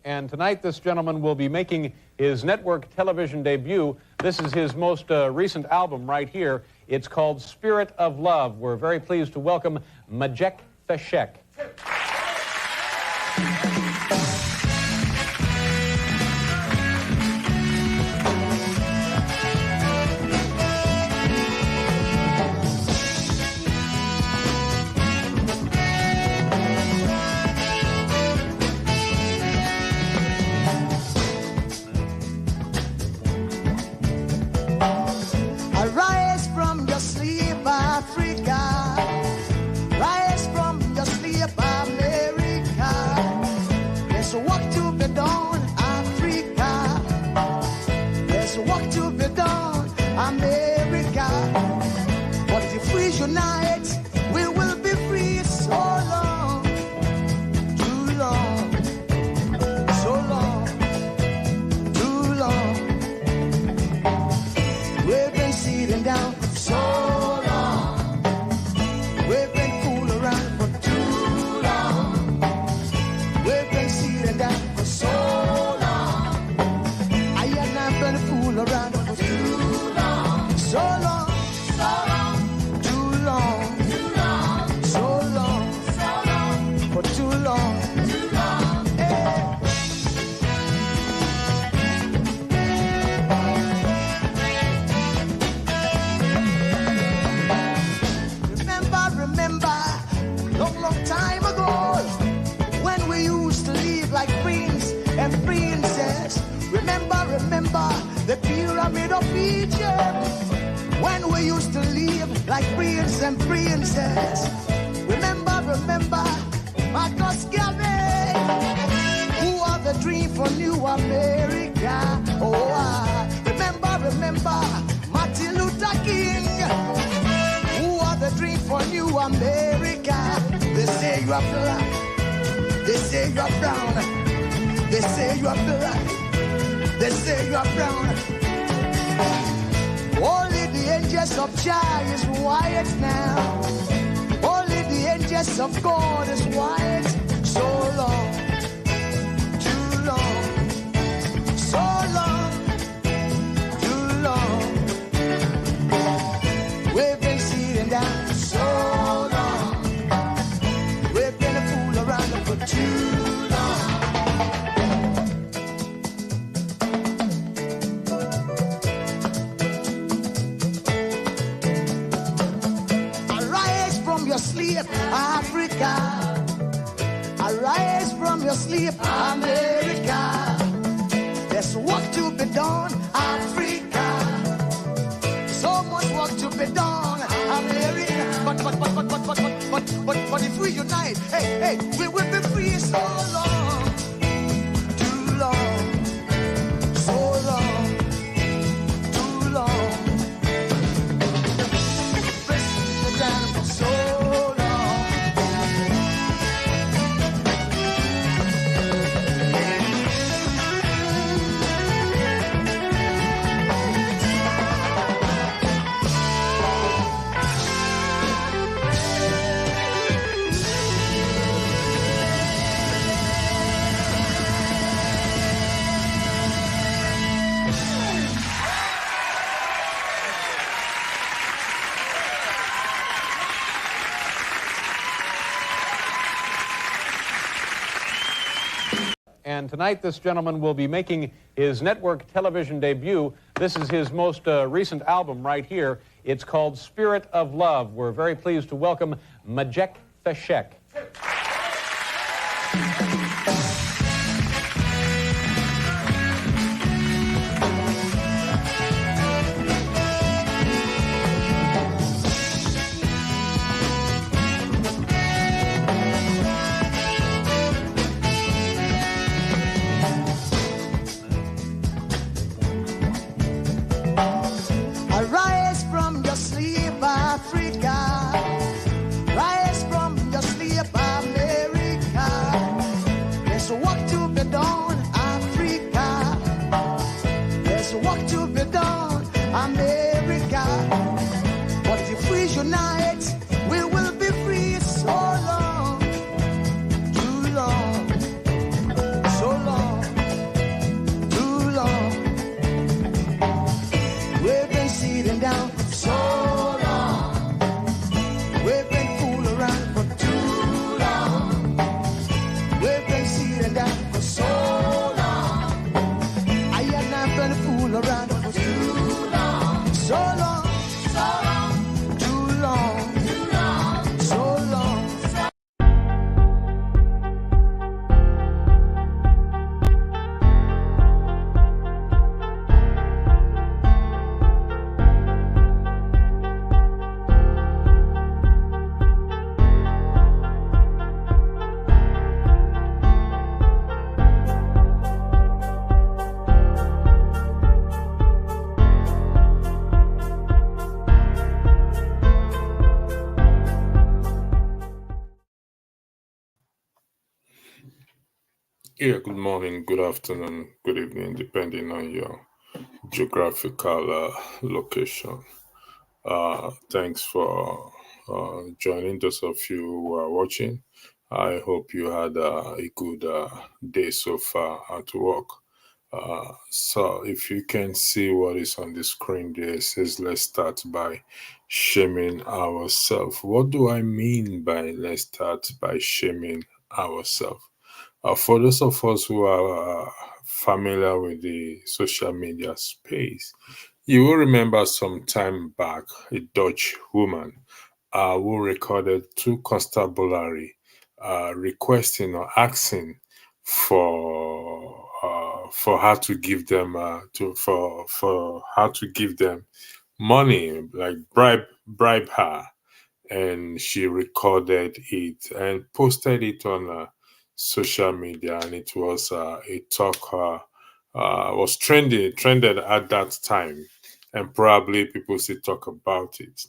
And tonight, this gentleman will be making his network television debut. This is his most recent album right here. It's called Spirit of Love. We're very pleased to welcome Majek Feshek. Arise from your sleep, Africa. Rise from your sleep, America. There's work to be done, Africa. There's work to be done, America. But if we unite, we will be free. So long, too long, so long, too long. We've been sitting down for so long. We've been fooling around for too long. We've been sitting down for so long. I have not been fooling around for too long. So long, so long, too long, too long, so long, for too long, too long. Hey. Remember, long time ago, when we used to live like prince and princess. Remember, the pyramid of Egypt, when we used to live like prince and princess. Remember, Marcus Garvey, who are the dream for New America. Oh, remember, Martin Luther King, the dream for New America. They say you are black, they say you are brown, they say you are black, they say you are brown. Only the angels of Jah is white now. Only the angels of God is white. So long, too long, so long, too long. We've been sitting down so long. We've been a fool around for too long. Arise from your sleep, Africa. Arise from your sleep, America. There's work to be done, Africa. So much work to be done, America. But if we unite, hey, we will be free. So long, too long, so long, too long. Press down for so long. And tonight, this gentleman will be making his network television debut. This is his most recent album right here. It's called Spirit of Love. We're very pleased to welcome Majek Feshek. Arise from your sleep, Africa. Rise from your sleep, America. Yeah, good morning, good afternoon, good evening, depending on your geographical location. Thanks for joining. Those of you who are watching, I hope you had a good day so far at work. So, if you can see what is on the screen there, it says let's start by shaming ourselves. What do I mean by let's start by shaming ourselves? For those of us who are familiar with the social media space, you will remember some time back a Dutch woman who recorded two constabulary requesting or asking for her to give them for her to give them money, like bribe her, and she recorded it and posted it on social media, and it was a talk was trended at that time, and probably people still talk about it.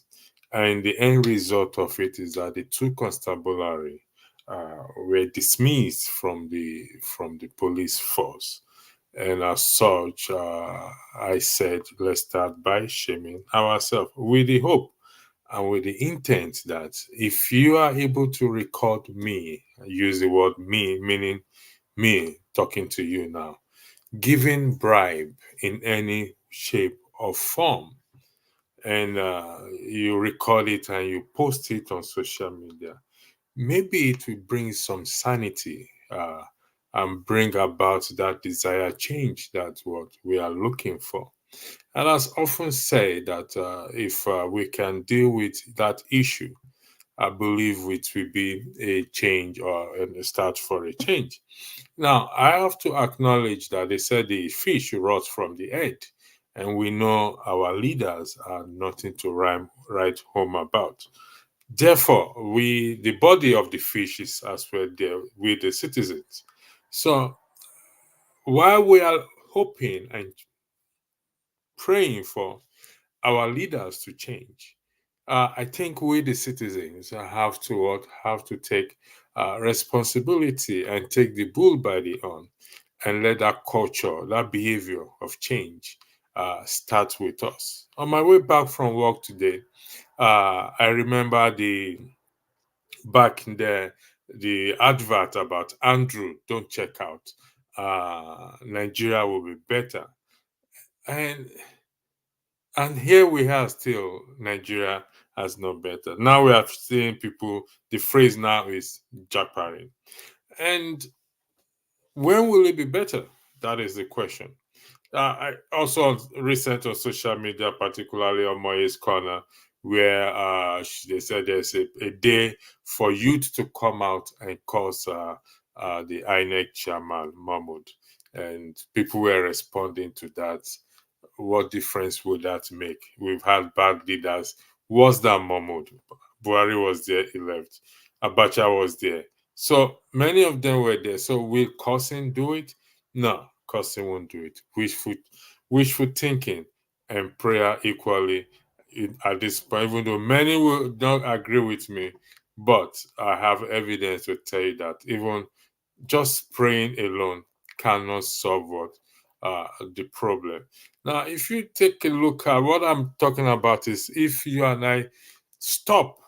And the end result of it is that the two constabulary were dismissed from the police force. And as such, I said, let's start by shaming ourselves with the hope and with the intent that if you are able to record me, use the word me, meaning me talking to you now, giving bribe in any shape or form, and you record it and you post it on social media, maybe it will bring some sanity and bring about that desired change that what we are looking for. And as often say that if we can deal with that issue, I believe it will be a change or a start for a change. Now, I have to acknowledge that they said the fish rots from the head, and we know our leaders are nothing to write home about. Therefore, the body of the fish is as well there with the citizens. So, while we are hoping and praying for our leaders to change, I think we, the citizens, have to take responsibility and take the bull by the horn and let that culture, that behavior of change, start with us. On my way back from work today, I remember back in the advert about Andrew. Don't check out. Nigeria will be better, and here we are still. Nigeria has no better. Now we are seeing people. The phrase now is jackparing, and when will it be better? That is the question. I also recent on social media, particularly on Moye's Corner, where they said there's a day for youth to come out and cause the INEC chairman Mahmoud, and people were responding to that. What difference would that make? We've had bad leaders worse than Mahmoud. Buhari was there, he left. Abacha was there. So many of them were there. So will cursing do it? No, cursing won't do it. Wishful thinking and prayer equally at this point, even though many will not agree with me, but I have evidence to tell you that even just praying alone cannot solve what the problem. Now, if you take a look at what I'm talking about, is if you and I stop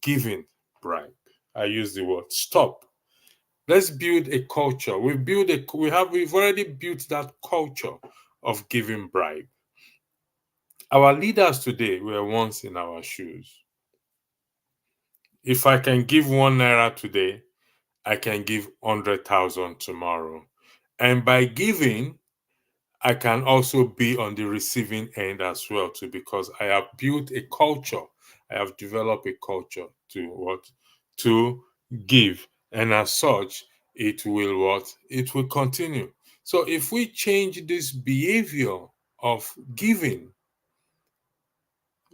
giving bribe. I use the word stop. Let's build a culture. We've already built that culture of giving bribe. Our leaders today were once in our shoes. If I can give 1 naira today, I can give 100,000 tomorrow. And by giving, I can also be on the receiving end as well too, because I have built a culture. I have developed a culture to what? To give. And as such, it will what? It will continue. So if we change this behavior of giving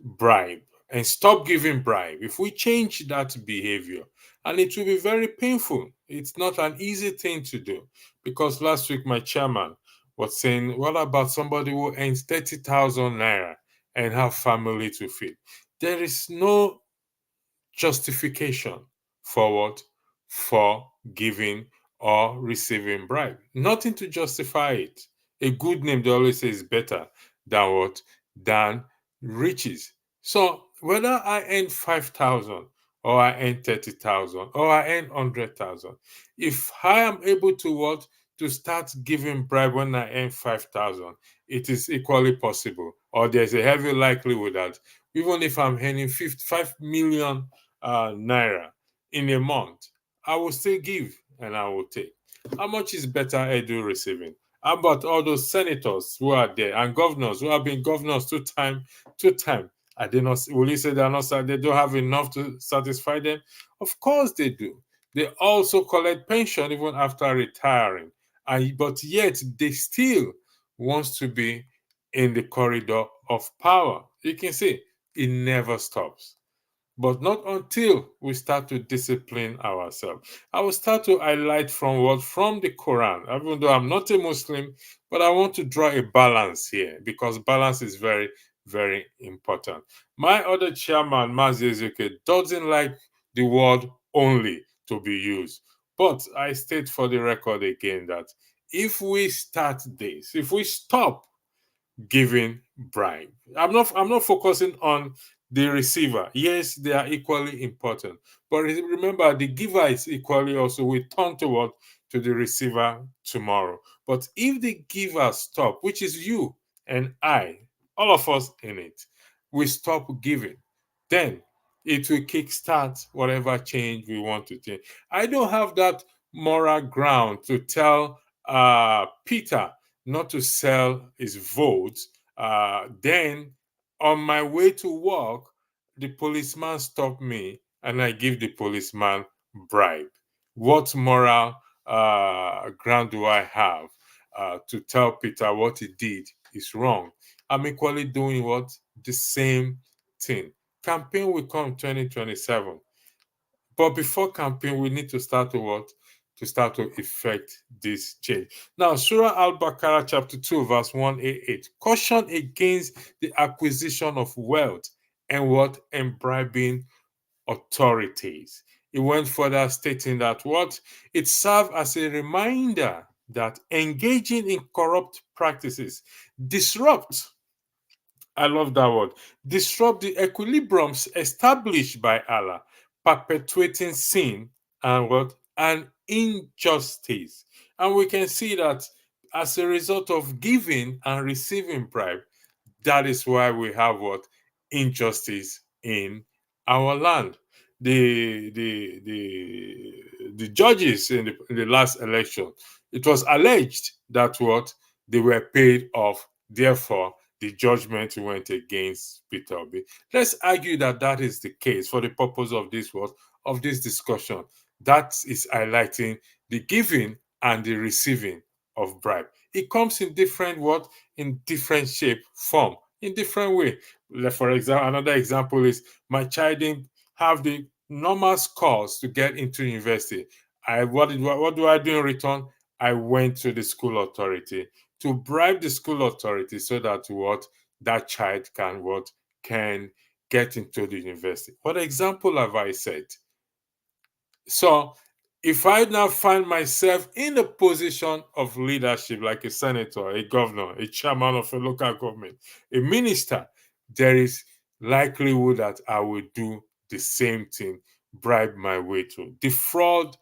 bribe and stop giving bribe, if we change that behavior, and it will be very painful, it's not an easy thing to do, because last week my chairman was saying, what about somebody who earns 30,000 naira and have family to feed? There is no justification for what? For giving or receiving bribe. Nothing to justify it. A good name, they always say, is better than what? Than riches. So whether I earn 5,000 or I earn 30,000 or I earn 100,000, if I am able to what? To start giving bribe when I earn 5,000, it is equally possible, or there's a heavy likelihood that even if I'm earning 55 million naira in a month, I will still give and I will take. How much is better Edu receiving? How about all those senators who are there and governors who have been governors two time? Are they not? Will you say they are not? They don't have enough to satisfy them? Of course they do. They also collect pension even after retiring, and but yet they still wants to be in the corridor of power. You can see it never stops. But not until we start to discipline ourselves. I will start to highlight from what? From the Quran. Even though I'm not a Muslim, but I want to draw a balance here because balance is very, very important. My other chairman, Mazi Ezekiel, doesn't like the word only to be used. But I state for the record again that if we start this, if we stop giving bribe. I'm not focusing on the receiver. Yes, they are equally important. But remember, the giver is equally also will turn toward to the receiver tomorrow. But if the giver stop, which is you and I, all of us in it, we stop giving, then it will kickstart whatever change we want to take. I don't have that moral ground to tell Peter not to sell his vote. Then on my way to work, the policeman stopped me and I give the policeman bribe. What moral ground do I have to tell Peter what he did is wrong? I'm equally doing what? The same thing. Campaign will come 2027. But before campaign, we need to start to what? To start to effect this change. Now, Surah Al-BAQARAH chapter 2, verse 188. Caution against the acquisition of wealth and what? And bribing authorities. It went further stating that what? It served as a reminder that engaging in corrupt practices disrupt, I love that word, disrupt the equilibriums established by Allah, perpetuating sin and what? And injustice. And we can see that as a result of giving and receiving bribe, that is why we have what? Injustice in our land. The judges in the last election, it was alleged that what? They were paid off, therefore the judgment went against Peter Obi. Let's argue that that is the case for the purpose of this what? Of this discussion. That is highlighting the giving and the receiving of bribe. It comes in different what? In different shape, form, in different way. For example, another example is my child didn't have the normal scores to get into university. What do I do in return? I went to the school authority to bribe the school authority so that what? That child can what? Can get into the university. What example have I said? So if I now find myself in a position of leadership, like a senator, a governor, a chairman of a local government, a minister, there is likelihood that I will do the same thing, bribe my way through, defraud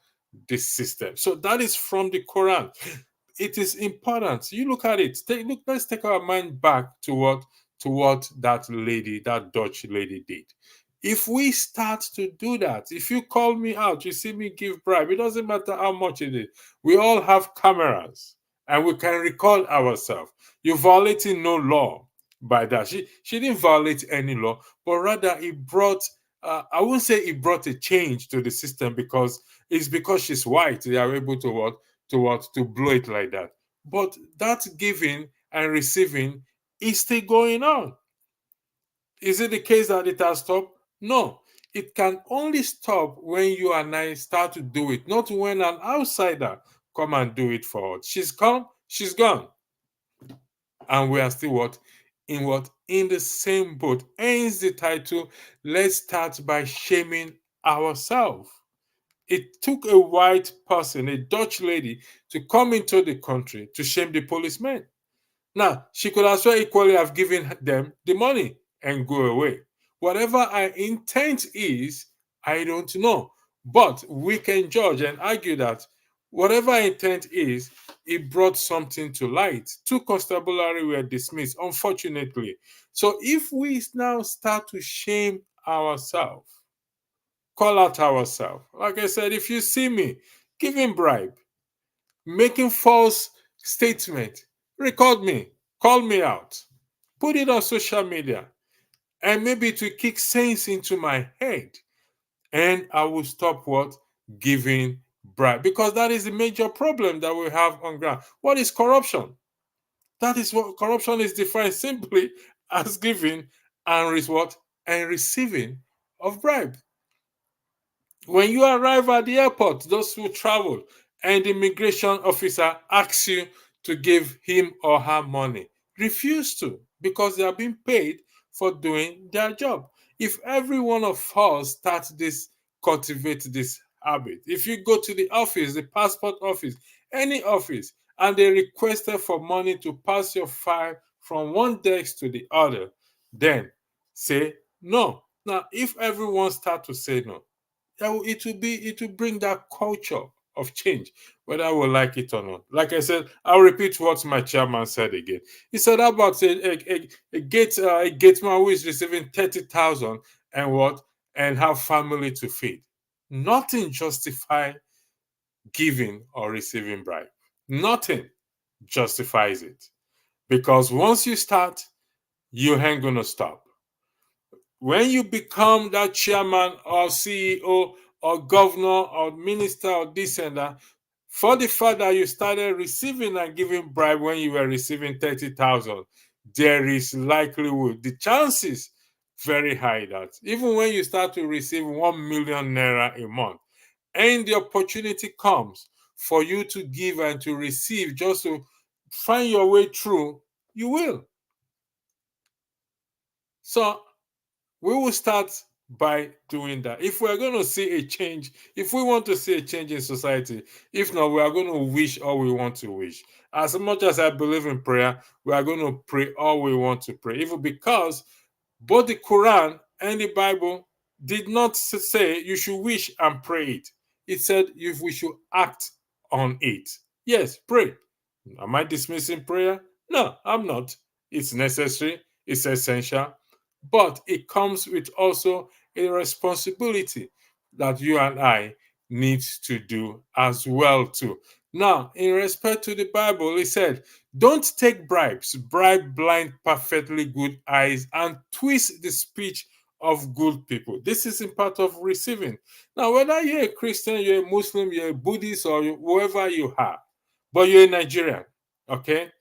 the system. So that is from the Quran. It is important. You look at it. Let's take our mind back to what that lady, that Dutch lady, did. If we start to do that, if you call me out, you see me give bribe, it doesn't matter how much it is. We all have cameras and we can record ourselves. You're violating no law by that. She didn't violate any law, but rather it brought, I wouldn't say it brought a change to the system because it's because she's white. They are able to to blow it like that. But that giving and receiving is still going on. Is it the case that it has stopped? No, it can only stop when you and I start to do it, not when an outsider come and do it for us. She's come, she's gone. And we are still what? In the same boat. Hence the title, let's start by shaming ourselves. It took a white person, a Dutch lady, to come into the country to shame the policemen. Now, she could as well equally have given them the money and go away. Whatever her intent is, I don't know. But we can judge and argue that whatever her intent is, it brought something to light. Two constabulary were dismissed, unfortunately. So if we now start to shame ourselves, call out ourselves, like I said, if you see me giving bribe, making false statement, record me, call me out, put it on social media, and maybe it will kick sense into my head, and I will stop what? Giving bribe. Because that is the major problem that we have on ground. What is corruption? That is what corruption is defined simply as giving and what? And receiving of bribe. When you arrive at the airport, those who travel, and the immigration officer asks you to give him or her money, refuse to, because they are being paid for doing their job. If every one of us starts this, cultivate this habit, if you go to the office, the passport office, any office, and they requested for money to pass your file from one desk to the other, then say no. Now, if everyone starts to say no, it will bring that culture of change, whether we like it or not. Like I said, I'll repeat what my chairman said again. He said about a gateman who is receiving 30,000 and what, and have family to feed. Nothing justify giving or receiving bribe. Nothing justifies it, because once you start, you ain't gonna stop. When you become that chairman or CEO or governor or minister or this and that, for the fact that you started receiving and giving bribe when you were receiving 30,000, there is likelihood, the chances very high that even when you start to receive 1 million naira a month, and the opportunity comes for you to give and to receive just to find your way through, you will. So we will start by doing that. If we're going to see a change, if we want to see a change in society, if not, we are going to wish all we want to wish. As much as I believe in prayer, we are going to pray all we want to pray, even because both the Quran and the Bible did not say you should wish and pray it. It said if we should act on it. Yes, pray. Am I dismissing prayer? No, I'm not. It's necessary, it's essential, but it comes with also a responsibility that you and I need to do as well too. Now, in respect to the Bible, it said, don't take bribes, bribe blind, perfectly good eyes, and twist the speech of good people. This is in part of receiving. Now, whether you're a Christian, you're a Muslim, you're a Buddhist, or whoever you are, but you're a Nigerian, okay?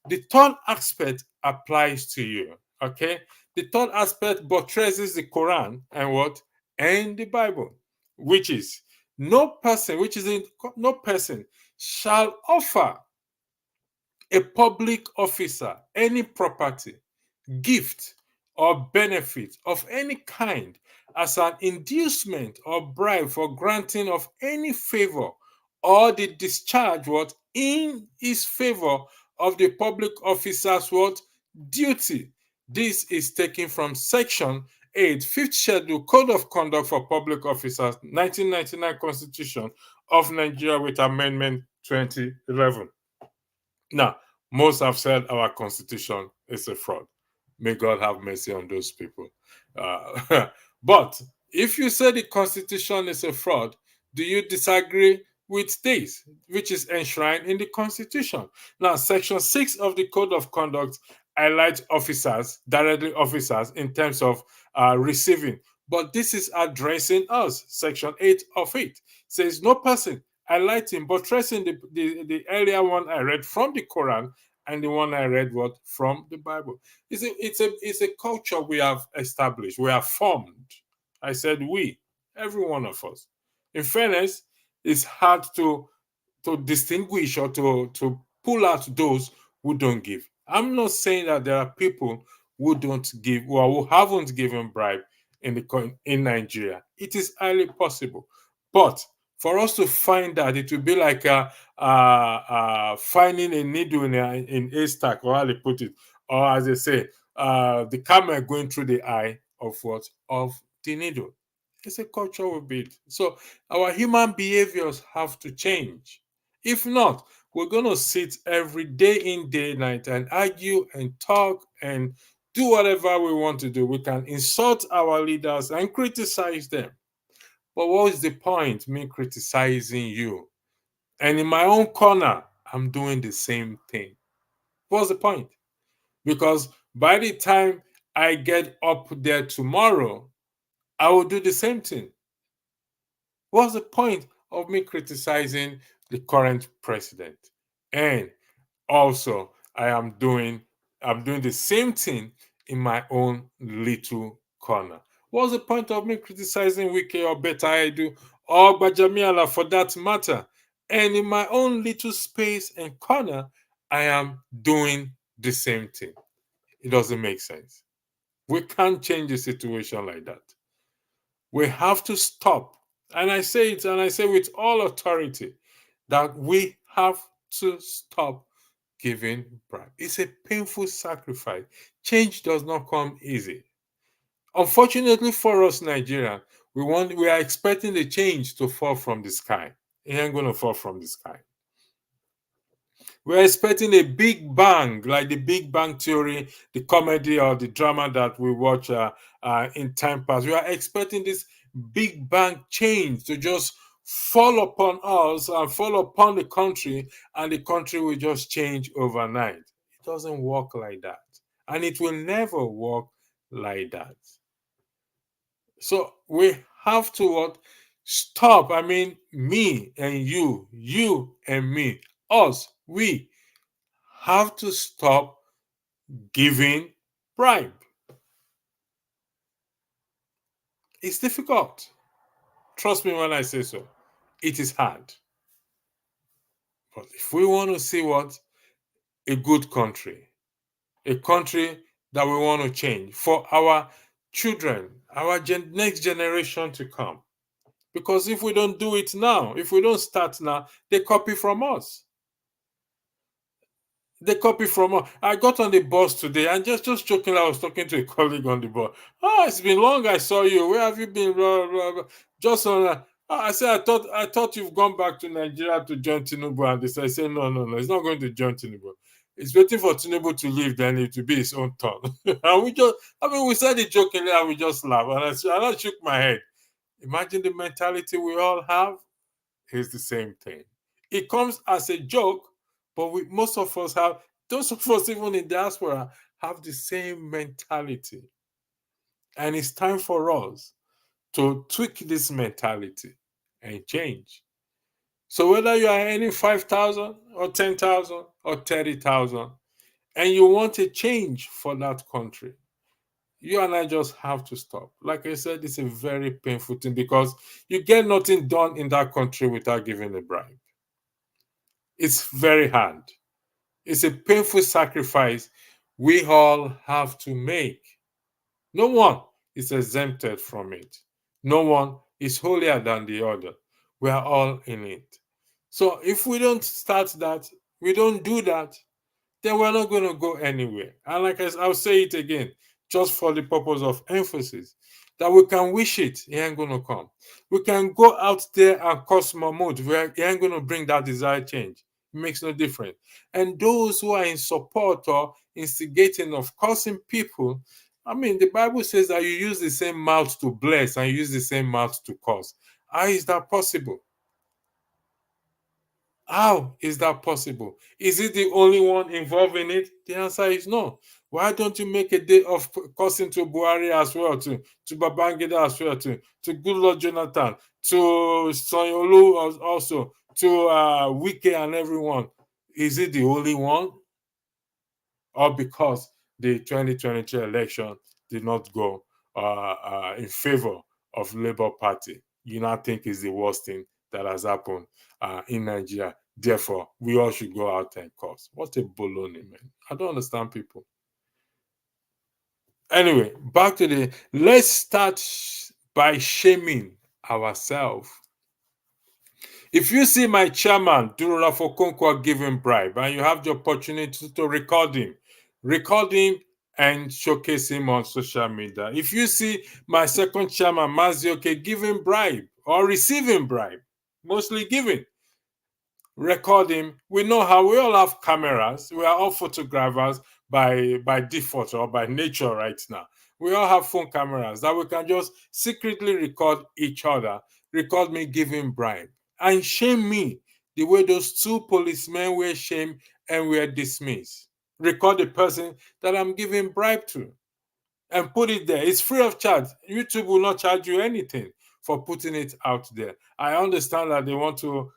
The third aspect applies to you, okay? The third aspect buttresses the Quran and what? And the Bible, which is no person shall offer a public officer any property, gift, or benefit of any kind as an inducement or bribe for granting of any favor or the discharge what in his favor of the public officer's what duty. This is taken from section 8, 5th schedule, Code of Conduct for Public Officers, 1999 Constitution of Nigeria with Amendment 2011. Now, most have said our constitution is a fraud. May God have mercy on those people. But if you say the constitution is a fraud, do you disagree with this, which is enshrined in the constitution? Now, section 6 of the Code of Conduct highlights officers, directly officers, in terms of receiving. But this is addressing us. Section 8 of it says no person highlighting, buttressing the earlier one I read from the Quran and the one I read what from the Bible. It's a culture we have established, we have formed. I said we, every one of us. In fairness, it's hard to distinguish or to pull out those who don't give. I'm not saying that there are people who don't give or who haven't given bribe in Nigeria. It is highly possible. But For us to find that, it will be like finding a needle in a stack, or how they put it, or as they say, the camel going through the eye of what? Of the needle. It's a cultural bit. So our human behaviors have to change. If not, we're going to sit every day in, day, night and argue and talk and do whatever we want to do. We can insult our leaders and criticize them. But what is the point, me criticizing you? And in my own corner, I'm doing the same thing. What's the point? Because by the time I get up there tomorrow, I will do the same thing. What's the point of me criticizing the current president? And also, I'm doing the same thing in my own little corner. What's the point of me criticizing Wike or Beta Edu or Bajamiala for that matter? And in my own little space and corner, I am doing the same thing. It doesn't make sense. We can't change the situation like that. We have to stop. And I say it, and I say with all authority, that we have to stop giving bribe. It's a painful sacrifice. Change does not come easy. Unfortunately for us Nigerians, we are expecting the change to fall from the sky. It ain't going to fall from the sky. We're expecting a big bang, like the Big Bang Theory, the comedy or the drama that we watch in time past. We are expecting this big bang change to just fall upon us and fall upon the country, and the country will just change overnight. It doesn't work like that, and it will never work like that. So we have to what? Stop. I mean, me and you and me, us, we have to stop giving bribe. It's difficult. Trust me when I say so. It is hard. But if we want to see what? A good country, a country that we want to change for our children, our next generation to come. Because if we don't do it now, if we don't start now, they copy from us. They copy from us. I got on the bus today and just joking, I was talking to a colleague on the bus. Oh, it's been long I saw you. Where have you been? Blah, blah, blah. Just on. I said, I thought you've gone back to Nigeria to join Tinubu. And they said, I said, no, it's not going to join Tinubu. It's waiting for Tinubu to leave, then it will be his own turn. And we said it jokingly and we just laughed. And I shook my head. Imagine the mentality we all have. It's the same thing. It comes as a joke, but most of us have, those of us even in diaspora, have the same mentality. And it's time for us to tweak this mentality and change. So whether you are earning 5,000 or 10,000 or 30,000, and you want a change for that country, you and I just have to stop. Like I said, it's a very painful thing because you get nothing done in that country without giving a bribe. It's very hard. It's a painful sacrifice we all have to make. No one is exempted from it. No one is holier than the other. We are all in it. So if we don't start that, we don't do that, then we're not going to go anywhere. And like I'll say it again, just for the purpose of emphasis, that we can wish it ain't going to come. We can go out there and cause mammoth, it ain't going to bring that desired change. It makes no difference. And those who are in support or instigating of causing people, I mean, the Bible says that you use the same mouth to bless and you use the same mouth to curse. How is that possible? How is that possible? Is it the only one involved in it? The answer is no. Why don't you make a day of cursing to Buhari as well, to Babangida as well, to Goodluck Jonathan, to Sanyolu also, to Wike and everyone? Is it the only one? Or because the 2022 election did not go in favor of Labour Party, you now think is the worst thing that has happened in Nigeria? Therefore, we all should go out and curse. What a baloney, man. I don't understand people. Anyway, back to let's start by shaming ourselves. If you see my chairman, Durora Fokonkwa, giving bribe, and you have the opportunity to record him and showcase him on social media. If you see my second chairman, Mazioke, giving bribe or receiving bribe, mostly giving, record him. We know how we all have cameras. We are all photographers by default or by nature right now. We all have phone cameras that we can just secretly record each other, record me giving bribe, and shame me the way those two policemen were shamed and were dismissed. Record the person that I'm giving bribe to and put it there. It's free of charge. YouTube will not charge you anything for putting it out there. I understand that they want to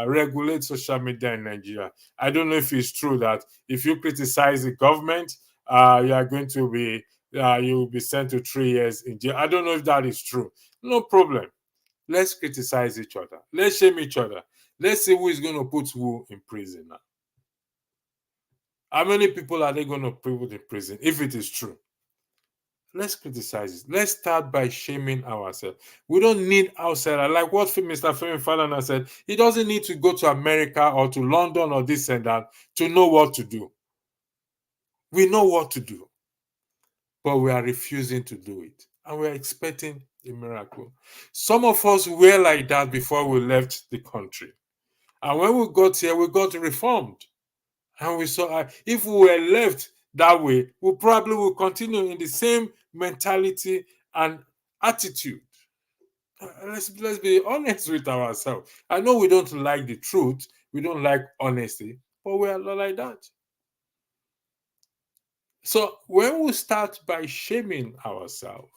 regulate social media in Nigeria. I don't know if it's true that if you criticize the government, you are going to be you will be sent to 3 years in jail. I don't know if that is true. No problem. Let's criticize each other. Let's shame each other. Let's see who is going to put who in prison now. How many people are they going to put in prison if it is true? Let's criticize it. Let's start by shaming ourselves. We don't need outsider. Like what Mr. Femi Falana said, he doesn't need to go to America or to London or this and that to know what to do. We know what to do, but we are refusing to do it. And we're expecting a miracle. Some of us were like that before we left the country. And when we got here, we got reformed. And we saw if we were left that way, we probably will continue in the same mentality and attitude. Let's be honest with ourselves. I know we don't like the truth, we don't like honesty, but we are not like that. So when we start by shaming ourselves,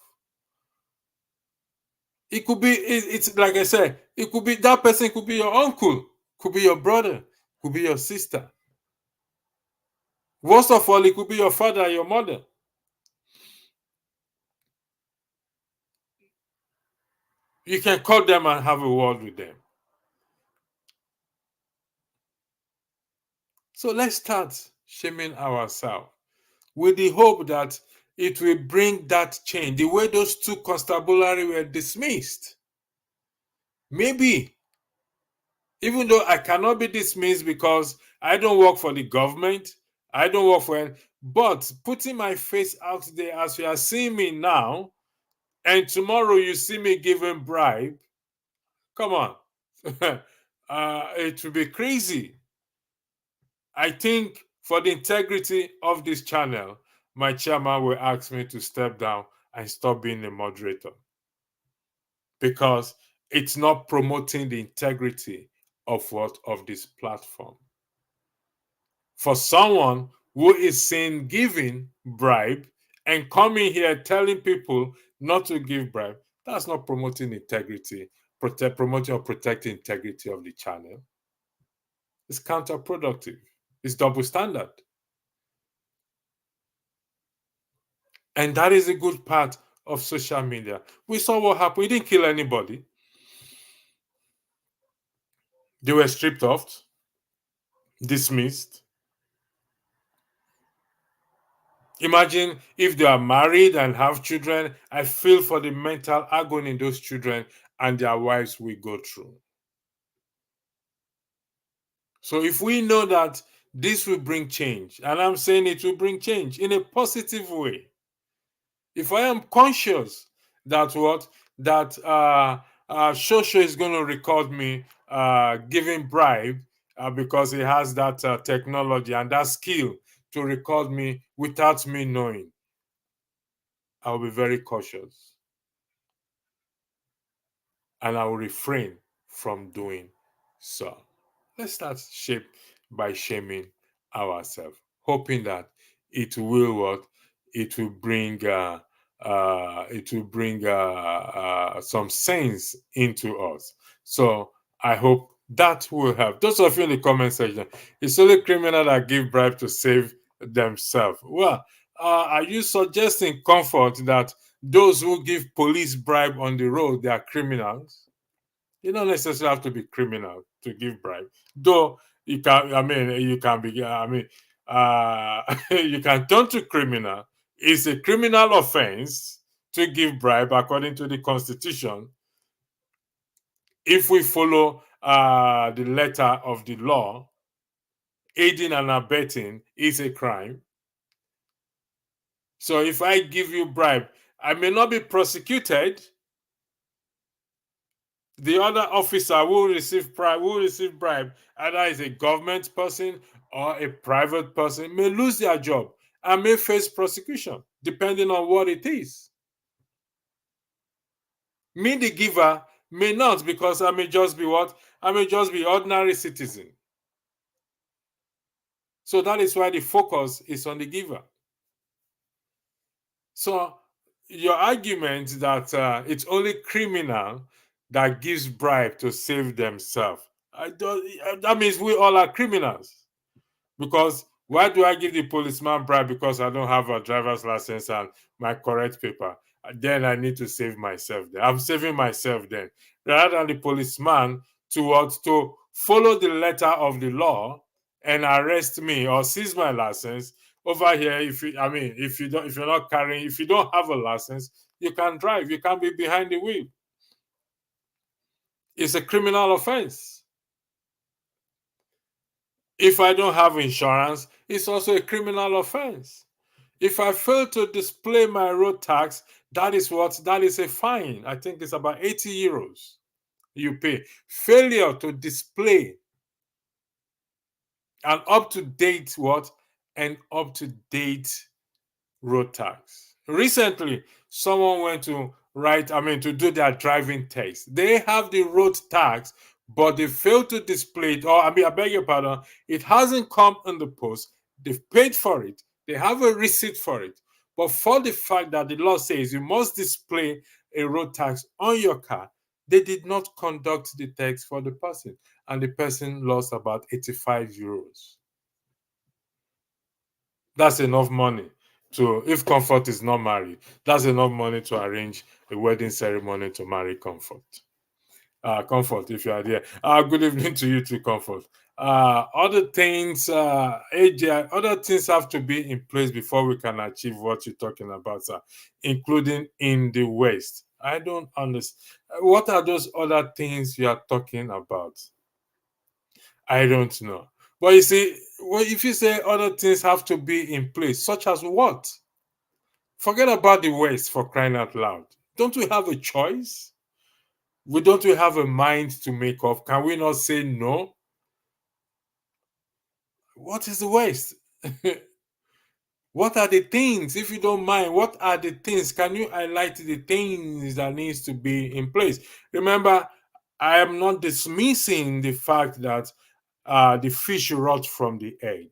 it could be, it's like I said, it could be that person, could be your uncle, could be your brother, could be your sister. Worst of all, it could be your father, your mother. You can call them and have a word with them. So let's start shaming ourselves with the hope that it will bring that change. The way those two constabulary were dismissed. Maybe, even though I cannot be dismissed because I don't work for the government, I don't work for it, but putting my face out there as you are seeing me now, and tomorrow you see me giving bribe, come on. It will be crazy. I think for the integrity of this channel, my chairman will ask me to step down and stop being a moderator, because it's not promoting the integrity of this platform. For someone who is saying giving bribe and coming here telling people not to give bribe, that's not promoting integrity, promoting or protecting integrity of the channel. It's counterproductive. It's double standard. And that is a good part of social media. We saw what happened. We didn't kill anybody. They were stripped off, dismissed. Imagine if they are married and have children. I feel for the mental agony those children and their wives will go through. So if we know that this will bring change, and I'm saying it will bring change in a positive way, if I am conscious that Shosho is going to record me giving bribe because he has that technology and that skill to record me without me knowing, I'll be very cautious. And I will refrain from doing so. Let's start by shaming ourselves, hoping that it will work. It will bring some sense into us. So I hope that will help. Those of you in the comment section, it's only criminal that give bribe to save themselves. Well, are you suggesting, Comfort, that those who give police bribe on the road, they are criminals? You don't necessarily have to be criminal to give bribe, though you can. You can be. You can turn to criminal. It's a criminal offense to give bribe according to the Constitution, if we follow the letter of the law, aiding and abetting is a crime. So if I give you bribe, I may not be prosecuted. The other officer who receive bribe, either is a government person or a private person, may lose their job and may face prosecution, depending on what it is. Me, the giver, may not, because I may just be what? I may just be ordinary citizen. So that is why the focus is on the giver. So your argument that it's only criminal that gives bribe to save themselves, that means we all are criminals. Because why do I give the policeman bribe because I don't have a driver's license and my correct paper? Then I need to save myself. Then I'm saving myself then, rather than the policeman to follow the letter of the law and arrest me or seize my license. Over here, if you're not carrying, if you don't have a license, you can drive. You can't be behind the wheel. It's a criminal offense. If I don't have insurance, it's also a criminal offense. If I fail to display my road tax, that is a fine. I think it's about 80 euros you pay. Failure to display an up-to-date road tax. Recently, someone went to do their driving test. They have the road tax, but they failed to display it. Or I beg your pardon, it hasn't come in the post. They've paid for it. They have a receipt for it. But for the fact that the law says you must display a road tax on your car, they did not conduct the test for the person, and the person lost about 85 euros. That's enough money if Comfort is not married, that's enough money to arrange a wedding ceremony to marry Comfort. Comfort, if you are there. Good evening to you too, Comfort. Other things, AJ, other things have to be in place before we can achieve what you're talking about, sir, including in the West. I don't understand. What are those other things you are talking about? I don't know. But you see, if you say other things have to be in place, such as what? Forget about the West, for crying out loud. Don't we have a choice? Don't we have a mind to make up? Can we not say no? What is the West? What are the things? If you don't mind, what are the things? Can you highlight the things that needs to be in place? Remember, I am not dismissing the fact that the fish rot from the head.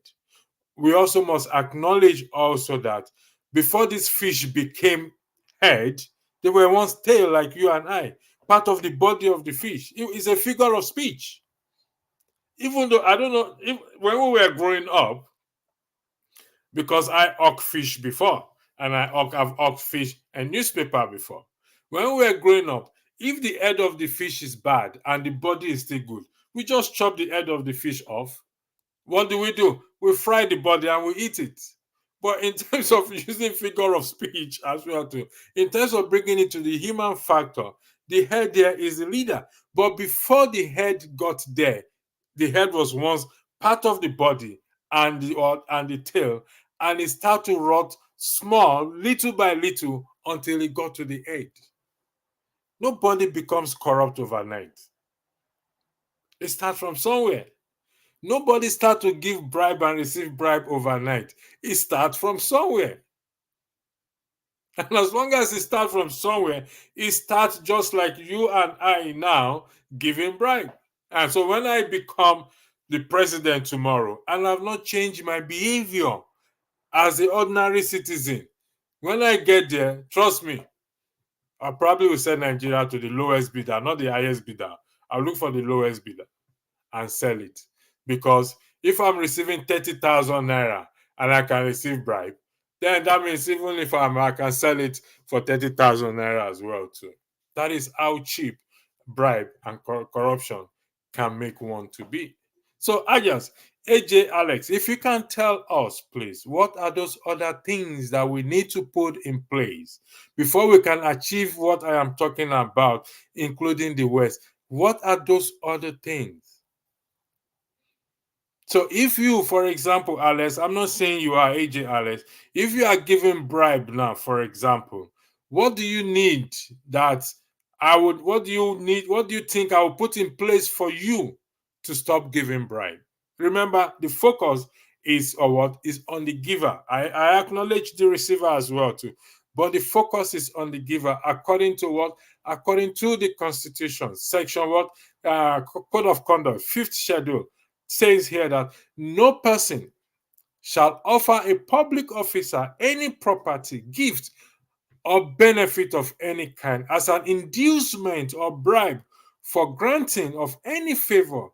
We also must acknowledge also that before this fish became head, they were once tail, like you and I, part of the body of the fish. It is a figure of speech. Even though I don't know, when we were growing up, because I hawk fish before, and I've hawked fish and newspaper before. When we were growing up, if the head of the fish is bad and the body is still good, we just chop the head of the fish off. What do? We fry the body and we eat it. But in terms of using figure of speech as well too, in terms of bringing it to the human factor, the head there is the leader. But before the head got there, the head was once part of the body and the tail, and it started to rot small, little by little, until it got to the head. Nobody becomes corrupt overnight. It starts from somewhere. Nobody starts to give bribe and receive bribe overnight. It starts from somewhere. And as long as it starts from somewhere, it starts just like you and I now giving bribe. And so when I become the president tomorrow and I've not changed my behavior as the ordinary citizen, when I get there, trust me, I probably will send Nigeria to the lowest bidder, not the highest bidder. I'll look for the lowest bidder and sell it. Because if I'm receiving 30,000 naira and I can receive bribe, then that means even if I can sell it for 30,000 naira as well too. That is how cheap bribe and corruption can make one to be. So AJ, Alex, if you can tell us, please, what are those other things that we need to put in place before we can achieve what I am talking about, including the West? What are those other things? So if you, for example, Alex, I'm not saying you are AJ Alex, if you are giving bribe now, for example, what do you need that what do you need, what do you think I will put in place for you to stop giving bribe? Remember, the focus is on what is on the giver. I acknowledge the receiver as well too, but the focus is on the giver according to what? According to the Constitution, section what? Code of Conduct, fifth schedule says here that no person shall offer a public officer any property, gift, or benefit of any kind as an inducement or bribe for granting of any favor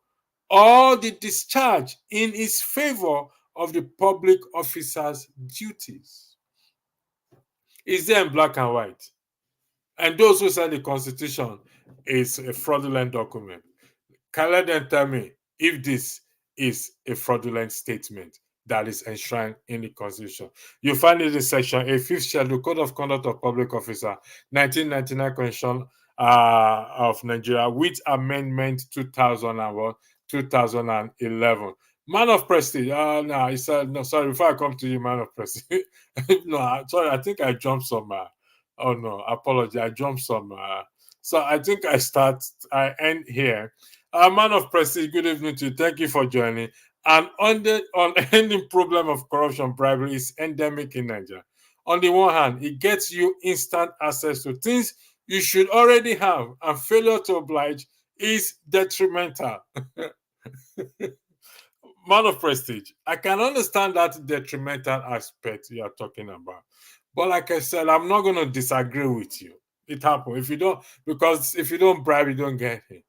or the discharge in his favor of the public officer's duties. Is there in black and white? And those who say the Constitution is a fraudulent document, can let them tell me if this is a fraudulent statement that is enshrined in the Constitution. You find it in Section A, Fifth Schedule, Code of Conduct of Public Officer, 1999 Constitution of Nigeria, with Amendment 2001, 2011. Man of Prestige. No, he said, no, sorry, before I come to you, man of Prestige. No, sorry, I think I jumped some. Oh, no, apology. I jumped some. So I think I end here. Man of Prestige, good evening to you. Thank you for joining. And on ending problem of corruption, bribery is endemic in Nigeria. On the one hand, it gets you instant access to things you should already have, and failure to oblige is detrimental. Man of Prestige, I can understand that detrimental aspect you are talking about. But like I said, I'm not going to disagree with you. It happens. Because if you don't bribe, you don't get it.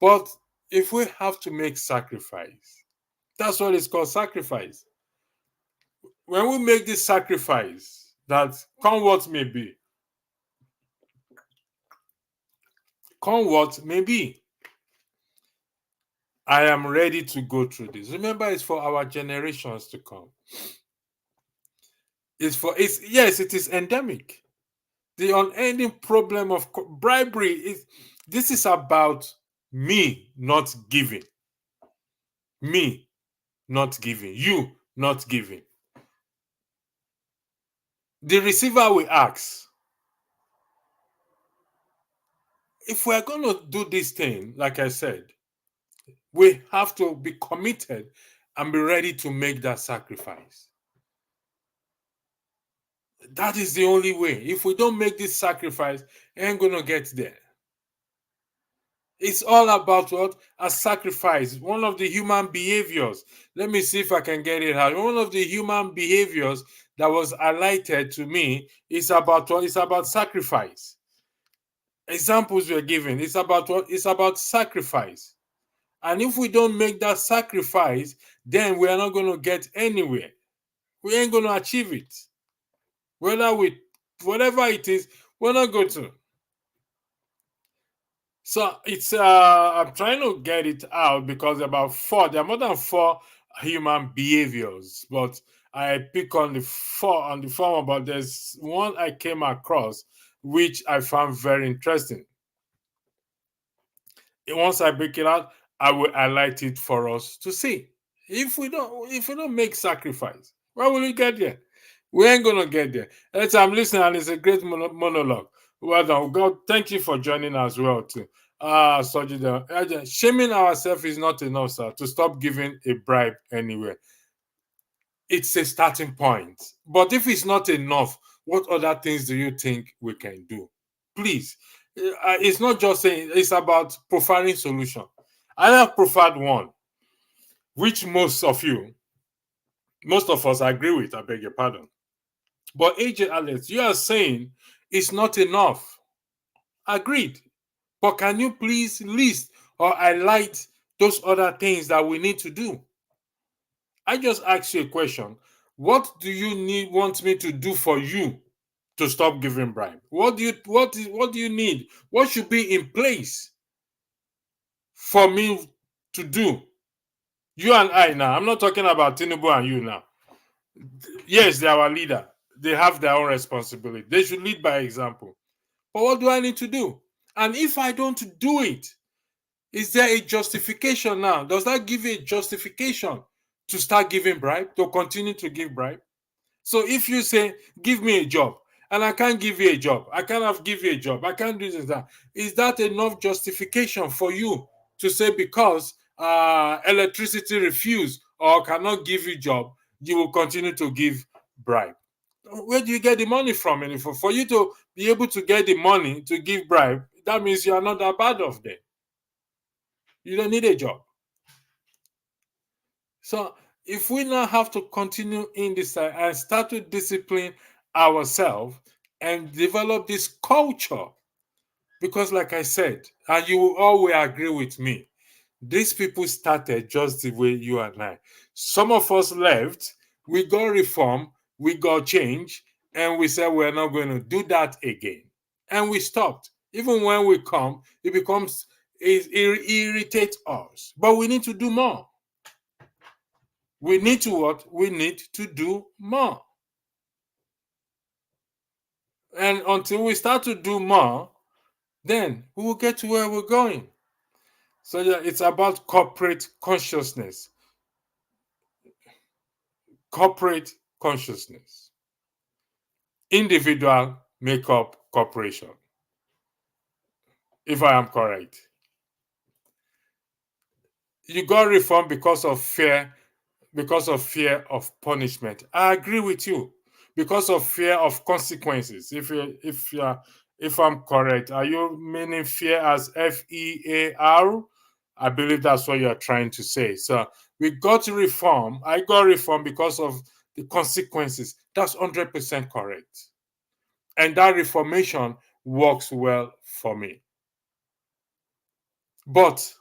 But if we have to make sacrifice, that's what it's called, sacrifice. When we make this sacrifice, that come what may be, I am ready to go through this. Remember, it's for our generations to come. Yes, it is endemic. The unending problem of bribery this is about me not giving. Me not giving. You not giving. The receiver will ask, if we're going to do this thing, like I said, we have to be committed and be ready to make that sacrifice. That is the only way. If we don't make this sacrifice, we ain't going to get there. It's all about what? A sacrifice. One of the human behaviors. Let me see if I can get it out. One of the human behaviors that was highlighted to me is about what? It's about sacrifice. Examples we're given. It's about what? It's about sacrifice. And if we don't make that sacrifice, then we are not going to get anywhere. We ain't going to achieve it. Whatever it is, we're not going to. So it's I'm trying to get it out because there are more than 4 human behaviors, but I pick on the former, but there's one I came across which I found very interesting. Once I break it out, I will highlight it for us to see. If we don't make sacrifice, where will we get there? We ain't gonna get there. I'm listening, and it's a great monologue. Well done. God, thank you for joining as well too. Shaming ourselves is not enough, sir, to stop giving a bribe anywhere. It's a starting point. But if it's not enough, what other things do you think we can do? Please. It's not just saying, it's about profiling solution. I have profiled one, which most of us agree with, I beg your pardon. But AJ Alex, you are saying it's not enough. Agreed. But can you please list or highlight those other things that we need to do? I just asked you a question. What do you want me to do for you to stop giving bribe? What do you need? What should be in place for me to do? You and I now. I'm not talking about Tinubu and you now. Yes, they're our leader. They have their own responsibility. They should lead by example. But what do I need to do? And if I don't do it, Is there a justification now? Does that give you a justification to start giving bribe, to continue to give bribe? So if you say, give me a job, and I can't give you a job, I cannot give you a job, I can't do this, that, is that enough justification for you to say because electricity refuse or cannot give you job, you will continue to give bribe? Where do you get the money from? And for you to be able to get the money to give bribe, that means you are not that bad off then. You don't need a job. So if we now have to continue in this and start to discipline ourselves and develop this culture, because like I said, and you all will agree with me, these people started just the way you and I. Some of us left, we got reform, we got change, and we said we're not going to do that again. And we stopped. Even when we come, it becomes, it irritates us. But we need to do more. We need to what? We need to do more. And until we start to do more, then we will get to where we're going. So yeah, it's about corporate consciousness. Corporate consciousness. Individual make up corporation. If I am correct. You got reform because of fear of punishment. I agree with you. Because of fear of consequences. If I'm correct, are you meaning fear as FEAR? I believe that's what you're trying to say. So we got to reform. I got reform because of the consequences. That's 100% correct. And that reformation works well for me. But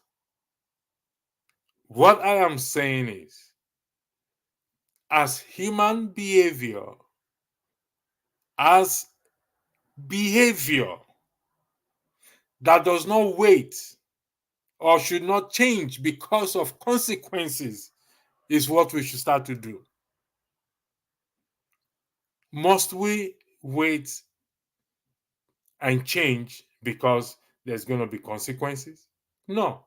what I am saying is, as human behavior, as behavior that does not wait or should not change because of consequences is what we should start to do. Must we wait and change because there's going to be consequences? No.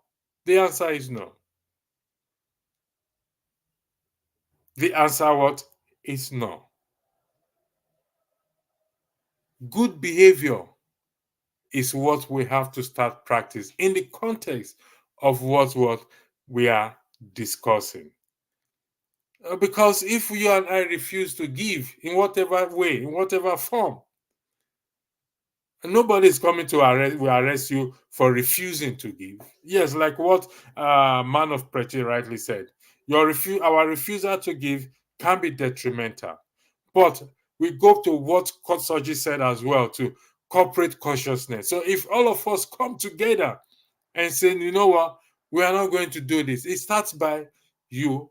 The answer is no. The answer what? Is no. Good behavior is what we have to start practice in the context of what we are discussing. Because if you and I refuse to give in whatever way, in whatever form, nobody is coming to arrest you for refusing to give. Yes, like what Man of Preaching rightly said, our refusal to give can be detrimental. But we go to what Kotsoji said as well, to corporate consciousness. So if all of us come together and say, you know what, we are not going to do this, it starts by you,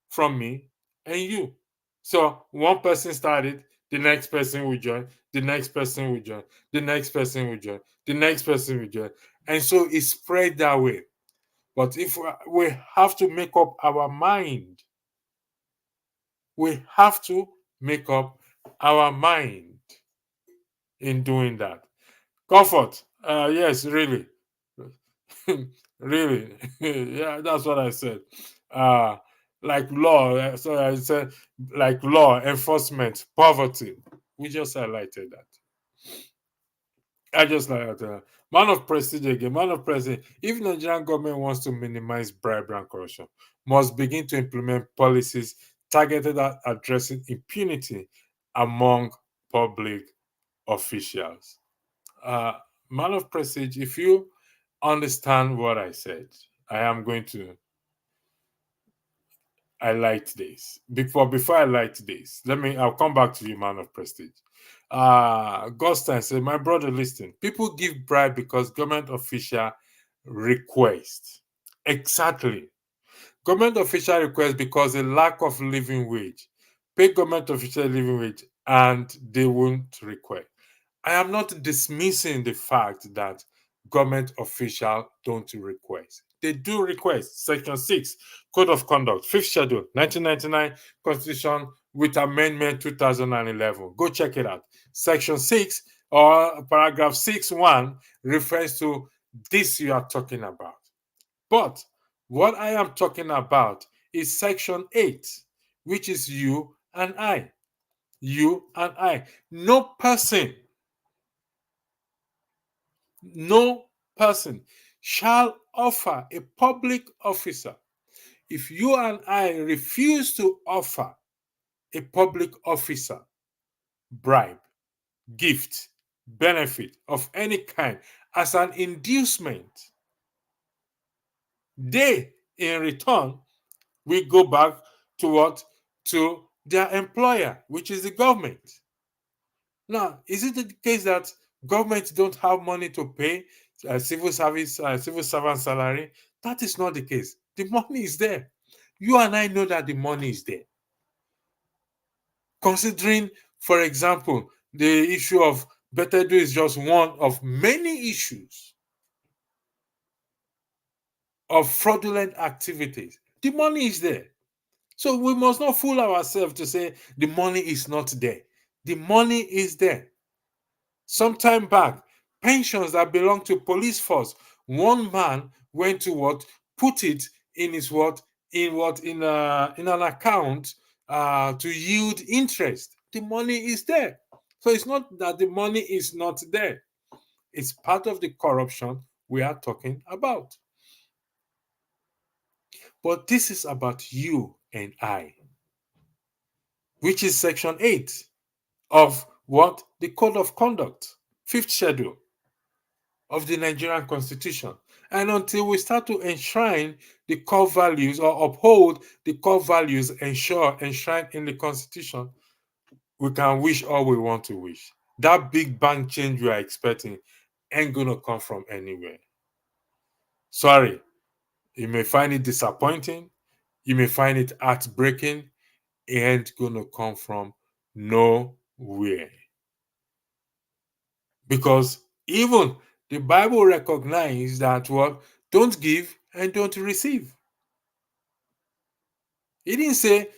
from me, and you. So one person started, the next person will join, the next person will join, the next person will join, the next person will join. And so it's spread that way. But if we have to make up our mind, we have to make up our mind in doing that. Comfort, yes, really. Really. Yeah, that's what I said. Like law, so I said like law, enforcement, poverty. We just highlighted that. I just like that. Man of prestige again. Man of prestige. If Nigerian government wants to minimize bribery and corruption, must begin to implement policies targeted at addressing impunity among public officials. Man of prestige, if you understand what I said, I am going to highlight this. Before I highlight this, I'll come back to you, man of prestige. Gostan said, my brother, listen, people give bribe because government official request. Exactly. Government official request because a lack of living wage. Pay government official living wage and they won't request. I am not dismissing the fact that government officials don't request. They do request. Section 6, Code of Conduct, 5th Schedule, 1999 Constitution with Amendment 2011. Go check it out. Section 6 or paragraph 6.1 refers to this you are talking about. But what I am talking about is Section 8, which is you and I. You and I. No person shall offer a public officer. If you and I refuse to offer a public officer bribe, gift, benefit of any kind as an inducement, they in return will go back to what? To their employer, which is the government. Now, is it the case that governments don't have money to pay civil servant salary? That is not the case. The money is there. You and I know that the money is there. Considering, for example, the issue of better do is just one of many issues of fraudulent activities. The money is there. So we must not fool ourselves to say the money is not there. The money is there. Sometime back, pensions that belong to police force, one man went to what? Put it in his what? In an account to yield interest. The money is there. So it's not that the money is not there. It's part of the corruption we are talking about. But this is about you and I, which is Section 8 of what? The Code of Conduct, 5th schedule of the Nigerian Constitution. And until we start to enshrine the core values or uphold the core values enshrined in the Constitution, we can wish all we want to wish. That big bang change we are expecting ain't going to come from anywhere. Sorry, you may find it disappointing. You may find it heartbreaking. It ain't going to come from nowhere. Because even the Bible recognizes that what? Don't give and don't receive. He didn't say,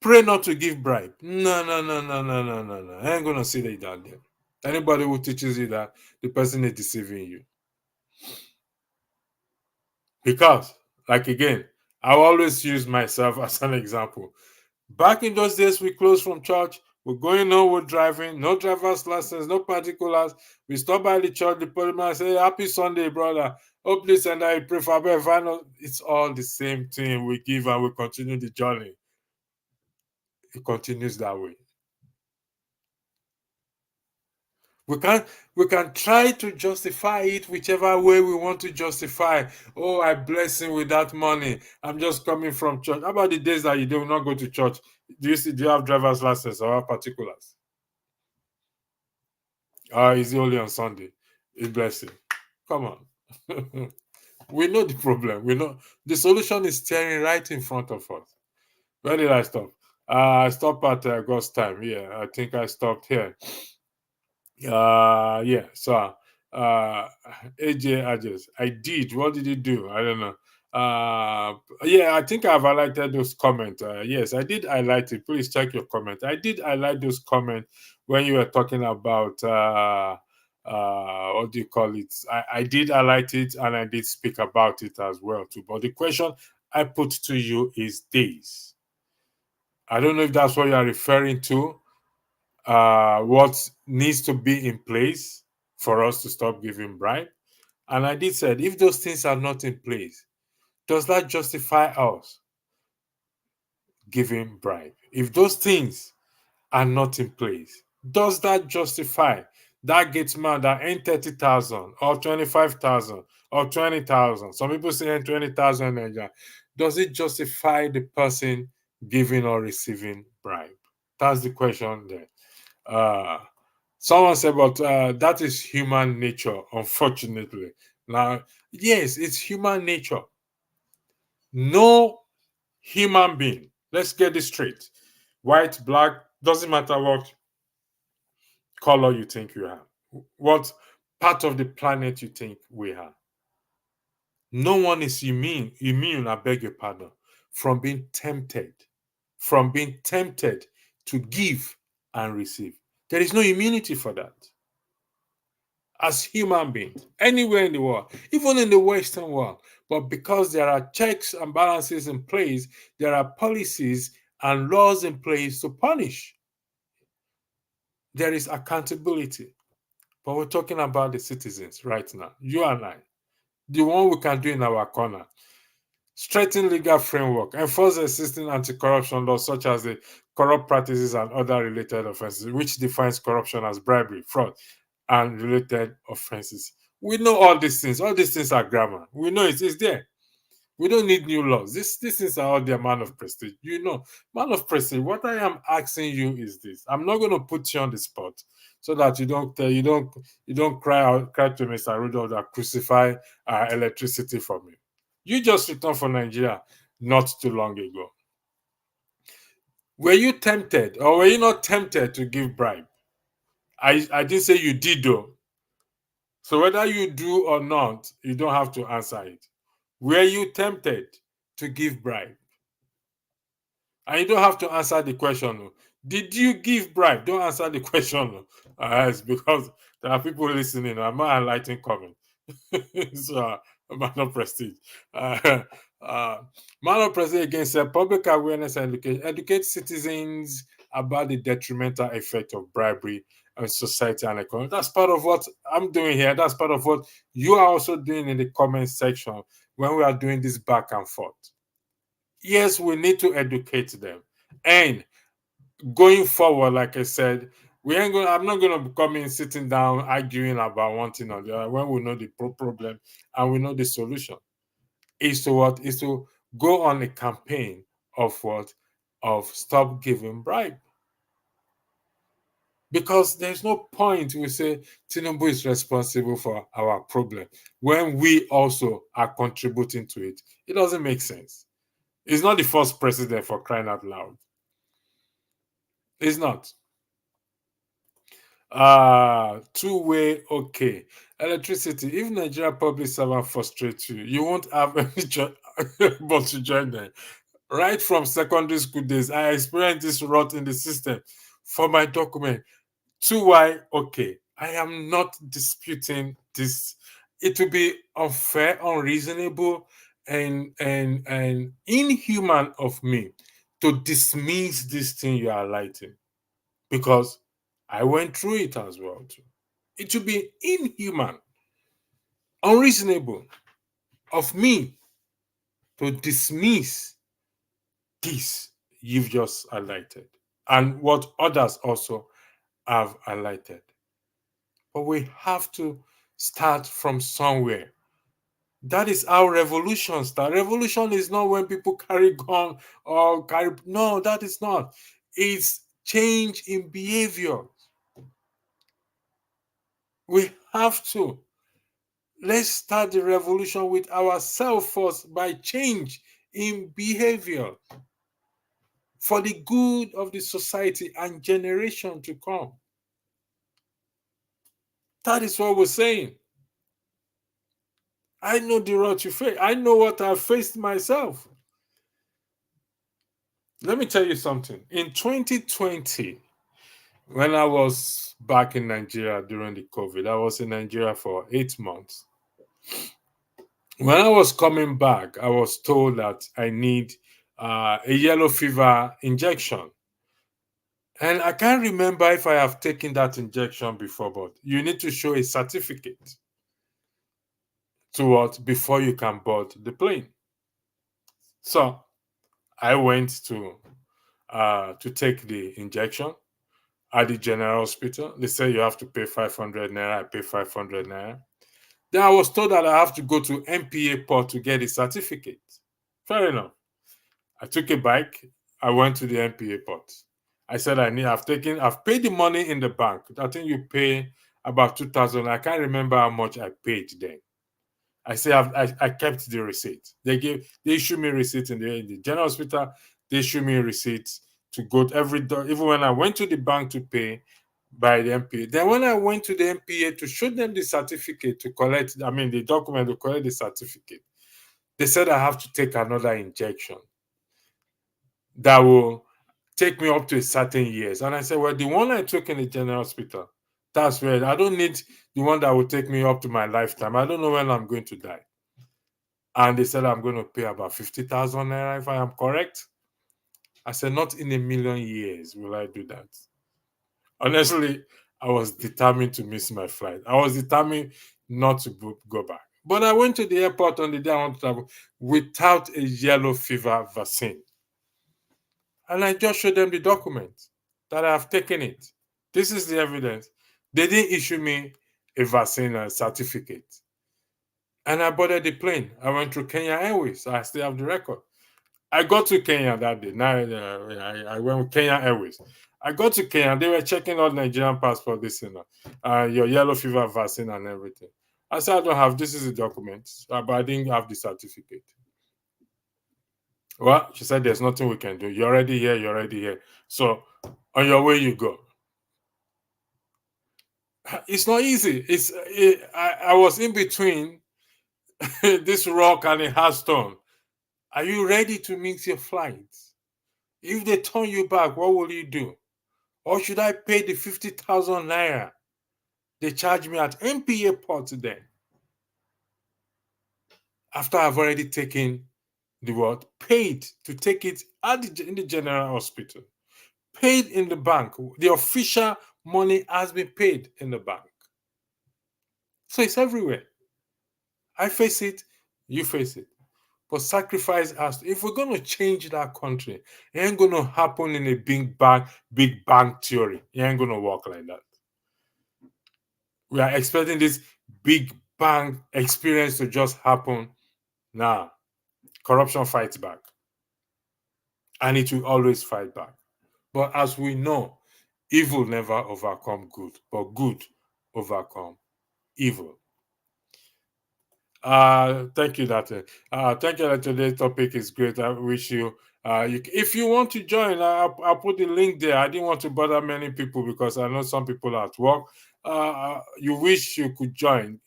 pray not to give bribe. No. I ain't going to say that down there. Anybody who teaches you that, the person is deceiving you. Because, like again, I always use myself as an example. Back in those days, we closed from church. We're going home, we're driving, no driver's license, no particulars. We stop by the church, the policeman say, happy Sunday, brother. Oh, please, and I pray for final. It's all the same thing. We give and we continue the journey. It continues that way. We can try to justify it whichever way we want to justify. Oh, I bless him with that money. I'm just coming from church. How about the days that you do not go to church? Do you have driver's license or have particulars? Is it only on Sunday? It's blessing. Come on. We know the problem. We know the solution is staring right in front of us. Where did I stop? I stopped at God's time. Yeah, I think I stopped here. Yeah. So, AJ Adges, I did. What did you do? I don't know. Yeah, I think I've highlighted those comments. Yes, I did highlight it. Please check your comment. I did highlight those comments when you were talking about what do you call it? I did highlight it and I did speak about it as well too. But the question I put to you is this. I don't know if that's what you are referring to. What needs to be in place for us to stop giving bribe. And I did said, if those things are not in place, does that justify us giving bribe? If those things are not in place, does that justify that gate man that ain't 30,000 or 25,000 or 20,000? Some people say 20,000 Nigeria. Does it justify the person giving or receiving bribe? That's the question there. Someone said, but that is human nature, unfortunately. Now, yes, it's human nature. No human being, let's get this straight. White, black, doesn't matter what color you think you have, what part of the planet you think we have. No one is immune, I beg your pardon, from being tempted to give and receive. There is no immunity for that. as human beings, anywhere in the world, even in the Western world. But because there are checks and balances in place, there are policies and laws in place to punish. There is accountability. But we're talking about the citizens right now, you and I, the one we can do in our corner. Strengthen legal framework, enforce existing anti-corruption laws such as the corrupt practices and other related offenses, which defines corruption as bribery, fraud, and related offenses. We know all these things. All these things are grammar. We know it's there. We don't need new laws. These things are all there, man of prestige. You know, man of prestige. What I am asking you is this. I'm not going to put you on the spot so that you don't cry to Mr. Rudolph that crucify electricity for me. You just returned from Nigeria not too long ago. Were you tempted or were you not tempted to give bribe? I didn't say you did though. So whether you do or not, you don't have to answer it. Were you tempted to give bribe? And you don't have to answer the question. Did you give bribe? Don't answer the question. It's because there are people listening. I'm not enlightening comment. So, man of prestige. Man of prestige again said public awareness and education. Educate citizens about the detrimental effect of bribery on society and economy. That's part of what I'm doing here. That's part of what you are also doing in the comment section when we are doing this back and forth. Yes, we need to educate them. And going forward, like I said, I'm not going to be coming sitting down arguing about one thing or the other when we know the problem and we know the solution. Is to go on a campaign of what? Of stop giving bribe. Because there's no point we say Tinubu is responsible for our problem when we also are contributing to it. It doesn't make sense. He's not the first president, for crying out loud. It's not. Two-way, okay. Electricity. If Nigeria public servant frustrates you, you won't have any choice but to join them. Right from secondary school days, I experienced this rot in the system for my document. Two-way, okay. I am not disputing this. It will be unfair, unreasonable, and inhuman of me to dismiss this thing you are lighting, because I went through it as well too. It would be inhuman, unreasonable of me to dismiss this you've just highlighted and what others also have highlighted. But we have to start from somewhere. That is how revolution starts. Revolution is not when people carry gun or carry. No, that is not. It's change in behavior. We have to. Let's start the revolution with ourselves first by change in behavior for the good of the society and generation to come. That is what we're saying. I know the road you face. I know what I've faced myself. Let me tell you something. In 2020, when I was back in Nigeria during the COVID, I was in Nigeria for 8 months. When I was coming back, I was told that I need a yellow fever injection. And I can't remember if I have taken that injection before, but you need to show a certificate to what before you can board the plane. So I went to take the injection at the general hospital. They said you have to pay 500 naira. I pay 500 naira. Then I was told that I have to go to MPA port to get a certificate. Fair enough. I took a bike. I went to the MPA port. I said I've paid the money in the bank. I think you pay about 2,000. I can't remember how much I paid then. I say I kept the receipt. They issued me receipt in the general hospital. They issued me receipts to go to every door. Even when I went to the bank to pay by the MPA. Then when I went to the MPA to show them the certificate to collect, the document to collect the certificate, they said I have to take another injection that will take me up to a certain years. And I said, well, the one I took in the general hospital, That's where I don't need the one that will take me up to my lifetime. I don't know when I'm going to die. And they said I'm going to pay about 50,000 naira if I am correct. I said, not in a million years will I do that. Honestly, I was determined to miss my flight. I was determined not to go back. But I went to the airport on the day I wanted to travel without a yellow fever vaccine. And I just showed them the document that I have taken it. This is the evidence. They didn't issue me a vaccine certificate. And I boarded the plane. I went through Kenya Airways. So I still have the record. I got to Kenya that day. Now I went with Kenya Airways. I got to Kenya. They were checking out Nigerian passport, this and that, your yellow fever vaccine and everything. I said, I don't have. This is a document, but I didn't have the certificate. Well, she said, there's nothing we can do. You're already here. You're already here. So on your way you go. It's not easy. I was in between this rock and a hard stone. Are you ready to miss your flight? If they turn you back, what will you do? Or should I pay the 50,000 naira they charge me at MPA port today? After I've already taken the word, paid to take it in the general hospital, paid in the bank. The official money has been paid in the bank. So it's everywhere. I face it, you face it. But sacrifice us. If we're going to change that country, it ain't going to happen in a big bang theory. It ain't going to work like that. We are expecting this big bang experience to just happen. Nah, corruption fights back. And it will always fight back. But as we know, evil never overcome good, but good overcome evil. Thank you, Date. Thank you. That today's topic is great. I wish you, if you want to join, I'll put the link there. I didn't want to bother many people because I know some people are at work. You wish you could join.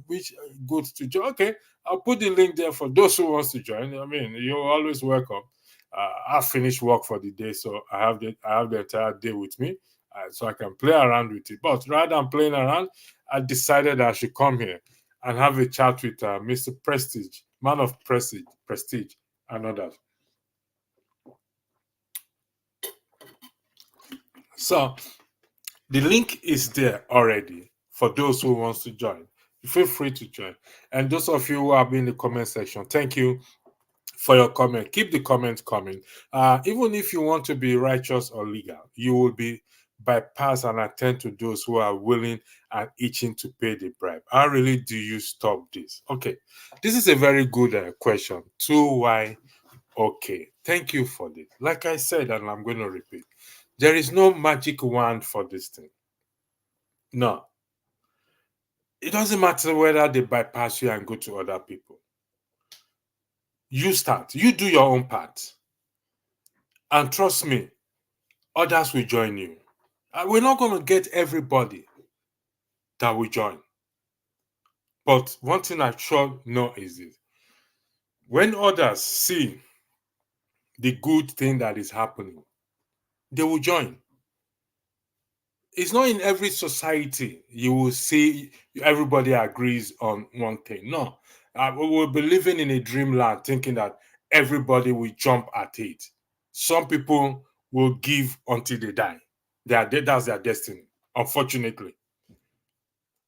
Which good to join? Okay, I'll put the link there for those who wants to join. I mean, you're always welcome. I finished work for the day, so I have the entire day with me, so I can play around with it. But rather than playing around, I decided I should come here and have a chat with Mr. Prestige, man of prestige, and others. So the link is there already for those who wants to join. Feel free to join. And those of you who have been in the comment section, thank you for your comment. Keep the comments coming. Even if you want to be righteous or legal, you will be bypass and attend to those who are willing and itching to pay the bribe. How really do you stop this? Okay, this is a very good question. 2Y. Okay, thank you for this. Like I said, and I'm going to repeat, there is no magic wand for this thing. No. It doesn't matter whether they bypass you and go to other people. You start. You do your own part. And trust me, others will join you. We're not going to get everybody that will join. But one thing I sure know is this. When others see the good thing that is happening, they will join. It's not in every society you will see everybody agrees on one thing. No. We will be living in a dreamland thinking that everybody will jump at it. Some people will give until they die. That's their destiny, unfortunately.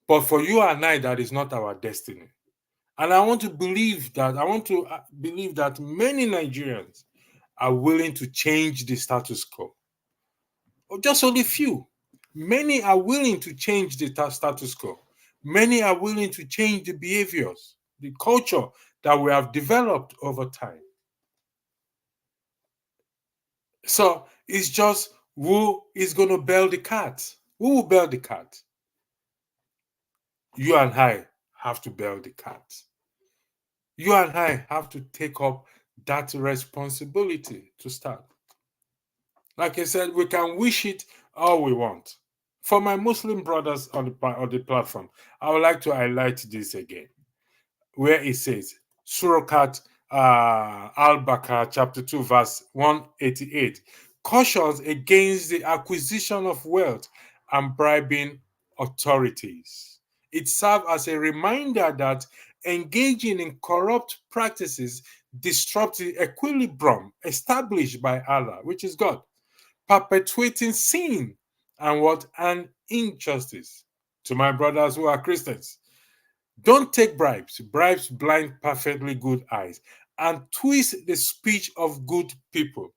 But for you and I, that is not our destiny. And I want to believe that many Nigerians are willing to change the status quo. Or just only few. Many are willing to change the status quo. Many are willing to change the behaviors, the culture that we have developed over time. So it's just who is going to bail the cat? Who will bail the cat? You and I have to bail the cat. You and I have to take up that responsibility to start. Like I said, we can wish it all we want. For my Muslim brothers on the platform, I would like to highlight this again, where it says, Surah AL-BAQARAH chapter 2, verse 188, cautions against the acquisition of wealth and bribing authorities. It serves as a reminder that engaging in corrupt practices disrupts the equilibrium established by Allah, which is God, perpetuating sin and what? And injustice. To my brothers who are Christians, don't take bribes. Bribes blind perfectly good eyes and twist the speech of good people.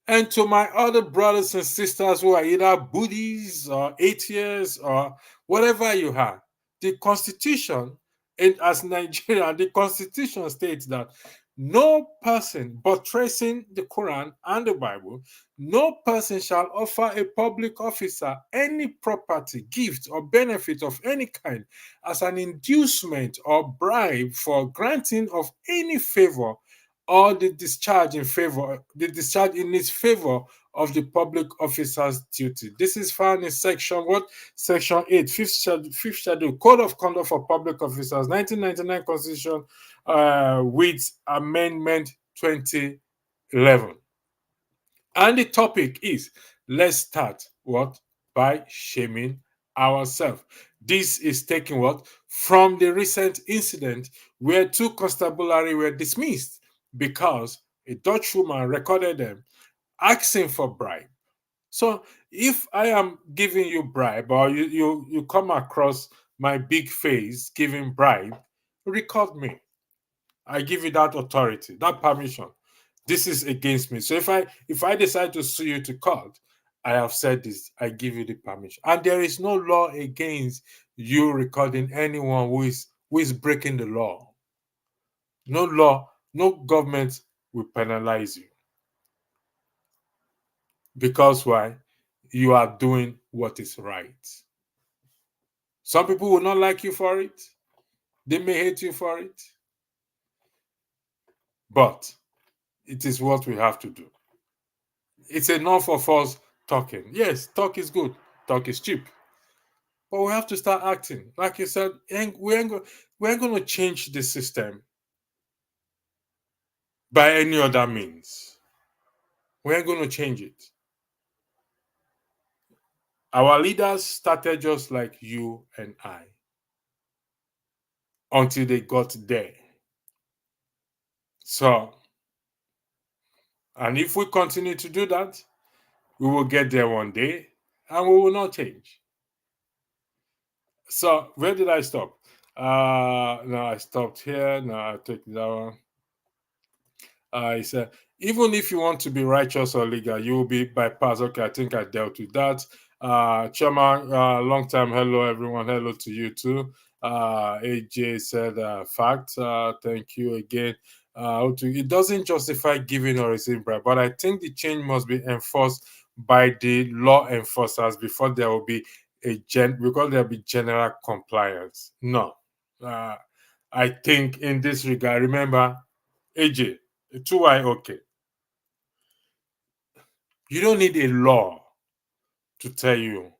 And to my other brothers and sisters who are either Buddhists or atheists or whatever you are, the Constitution, and as Nigeria, the Constitution states that no person buttressing the Quran and the Bible, no person shall offer a public officer any property, gift, or benefit of any kind as an inducement or bribe for granting of any favor or the discharge in its favor of the public officer's duty. This is found in section 8, fifth schedule, Code of Conduct for Public Officers, 1999 Constitution, with Amendment 2011. And the topic is, let's start what? By shaming ourselves. This is taken what? From the recent incident where 2 constabulary were dismissed because a Dutch woman recorded them asking for bribe. So if I am giving you bribe, or you come across my big face giving bribe, record me. I give you that authority, that permission. This is against me. So if I decide to sue you to court, I have said this, I give you the permission. And there is no law against you recording anyone who is breaking the law. No law, no government will penalize you. Because why? You are doing what is right. Some people will not like you for it. They may hate you for it. But it is what we have to do. It's enough of us talking. Yes, talk is good. Talk is cheap. But we have to start acting. Like you said, we ain't going to change the system by any other means. We ain't going to change it. Our leaders started just like you and I until they got there. So, and if we continue to do that, we will get there one day and we will not change. So, where did I stop? No, I stopped here. No, I take that one. I said, even if you want to be righteous or legal, you will be bypassed. Okay, I think I dealt with that. Chairman, long time. Hello, everyone. Hello to you too. AJ said, fact. Thank you again. It doesn't justify giving or receiving bribe, but I think the change must be enforced by the law enforcers before there will be because there will be general compliance. No. I think in this regard, remember, AJ, 2Y, okay. You don't need a law to tell you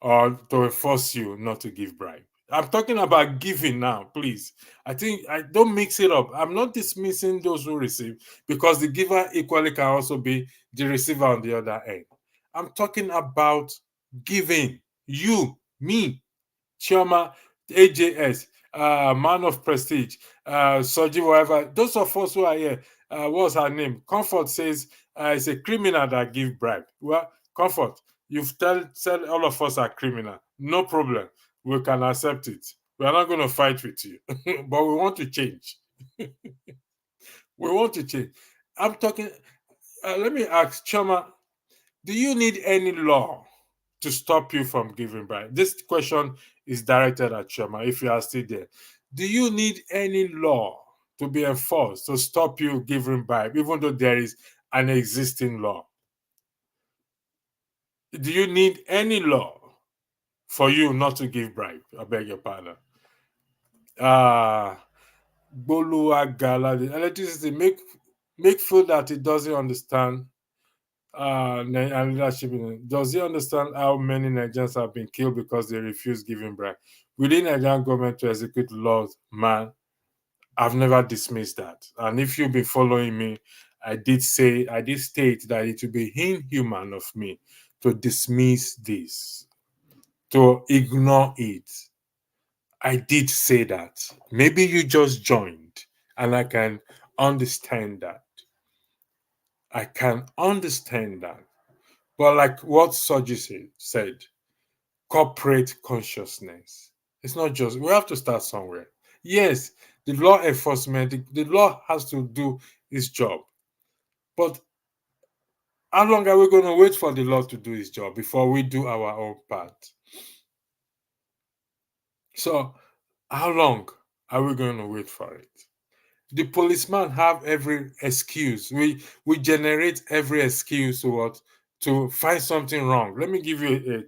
or to enforce you not to give bribe. I'm talking about giving now, please. I don't mix it up. I'm not dismissing those who receive, because the giver equally can also be the receiver on the other end. I'm talking about giving. You, me, Chioma, AJS, man of prestige, Soji, whatever. Those of us who are here, what's her name? Comfort says it's a criminal that give bribe. Well, Comfort, you've said all of us are criminal. No problem. We can accept it. We are not going to fight with you, but we want to change. We want to change. I'm talking. Let me ask, Choma, do you need any law to stop you from giving bribe? This question is directed at Choma, if you are still there. Do you need any law to be enforced to stop you giving bribe, even though there is an existing law? Do you need any law for you not to give bribe? I beg your pardon. Boluagala, the electricity make food that it doesn't understand. And leadership. Does he understand how many Nigerians have been killed because they refuse giving bribe? Within Nigerian government to execute laws, man, I've never dismissed that. And if you've been following me, I did state that it would be inhuman of me to dismiss this. to ignore it. I did say that. Maybe you just joined, and I can understand that. I can understand that. But like what Soji said, corporate consciousness. It's not just, we have to start somewhere. Yes, the law enforcement, the law has to do its job. But how long are we going to wait for the law to do its job before we do our own part? So, how long are we going to wait for it? The policeman have every excuse. We generate every excuse to what? To find something wrong. Let me give you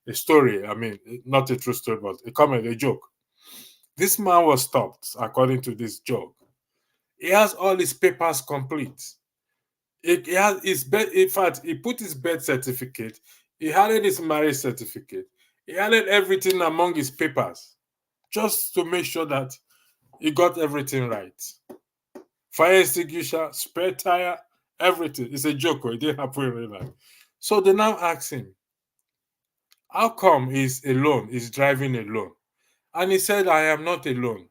a story. I mean, not a true story, but a comment, a joke. This man was stopped, according to this joke. He has all his papers complete. He has his birth, in fact, he put his birth certificate, he had his marriage certificate, he added everything among his papers, just to make sure that he got everything right. Fire extinguisher, spare tire, everything. It's a joke, it didn't happen in real life. So they now ask him, how come he's alone, he's driving alone? And he said, I am not alone.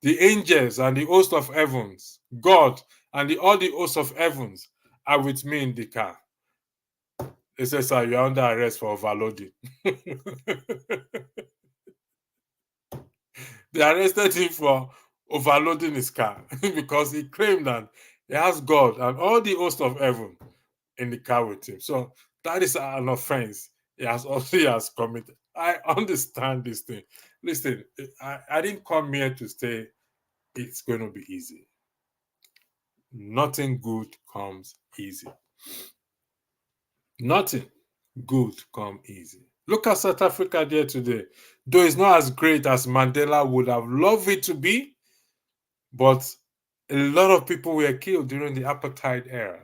The angels and the host of heavens, God and all the hosts of heavens are with me in the car. They said, sir, you're under arrest for overloading. They arrested him for overloading his car because he claimed that he has God and all the hosts of heaven in the car with him. So that is an offense he has committed. I understand this thing. Listen, I didn't come here to say it's going to be easy. Nothing good comes easy. Nothing good comes easy. Look at South Africa there today. Though it's not as great as Mandela would have loved it to be, but a lot of people were killed during the apartheid era.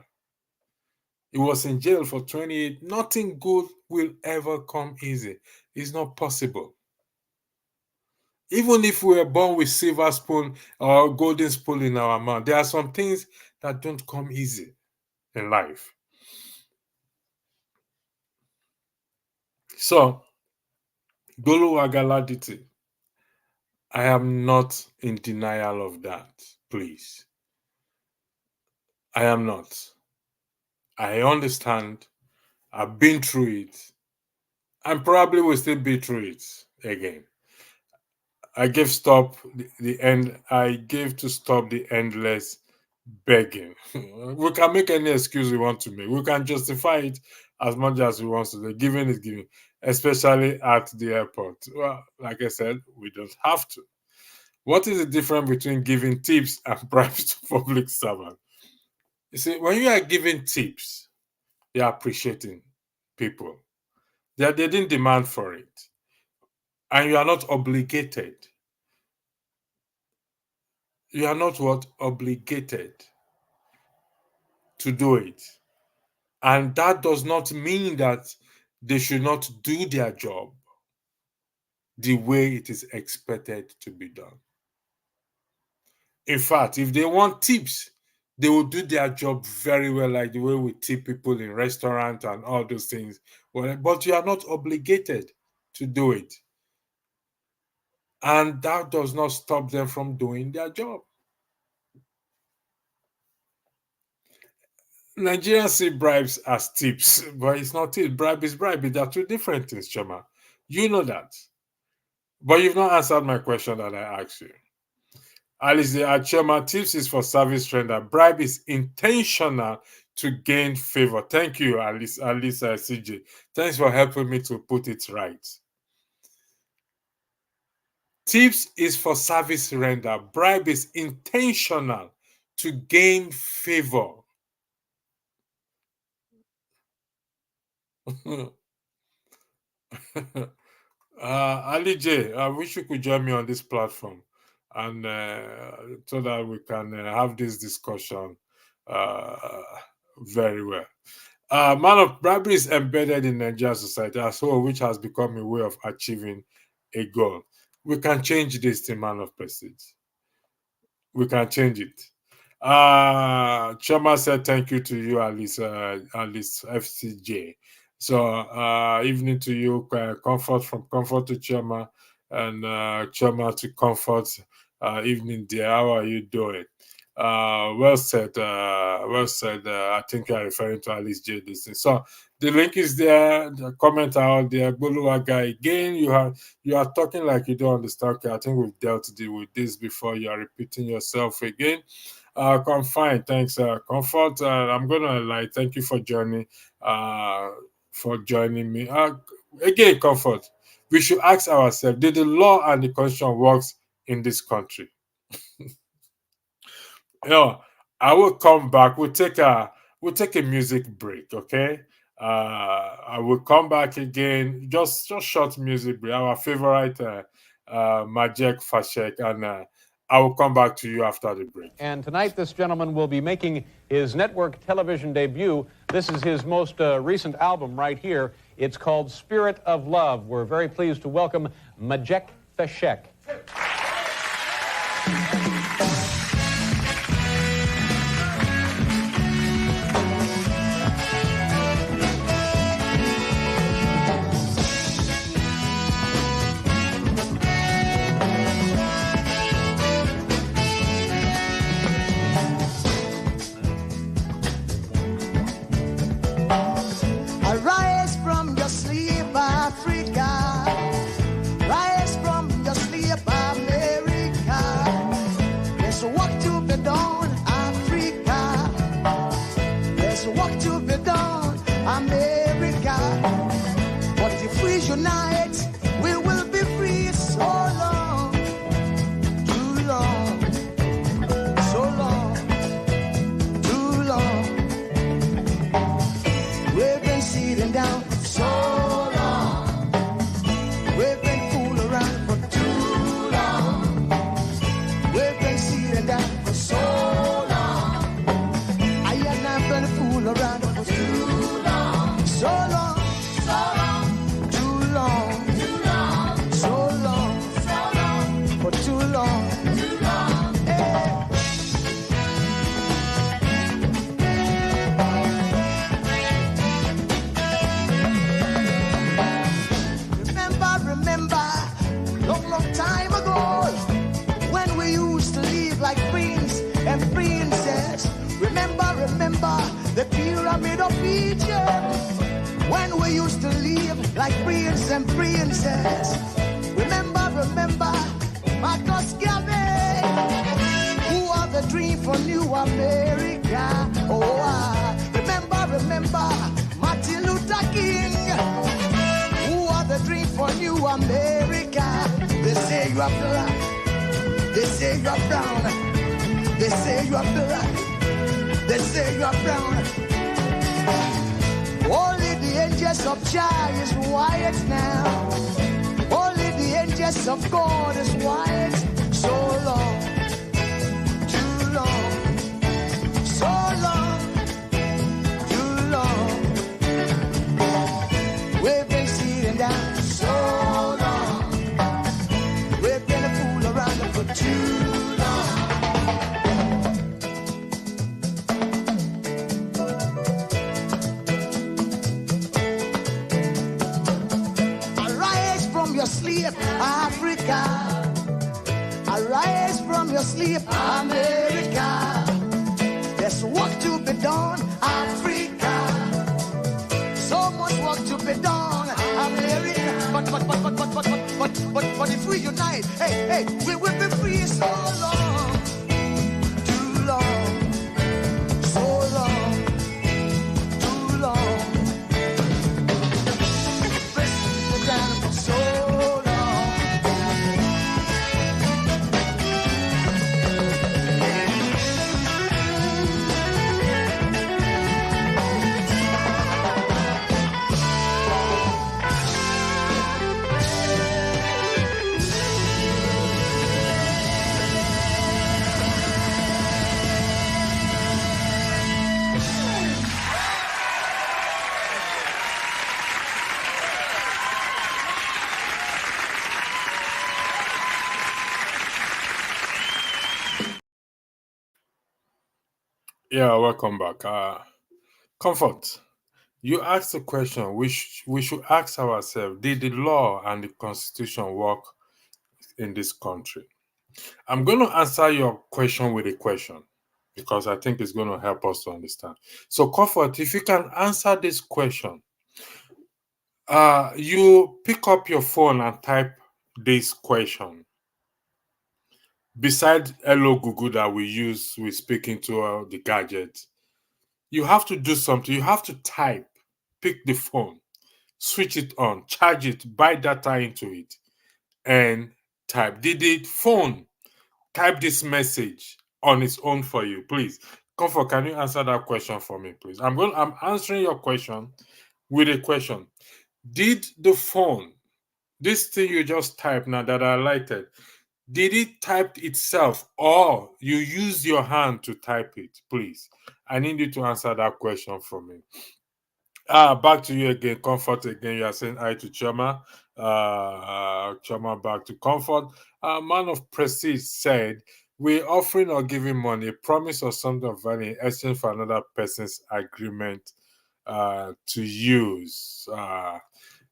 He was in jail for 28. Nothing good will ever come easy. It's not possible. Even if we were born with silver spoon or golden spoon in our mouth, there are some things that don't come easy in life. So, Guluwagaladiti, I am not in denial of that, please. I am not. I understand. I've been through it. And probably will still be through it again. I gave to stop the endless begging. We can make any excuse we want to make. We can justify it as much as we want to. Giving is giving, especially at the airport. Well, like I said, we don't have to. What is the difference between giving tips and bribes to public servants? You see, when you are giving tips, you are appreciating people. They didn't demand for it. And you are not obligated. You are not what? Obligated to do it. And that does not mean that they should not do their job the way it is expected to be done. In fact, if they want tips, they will do their job very well, like the way we tip people in restaurants and all those things. But you are not obligated to do it. And that does not stop them from doing their job. Nigerians see bribes as tips, but it's not it. Bribe is bribe. There are two different things, Chama. You know that. But you've not answered my question that I asked you. Alice, Chama, tips is for service render. Bribe is intentional to gain favor. Thank you, Alice CJ. Thanks for helping me to put it right. Tips is for service render. Bribe is intentional to gain favor. Ali J, I wish you could join me on this platform, and so that we can have this discussion very well. Man of bribery is embedded in Nigerian society as whole, which has become a way of achieving a goal. We can change this to man of prestige. We can change it. Chama said thank you to you, Alice FCJ. So evening to you, comfort from comfort to Choma, and Choma to comfort. Evening, dear. How are you doing? Well said. Well said. I think you're referring to Alice J. This thing. So the link is there. The comment out there. Boluwaga again. You are talking like you don't understand. Okay, I think we've dealt with this before. You are repeating yourself again. Come fine. Thanks, Comfort. I'm gonna thank you for joining. For joining me. Again, Comfort. We should ask ourselves: did the law and the constitution works in this country? I will come back. We'll take a music break, okay? I will come back again. Just short music break. Our favorite Majek Fashek, and I will come back to you after the break. And tonight, this gentleman will be making his network television debut. This is his most recent album right here. It's called Spirit of Love. We're very pleased to welcome Majek Fashek. Arise from your sleep, Africa. Rise from your sleep, America. There's work to be done, Africa. There's work to be done, America. But if we unite, we will be free. So long, too long, so long, too long. We've been sitting down for so long. We've been fooling around for too long. We've been sitting down for so long. I and I've been fooling around for too long. So long, so long, too long, too long, so long, for too long, too long. Hey. Remember, long time ago, when we used to live like prince and princess. Remember, the pyramid of Egypt, when we used to live like prince and princess. Remember, Marcus Garvey, who are the dream for New America. Oh, remember, Martin Luther King, the dream for New America. They say you are black, they say you are brown, they say you are black, they say you are brown. Only the angels of Jah is white now. Only the angels of God is white. So long, too long, so long, too long. We've been sitting down so long. We've been a fool around for too long. Arise from your sleep, Africa. Arise from your sleep, America. There's work to be done, Africa. So much work to be done, America. But if we unite, hey, we will be free. So long, too long, so long, too long. Pressing down for so long. Yeah, welcome back. Comfort. You asked the question, we should ask ourselves, did the law and the constitution work in this country? I'm going to answer your question with a question because I think it's going to help us to understand. So, Comfort, if you can answer this question, you pick up your phone and type this question. Beside Hello Google that we use with speaking to the gadget, you have to do something. You have to type, pick the phone, switch it on, charge it, buy data into it, and type. Did the phone type this message on its own for you? Please, Comfort, can you answer that question for me, please? I'm answering your question with a question. Did the phone, this thing you just typed now that I highlighted, did it type itself or you use your hand to type it? Please, I need you to answer that question for me. Back to you again, Comfort again. You are saying hi to Choma. Choma back to Comfort. Man of Prestige said, we're offering or giving money, promise or something of value in exchange for another person's agreement to use.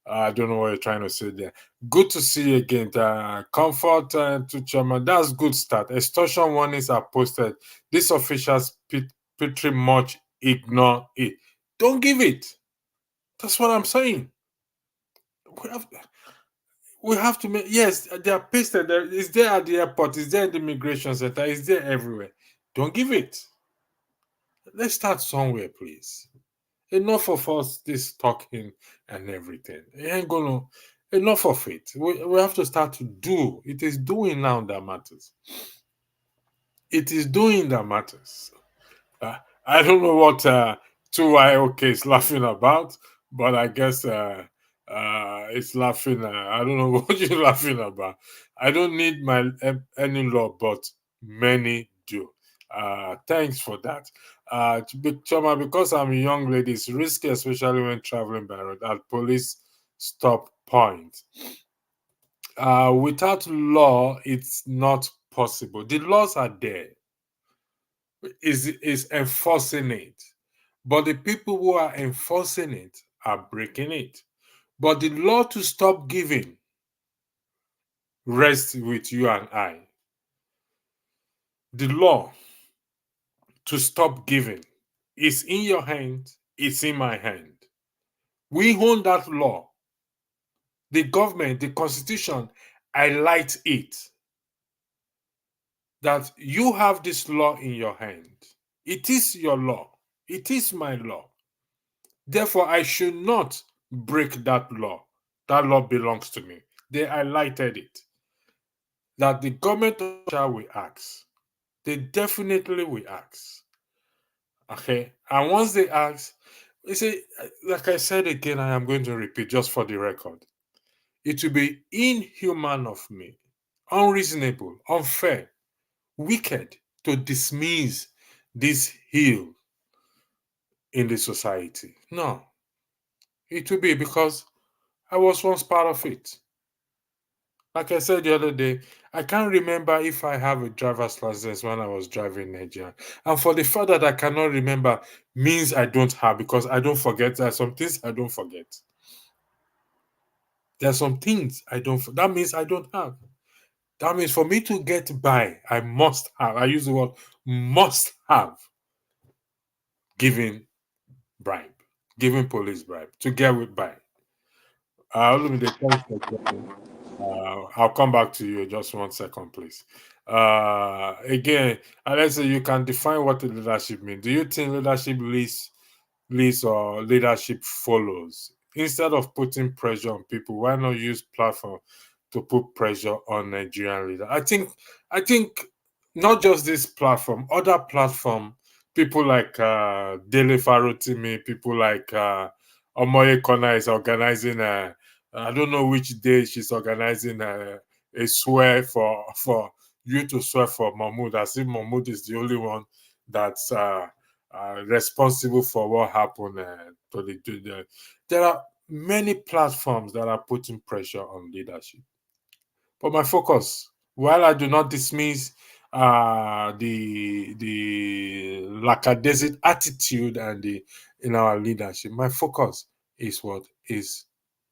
I don't know what you're trying to say there. Good to see you again. Comfort to Choma. That's good start. Extortion warnings are posted. These officials pretty much ignore it. Don't give it. That's what I'm saying. We have to make, yes, they are pasted there. It's there at the airport, it's there in the immigration center, it's there everywhere. Don't give it. Let's start somewhere, please. Enough of us this talking and everything. It ain't gonna, enough of it. We have to start to do. It is doing now that matters. It is doing that matters. I don't know what 2YOK is laughing about, but I guess it's laughing. I don't know what you're laughing about. I don't need any law, but many do. Thanks for that. Choma, because I'm a young lady, it's risky, especially when traveling by road at police stop point. Without law, it's not possible. The laws are there. Is enforcing it. But the people who are enforcing it are breaking it. But the law to stop giving rests with you and I. The law to stop giving is in your hand, it's in my hand. We own that law. The government, the constitution, highlights it. That you have this law in your hand. It is your law. It is my law. Therefore, I should not break that law. That law belongs to me. They highlighted it. That the government will ask. They definitely will ask. Okay? And once they ask, they say, like I said again, I am going to repeat just for the record. It will be inhuman of me, unreasonable, unfair, wicked to dismiss this heel in the society. No. It will be because I was once part of it. Like I said the other day, I can't remember if I have a driver's license when I was driving Nigeria. And for the fact that I cannot remember means I don't have, because I don't forget. There are some things I don't forget. There are some things I don't, that means I don't have. That means for me to get by, I must have, I use the word must have, giving bribe, giving police bribe to get with by. I'll come back to you. Just 1 second, please. Again, let's say you can define what the leadership means. Do you think leadership leads or leadership follows? Instead of putting pressure on people, why not use platform to put pressure on Nigerian leaders? I think not just this platform, other platform, people like Dele Farotimi, people like Omoye Kona is organizing I don't know which day she's organizing a swear for you to swear for Mahmoud, as if Mahmoud is the only one that's responsible for what happened to the. There are many platforms that are putting pressure on leadership. But my focus, while I do not dismiss the lackadaisical attitude and the in our leadership. My focus is what is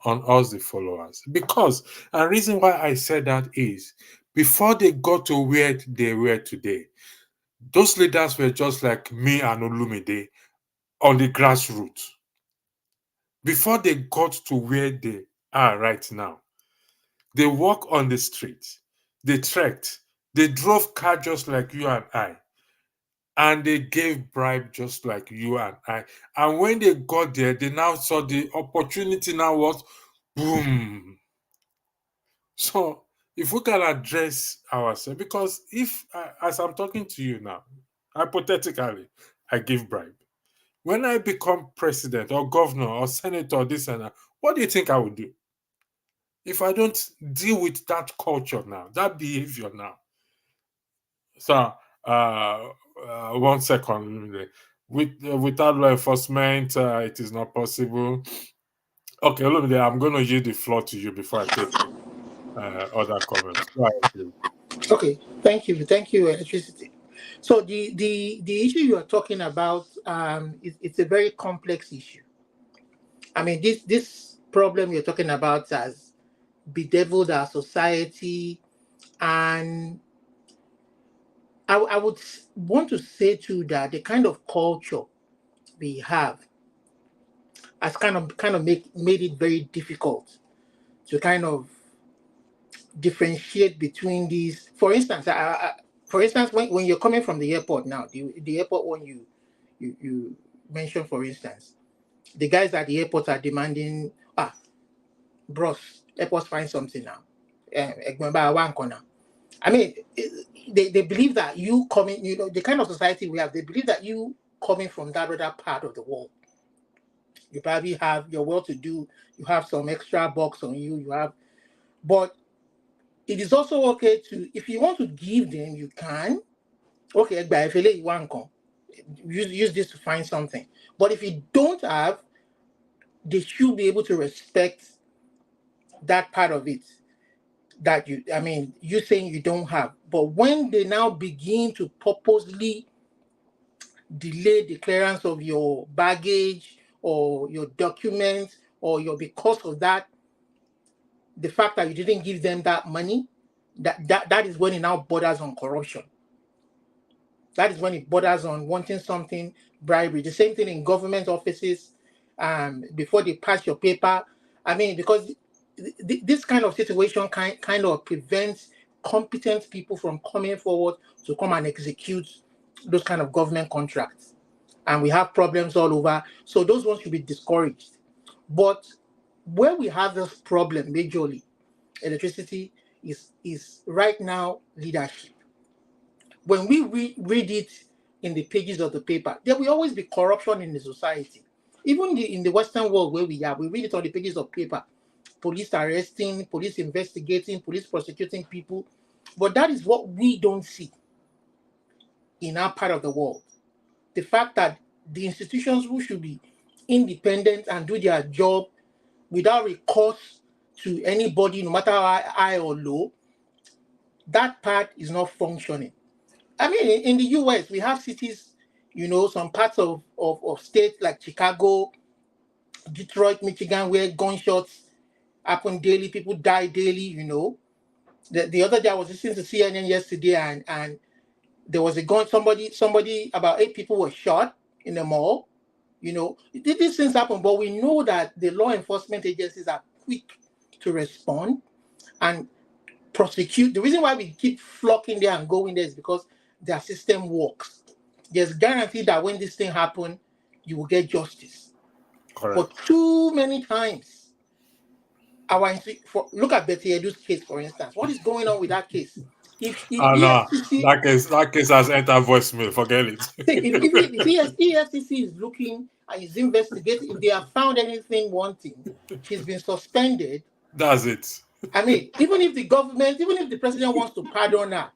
on us, the followers. Because and reason why I said that is before they got to where they were today, those leaders were just like me and Olumide on the grassroots. Before they got to where they are right now, they walk on the street, they trekked, they drove car just like you and I, and they gave bribe just like you and I. And when they got there, they now saw the opportunity now was boom. So if we can address ourselves, because if, as I'm talking to you now, hypothetically, I give bribe. When I become president or governor or senator, this and that, what do you think I would do? If I don't deal with that culture now, that behavior now. So, 1 second. Without law enforcement, it is not possible. Okay, Olumide, I'm going to yield the floor to you before I take other comments. Go ahead, please. Okay, thank you, electricity. So the issue you are talking about, it's a very complex issue. I mean, this problem you're talking about has bedeviled our society, and I would want to say too that the kind of culture we have has kind of made it very difficult to kind of differentiate between these. For instance, when you're coming from the airport now, the airport one you mentioned, for instance, the guys at the airport are demanding, bros, help us find something now. I mean, they believe that you coming, the kind of society we have, they believe that you coming from that other part of the world, you probably have, you're well-to-do, you have some extra bucks on you, but it is also okay to, if you want to give them, you can. Okay, but if you want to use this to find something. But if you don't have, they should be able to respect that part of it that you saying you don't have. But when they now begin to purposely delay the clearance of your baggage or your documents, or because of that, the fact that you didn't give them that money, that is when it now borders on corruption. That is when it borders on wanting something, bribery. The same thing in government offices, before they pass your paper. I mean, because this kind of situation kind of prevents competent people from coming forward to come and execute those kind of government contracts. And we have problems all over. So those ones should be discouraged. But where we have this problem majorly, electricity, is right now leadership. When we read it in the pages of the paper, there will always be corruption in the society. Even in the Western world where we read it on the pages of paper. Police arresting, police investigating, police prosecuting people. But that is what we don't see in our part of the world. The fact that the institutions who should be independent and do their job without recourse to anybody, no matter how high or low, that part is not functioning. I mean, in the US, we have cities, some parts of states like Chicago, Detroit, Michigan, where gunshots happen daily, people die daily, The other day I was listening to CNN yesterday, and there was a gun, somebody, about 8 people were shot in the mall. These things happen, but we know that the law enforcement agencies are quick to respond and prosecute. The reason why we keep flocking there and going there is because their system works. There's guarantee that when this thing happens, you will get justice. Correct. But too many times, look at Betty Edu's case, for instance. What is going on with that case? If EFCC, that case has entered voicemail. Forget it. if EFCC is looking and is investigating, if they have found anything wanting, she's been suspended. That's it. I mean, even if the president wants to pardon her,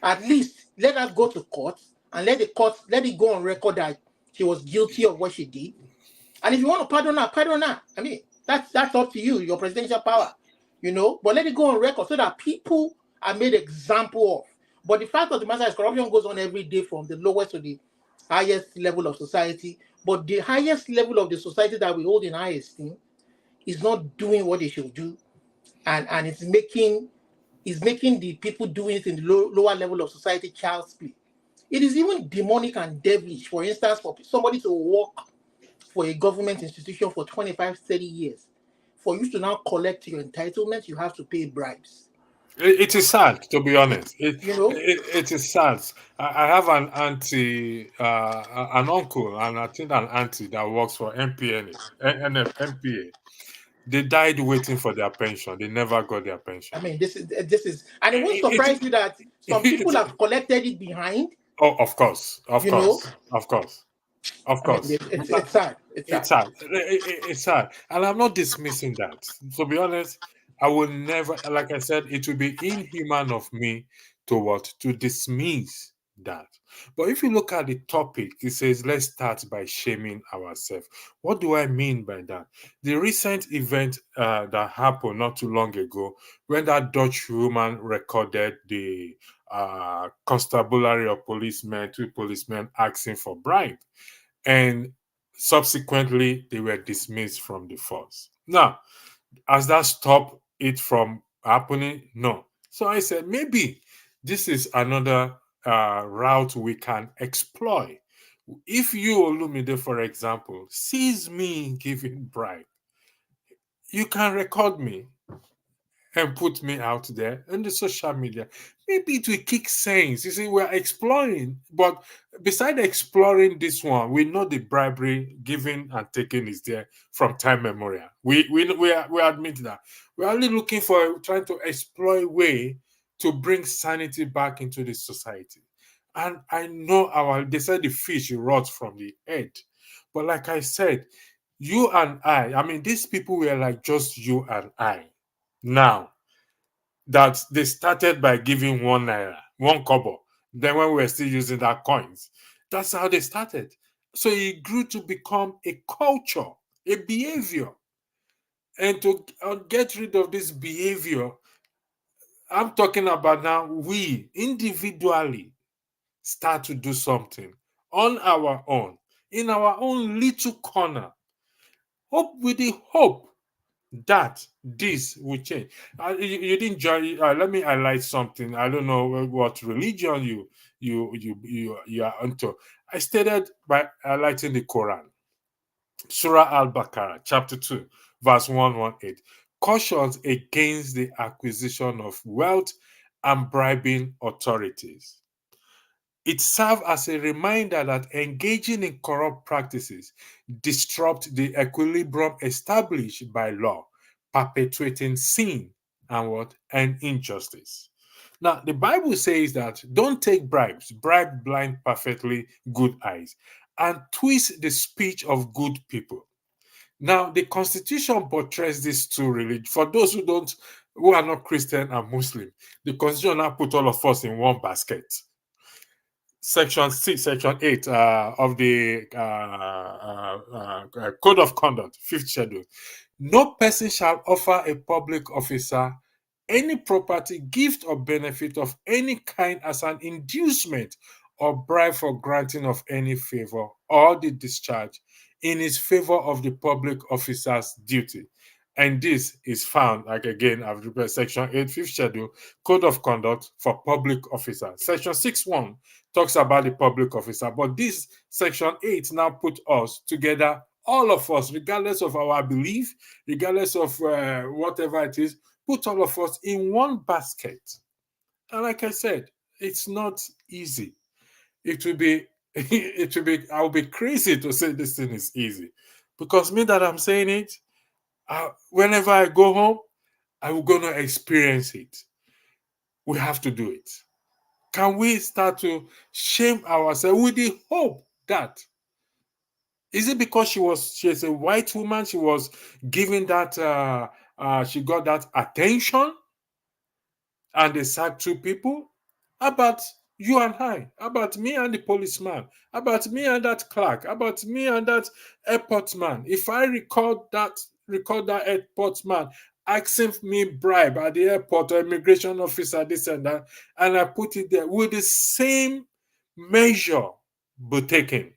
at least let her go to court and let it go on record that she was guilty of what she did. And if you want to pardon her. I mean, that's up to you, your presidential power, But let it go on record so that people are made example of. But the fact of the matter is corruption goes on every day from the lowest to the highest level of society. But the highest level of the society that we hold in high esteem is not doing what they should do. And it's making the people doing it in the lower level of society child's play. It is even demonic and devilish, for instance, for somebody to work for a government institution for 25, 30 years. For you to now collect your entitlements, you have to pay bribes. It is sad, to be honest. You know? It is sad. I have an auntie, an uncle, and I think an auntie that works for MPA. They died waiting for their pension. They never got their pension. I mean, this is, and it won't It, surprise you that some people it, have collected it behind. oh, of course, of You know, course, of course, of I mean, course. it's sad. It's It's sad. sad. It's sad. And I'm not dismissing that. To be honest, I will never, like I said, it would be inhuman of me to what? To dismiss that. But if you look at the topic, it says, let's start by shaming ourselves. What do I mean by that? The recent event that happened not too long ago, when that Dutch woman recorded the constabulary of policemen, two policemen asking for bribe. And subsequently, they were dismissed from the force. Now, has that stopped it from happening? No. So I said, maybe this is another route we can exploit. If you, Olumide, for example, sees me giving bribe, you can record me and put me out there in the social media. Maybe it will kick sense. You see, we're exploring, but beside exploring this one, we know the bribery giving and taking is there from time memorial. We admit that. We're only looking for trying to exploit way to bring sanity back into the society. And I know they said the fish rots from the head. But like I said, you and I mean, these people were like just you and I. Now, that they started by giving 1 naira, 1 kobo. Then when we were still using that coins, that's how they started. So it grew to become a culture, a behavior. And to get rid of this behavior, I'm talking about now we individually start to do something on our own, in our own little corner. Hope with the hope that this will change. You didn't join. Let me highlight something. I don't know what religion you are into. I started by highlighting the Quran. Surah Al-BAQARAH, chapter 2, verse 118, cautions against the acquisition of wealth and bribing authorities. It serves as a reminder that engaging in corrupt practices disrupt the equilibrium established by law, perpetuating sin and injustice. Now, the Bible says that don't take bribes, bribe blind perfectly good eyes, and twist the speech of good people. Now, the Constitution portrays these two religions. For those who are not Christian and Muslim, the Constitution now put all of us in one basket. Section 6, Section 8 of the Code of Conduct, 5th Schedule. No person shall offer a public officer any property, gift, or benefit of any kind as an inducement or bribe for granting of any favor or the discharge in his favor of the public officer's duty. And this is found, like again, I've repeated Section 8, 5th Schedule, Code of Conduct for Public Officers. Section 6.1 talks about the public officer, but this Section 8 now put us together, all of us, regardless of our belief, regardless of whatever it is, put all of us in one basket. And like I said, it's not easy. It will be, I'll be crazy to say this thing is easy. Because me that I'm saying it, whenever I go home, I'm going to experience it. We have to do it. Can we start to shame ourselves with the hope that, is it because she's a white woman, she was giving that, she got that attention and they sacked 2 people? How about you and I? How about me and the policeman? How about me and that clerk? How about me and that airport man? If I record that airport man asking me bribe at the airport or immigration officer, this and that, and I put it there, will the same measure be taken?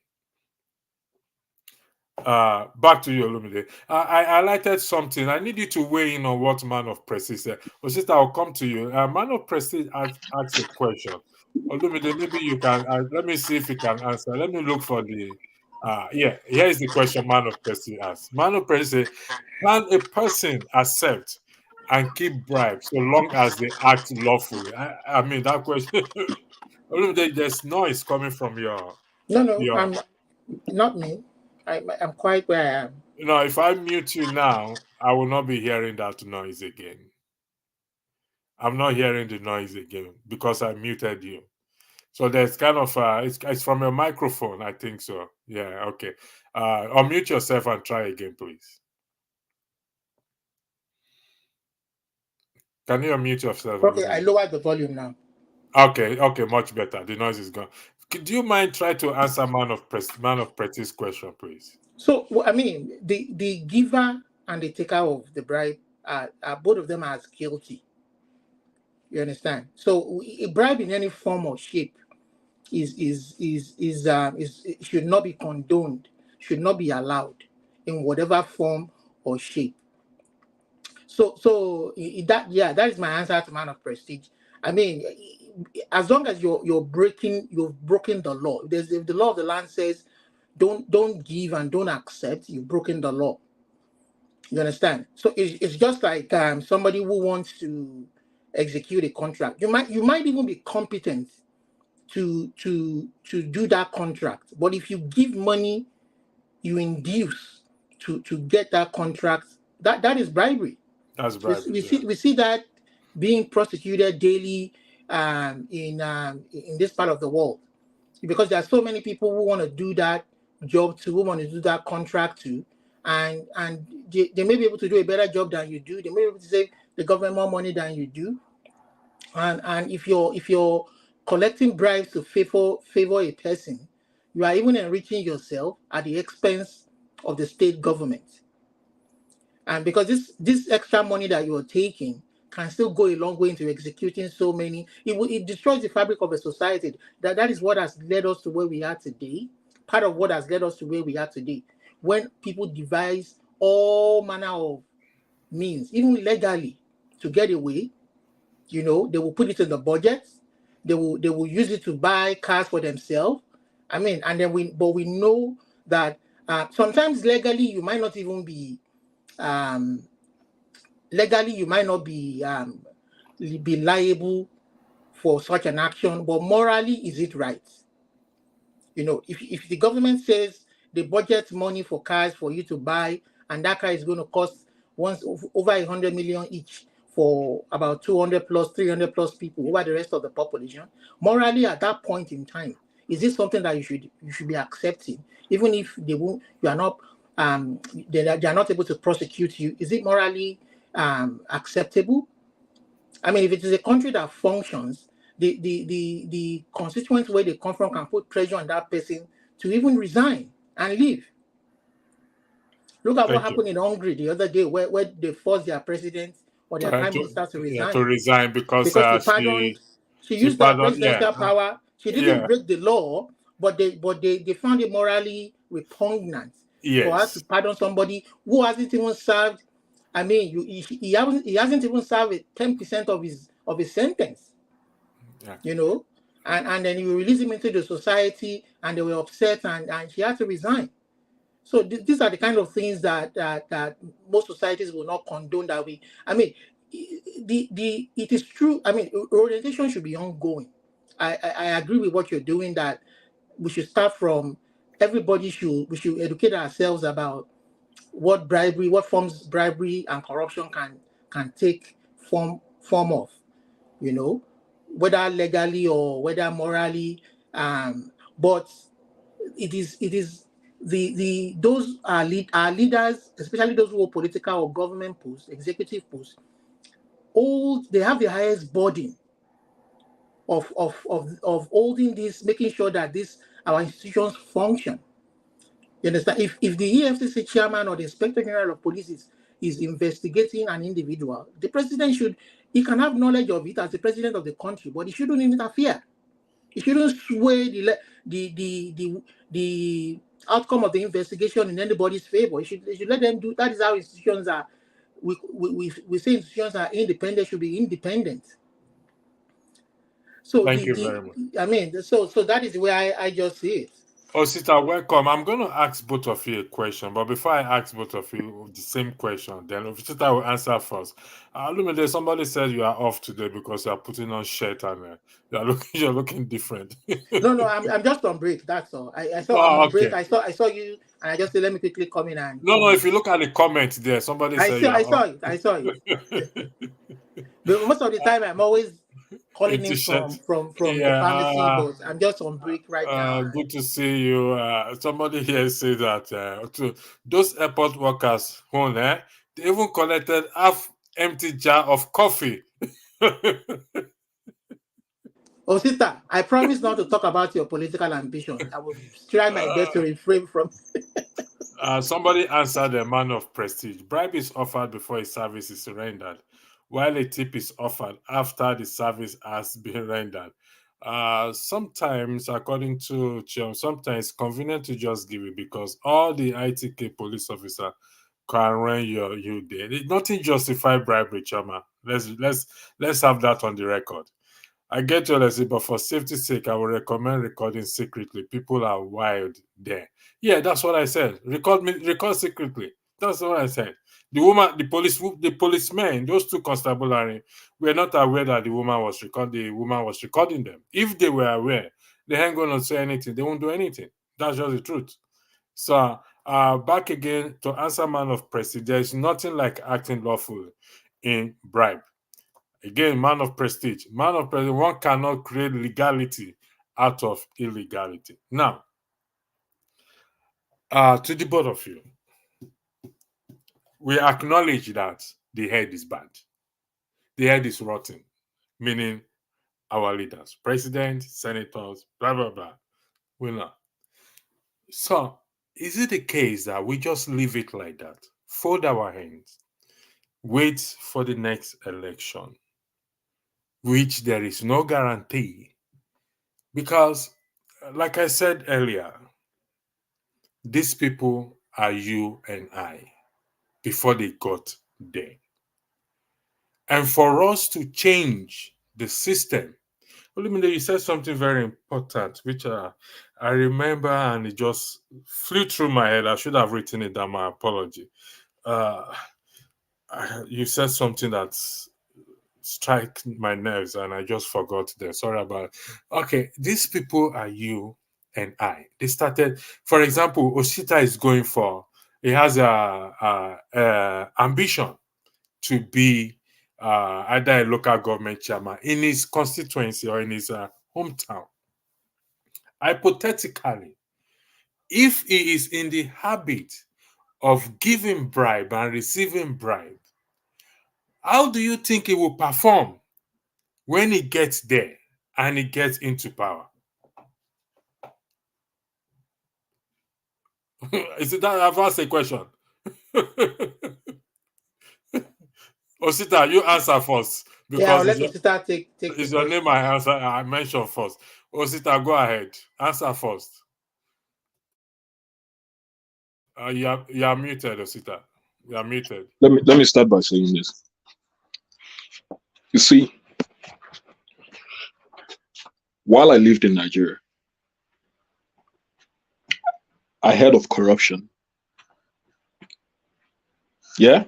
Back to you, Olumide. I highlighted something. I need you to weigh in on what Man of Prestige said. Sister, I'll come to you. Man of Prestige asked a question. Olumide, maybe you can. Let me see if you can answer. Let me look for the. Yeah, here is the question Man of Prestige asked. Man of Prestige, can a person accept and keep bribes so long as they act lawfully? I mean, that question. Olumide, there's noise coming from your. No, I'm not me. I'm quite where I am. If I mute you now, I will not be hearing that noise again. I'm not hearing the noise again because I muted you. So there's kind of it's from your microphone, I think so. Yeah, okay. Unmute yourself and try again, please. Can you unmute yourself? Okay, I lowered the volume now. Okay, much better. The noise is gone. Do you mind try to answer Man of Prestige's question, please? So I mean, the giver and the taker of the bribe are both of them as guilty. You understand? So a bribe in any form or shape should not be condoned, should not be allowed in whatever form or shape. So that is my answer to Man of Prestige. I mean, as long as you've broken the law. If the law of the land says don't give and don't accept, you've broken the law. You understand? So it's just like somebody who wants to execute a contract. You might even be competent to do that contract, but if you give money, you induce to get that contract, that is bribery. That's bribery. We see that being prosecuted daily in this part of the world, because there are so many people who want to do that job to, who want to do that contract to, and they may be able to do a better job than you do. They may be able to save the government more money than you do. And if you're collecting bribes to favor a person, you are even enriching yourself at the expense of the state government. And because this extra money that you're taking can still go a long way into executing so many, it destroys the fabric of a society. That is what has led us to where we are today. Part of what has led us to where we are today, when people devise all manner of means, even legally, to get away. They will put it in the budget. They will use it to buy cars for themselves. I mean, and then we know that sometimes legally you might not even be be liable for such an action, but morally, is it right? If the government says they budget money for cars for you to buy, and that car is going to cost over 100 million each for about 200 plus, 300 plus people over the rest of the population, morally at that point in time, is this something that you should be accepting, even if they are not able to prosecute you? Is it morally acceptable? I mean, if it is a country that functions, the constituents where they come from can put pressure on that person to even resign and leave. Look at what happened in Hungary the other day, where they forced their president or their prime minister to resign. To resign because she used that presidential power. She didn't break the law, but they found it morally repugnant for her to pardon somebody who hasn't even served. I mean, he hasn't even served 10% of his sentence. Yeah. And then you release him into the society, and they were upset, and she had to resign. So these are the kind of things that most societies will not condone that way. I mean, it is true. I mean, orientation should be ongoing. I agree with what you're doing, that we should start from we should educate ourselves about what forms bribery and corruption can take form of, whether legally or whether morally. But it is those are leaders, especially those who hold political or government posts, executive posts. They have the highest burden of holding this, making sure that our institutions function. You understand? If the EFCC chairman or the Inspector General of Police is investigating an individual, the president he can have knowledge of it as the president of the country, but he shouldn't interfere. He shouldn't sway the outcome of the investigation in anybody's favor. He should let them do. That is how institutions are. We say institutions are independent, should be independent. So Thank you very much. I mean, so that is where I just see it. Osita, welcome. I'm going to ask both of you a question, but before I ask both of you the same question, then Osita will answer first. Lumide, somebody said you are off today because you are putting on shirt and you're looking different. No, I'm just on break. That's all. I saw I'm on break. I saw you, and I just said let me quickly come in and. No. If you look at the comment there, somebody said I saw it. But most of the time, I'm always calling in from the pharmacy, but I'm just on break right now. Good to see you. Somebody here said that to those airport workers, they even collected half empty jar of coffee. Osita, I promise not to talk about your political ambition. I will try my best to refrain from. Somebody answered a man of prestige. Bribe is offered before a service is surrendered, while a tip is offered after the service has been rendered. Sometimes, according to Chiom, sometimes it's convenient to just give it because all the ITK police officer can run you there. Nothing justify bribery, Chama. Let's have that on the record. I get your lesson, but for safety's sake, I will recommend recording secretly. People are wild there. Yeah, that's what I said. Record secretly. That's what I said. The policemen, those two constabulary, were not aware that the woman was recording them. If they were aware, they ain't gonna say anything. They won't do anything. That's just the truth. So back again to answer man of prestige. There is nothing like acting lawful in bribe. Again, man of prestige. One cannot create legality out of illegality. Now, to the both of you, we acknowledge that the head is bad. The head is rotten, meaning our leaders, president, senators, blah, blah, blah. We know. So, is it the case that we just leave it like that, fold our hands, wait for the next election, which there is no guarantee? Because, like I said earlier, these people are you and I before they got there. And for us to change the system, Olumide, you said something very important, which I remember and it just flew through my head. I should have written it down, my apology. You said something that struck my nerves and I just forgot them. Sorry about it. Okay, these people are you and I. They started, for example, Osita is going for, he has a ambition to be either a local government chairman in his constituency or in his hometown. Hypothetically, if he is in the habit of giving bribe and receiving bribe, how do you think he will perform when he gets there and he gets into power? Is it that I've asked a question? Osita, you answer first. Because let Osita take it's your name I mentioned first. Osita, go ahead. Answer first. You are muted, Osita. You are muted. Let me start by saying this. You see, while I lived in Nigeria, I heard of corruption. Yeah?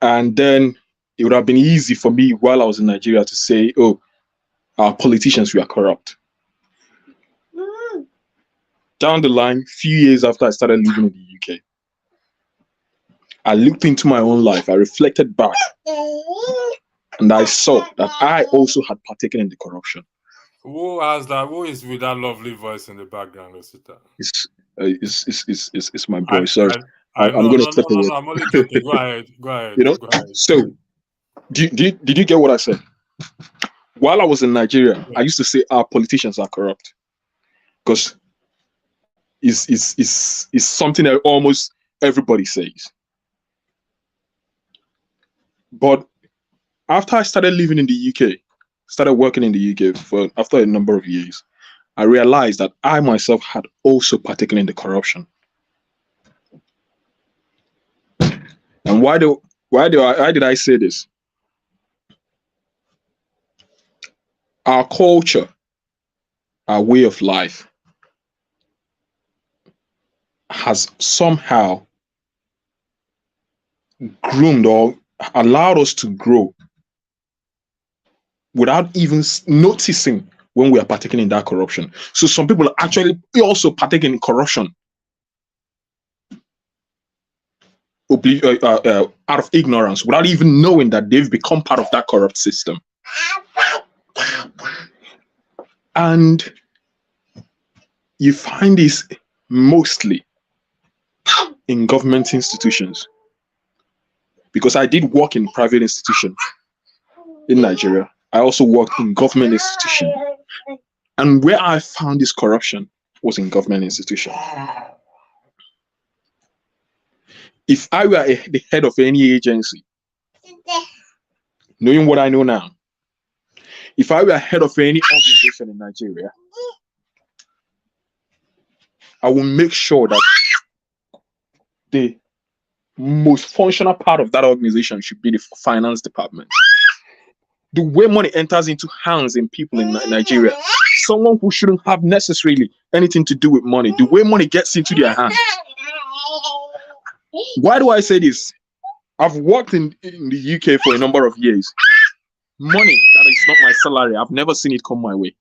And then it would have been easy for me while I was in Nigeria to say, oh, our politicians were corrupt. Down the line, few years after I started living in the UK, I looked into my own life, I reflected back, and I saw that I also had partaken in the corruption. Who has that? Who is with that lovely voice in the background, Osita? It's my boy. Sorry. I'm going to step away. No, I'm only joking. Go ahead. Go ahead. You know? Go ahead. So, did you get what I said? While I was in Nigeria, I used to say our politicians are corrupt because it's something that almost everybody says. But after I started living in the UK, started working in the UK after a number of years, I realized that I myself had also partaken in the corruption. And why did I say this? Our culture, our way of life has somehow groomed or allowed us to grow without even noticing when we are partaking in that corruption. So some people actually also partaking in corruption out of ignorance, without even knowing that they've become part of that corrupt system. And you find this mostly in government institutions, because I did work in private institutions in Nigeria. I also worked in government institutions, and where I found this corruption was in government institutions. If I were the head of any agency, knowing what I know now, if I were head of any organization in Nigeria, I will make sure that the most functional part of that organization should be the finance department. The way money enters into hands in people in Nigeria, someone who shouldn't have necessarily anything to do with money, the way money gets into their hands. Why do I say this? I've worked in the UK for a number of years. Money that is not my salary, I've never seen it come my way.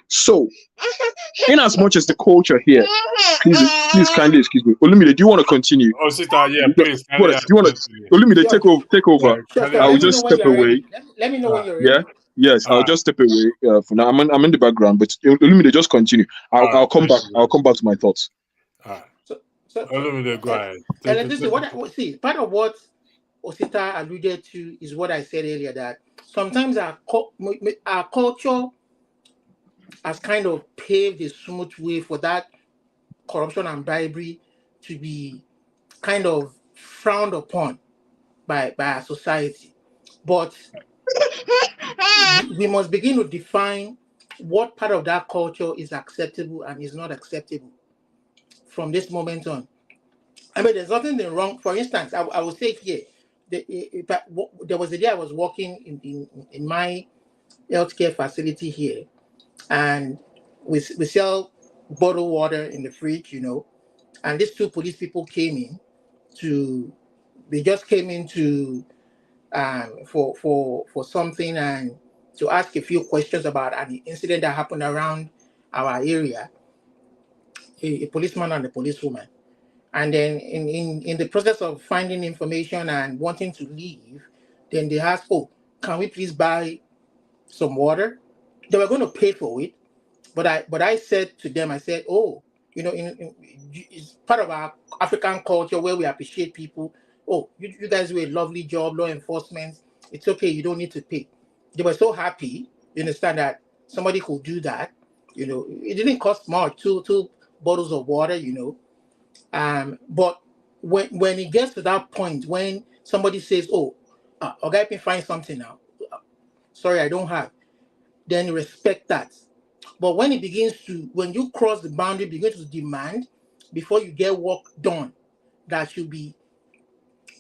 So, in as much as the culture here, please kindly excuse me. Olumide, do you want to continue? Oh, sister, yeah, please. Do you want to? Olumide, take over. Yeah, I'll just step away. Let me know when you're ready. Yeah. Yes, I'll just step away for now. I'm in the background, but Olumide, just continue. I'll come back. I'll come back to my thoughts. So Olumide, go ahead. And listen, part of what Osita alluded to is what I said earlier, that sometimes our culture has kind of paved a smooth way for that corruption and bribery to be kind of frowned upon by our society. But we must begin to define what part of that culture is acceptable and is not acceptable from this moment on. I mean, there's nothing wrong. For instance, I will say here, there was a day I was working in my healthcare facility here, and we sell bottled water in the fridge, and these two police people came in for something and to ask a few questions about an incident that happened around our area, a policeman and a policewoman. And then in the process of finding information and wanting to leave, then they asked, "Oh, can we please buy some water?" They were going to pay for it, but I said to them, I said, "Oh, it's part of our African culture where we appreciate people. Oh, you guys do a lovely job, law enforcement. It's okay, you don't need to pay." They were so happy, you understand, that somebody could do that. It didn't cost much, two bottles of water, But when it gets to that point, when somebody says, "Oh, okay, I can find something now. Sorry, I don't have," then respect that. But when you cross the boundary, begin to demand before you get work done that should be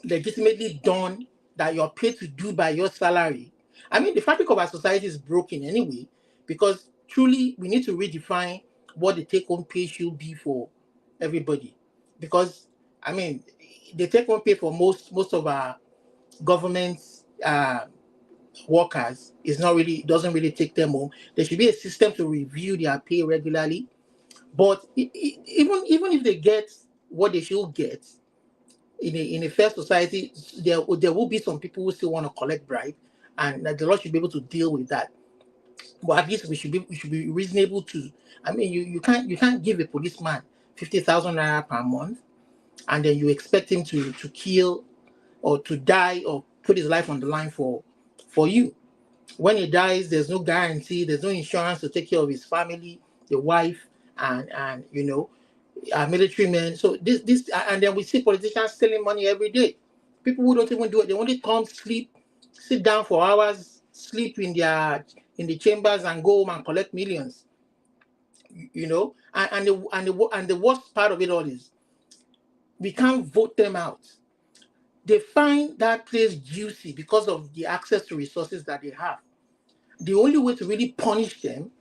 legitimately done, that you're paid to do by your salary. I mean, the fabric of our society is broken anyway, because truly we need to redefine what the take-home pay should be for everybody. Because, I mean, the take-home pay for most of our government workers doesn't really take them home. There should be a system to review their pay regularly. But even if they get what they should get, in a fair society, there will be some people who still want to collect bribe, and the law should be able to deal with that. But at least we should be reasonable to. I mean, you can't give a policeman 50,000 naira per month, and then you expect him to kill or to die or put his life on the line for you. When he dies, there's no guarantee, there's no insurance to take care of his family, the wife, and military men. So this, and then we see politicians stealing money every day. People who don't even do it, they only come, sleep, sit down for hours, sleep in the chambers, and go home and collect millions. You know, and the worst part of it all is we can't vote them out. They find that place juicy because of the access to resources that they have. The only way to really punish them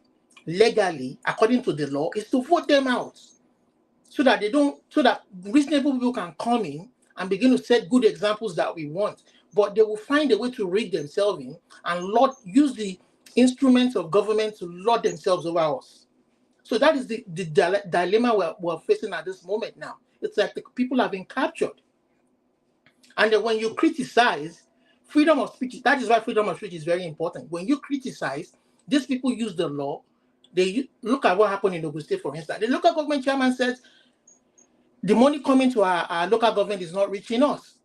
legally, according to the law, is to vote them out, so that reasonable people can come in and begin to set good examples that we want. But they will find a way to rig themselves in and use the instruments of government to lord themselves over us. So that is the dilemma we're facing at this moment now. It's like the people have been captured. And then when you criticize, freedom of speech, that is why freedom of speech is very important. When you criticize, these people use the law. They look at what happened in Ogun State, for instance. The local government chairman says the money coming to our local government is not reaching us.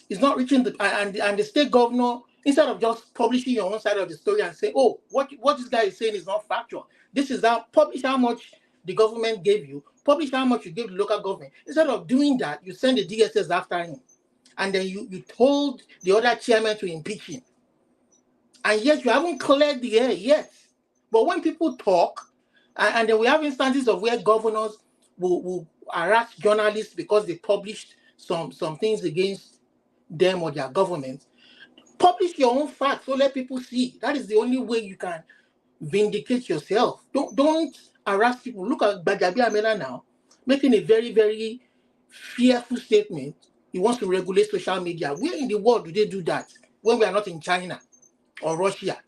It's not reaching and the state governor, instead of just publishing your own side of the story and say, oh, what this guy is saying is not factual. This is that, publish how much the government gave you, publish how much you gave the local government. Instead of doing that, you send the DSS after him. And then you told the other chairman to impeach him. And yet you haven't cleared the air yet. But when people talk, and then we have instances of where governors will harass journalists because they published some things against them or their government, publish your own facts, so let people see. That is the only way you can vindicate yourself. Don't harass people. Look at Gbajabi Amela now, making a very, very fearful statement. He wants to regulate social media. Where in the world do they do that when we are not in China or Russia?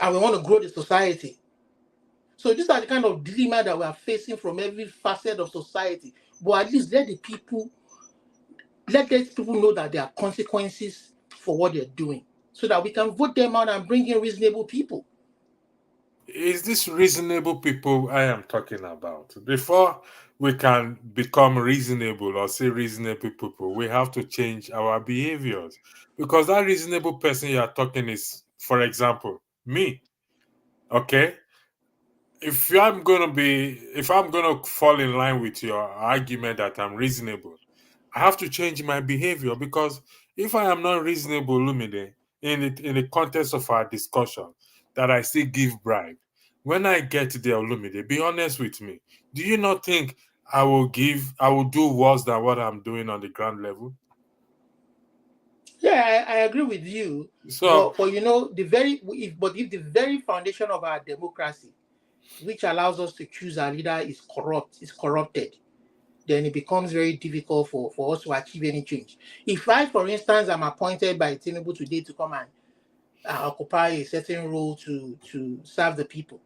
And we want to grow the society. So these are the kind of dilemma that we are facing from every facet of society. But at least let these people know that there are consequences for what they're doing, so that we can vote them out and bring in reasonable people. Is this reasonable people I am talking about? Before we can become reasonable or say reasonable people, we have to change our behaviors. Because that reasonable person you are talking is, for example, me. Okay? If I'm gonna fall in line with your argument that I'm reasonable, I have to change my behavior, because if I am not reasonable, Lumide, in the context of our discussion, that I still give bribe, when I get there, Lumide, be honest with me. Do you not think I will do worse than what I'm doing on the ground level? Yeah, I agree with you. So, but you know, if the very foundation of our democracy, which allows us to choose our leader, is corrupted, then it becomes very difficult for us to achieve any change. If I, for instance, am appointed by Tinubu today to come and occupy a certain role to serve the people,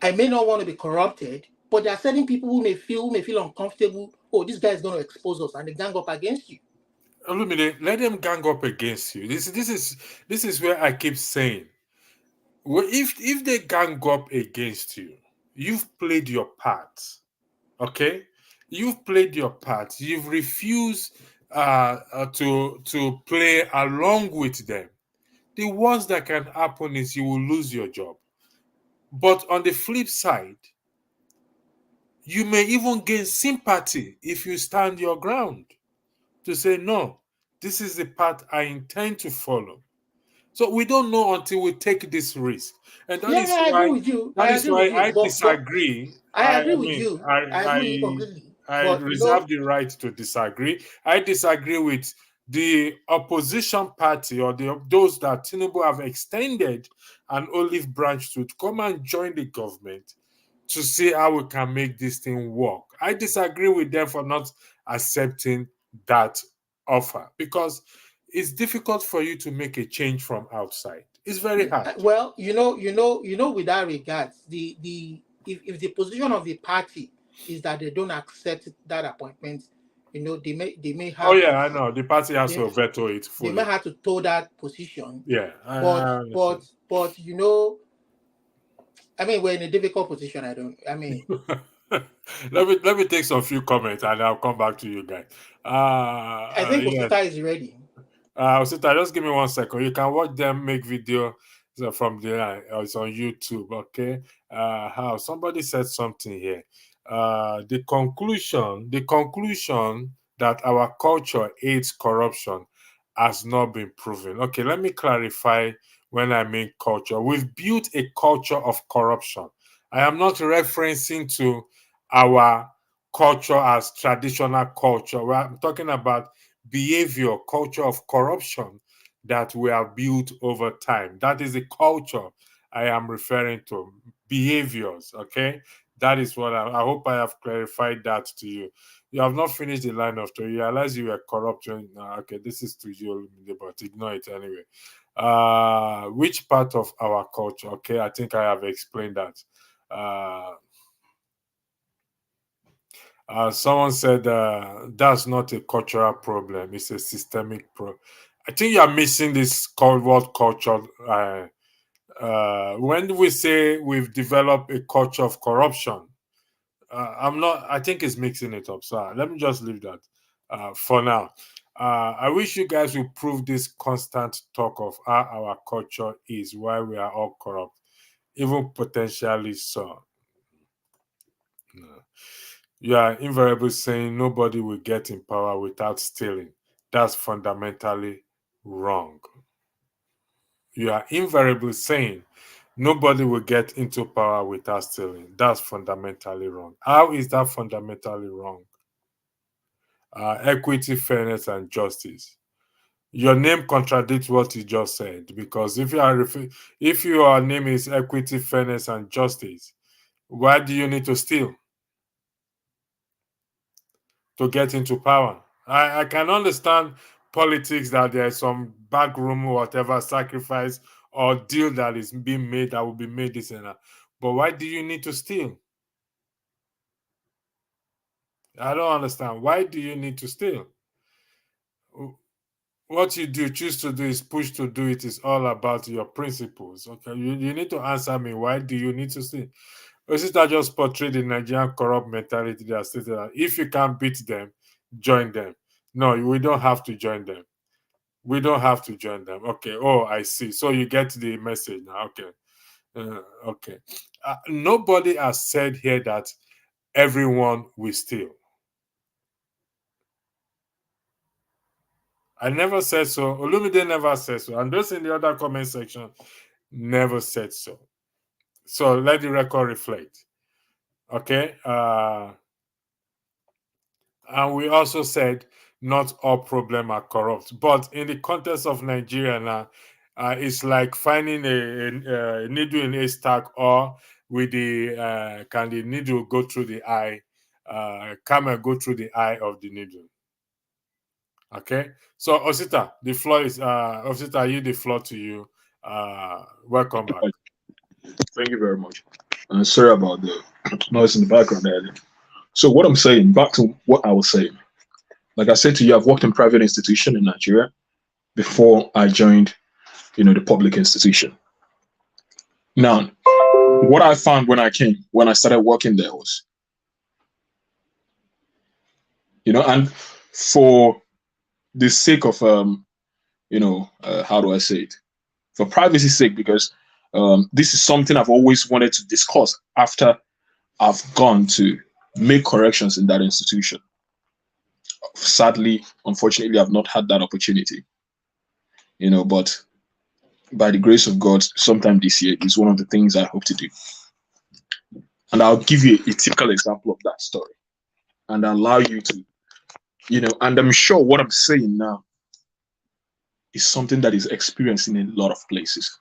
I may not want to be corrupted, but there are certain people who may feel uncomfortable. Oh, this guy is going to expose us, and they gang up against you. Lumide, let them gang up against you. This is where I keep saying, well, if they gang up against you, you've played your part. Okay, you've played your part. You've refused to play along with them. The worst that can happen is you will lose your job. But on the flip side, you may even gain sympathy if you stand your ground to say, no, this is the path I intend to follow. So we don't know until we take this risk. And that is I why, agree with you. that is why I But disagree. I agree with you. I agree with you completely. I But, reserve the right to disagree. I disagree with the opposition party or those that Tinubu have extended an olive branch to come and join the government to see how we can make this thing work. I disagree with them for not accepting that offer, because it's difficult for you to make a change from outside. It's very hard. Well, you know, with that regards, if the position of the party is that they don't accept that appointment, you know, they may have. Oh yeah, I know. The party has to veto it fully. They may have to toe that position. Yeah, but you know, I mean, we're in a difficult position. Let me take some few comments and I'll come back to you guys. I think Osita is ready. Osita, just give me 1 second. You can watch them make video. So from the it's on YouTube. Okay. How somebody said something here. The conclusion that our culture aids corruption has not been proven. Okay, let me clarify when I mean culture. We've built a culture of corruption. I am not referencing to our culture as traditional culture. We're talking about behavior, culture of corruption that we have built over time. That is the culture I am referring to. Behaviors, okay? That is what I hope I have clarified that to you. You have not finished the line of thought. You realize you were corrupt. Okay, this is to you, but ignore it anyway. Which part of our culture? Okay, I think I have explained that. Someone said that's not a cultural problem, it's a systemic problem. I think you are missing this word culture. When we say we've developed a culture of corruption, I think it's mixing it up. So let me just leave that for now. I wish you guys would prove this constant talk of how our culture is, why we are all corrupt, even potentially so. No. You are invariably saying nobody will get in power without stealing. That's fundamentally wrong. You are invariably saying nobody will get into power without stealing. That's fundamentally wrong. How is that fundamentally wrong? Equity, fairness, and justice. Your name contradicts what you just said, because if your name is equity, fairness, and justice, why do you need to steal to get into power? I can understand politics, that there's some backroom or whatever sacrifice or deal that is being made, that will be made this and that. But why do you need to steal? I don't understand. Why do you need to steal? What you choose to do is push to do it is all about your principles. Okay, you need to answer me. Why do you need to steal? Or is it that just portray the Nigerian corrupt mentality that stated that if you can't beat them, join them? No, we don't have to join them. We don't have to join them. Okay. Oh, I see. So you get the message now. Okay. Okay. Nobody has said here that everyone will steal. I never said so. Olumide never said so. And those in the other comment section never said so. So let the record reflect. Okay. And we also said not all problems are corrupt. But in the context of Nigeria now, it's like finding a needle in a stack, or with the can the needle go through the eye? Camel go through the eye of the needle. Okay, so Osita, the floor is Osita, I yield the floor to you. Welcome back. Thank you very much. Sorry about the noise in the background earlier. So what I'm saying, back to what I was saying. Like I said to you, I've worked in private institution in Nigeria before I joined, the public institution. Now, what I found when I started working there was, and for the sake of, how do I say it? For privacy's sake, because this is something I've always wanted to discuss after I've gone to make corrections in that institution. Sadly, unfortunately, I've not had that opportunity, but by the grace of God, sometime this year is one of the things I hope to do. And I'll give you a typical example of that story and allow you to, and I'm sure what I'm saying now is something that is experienced in a lot of places.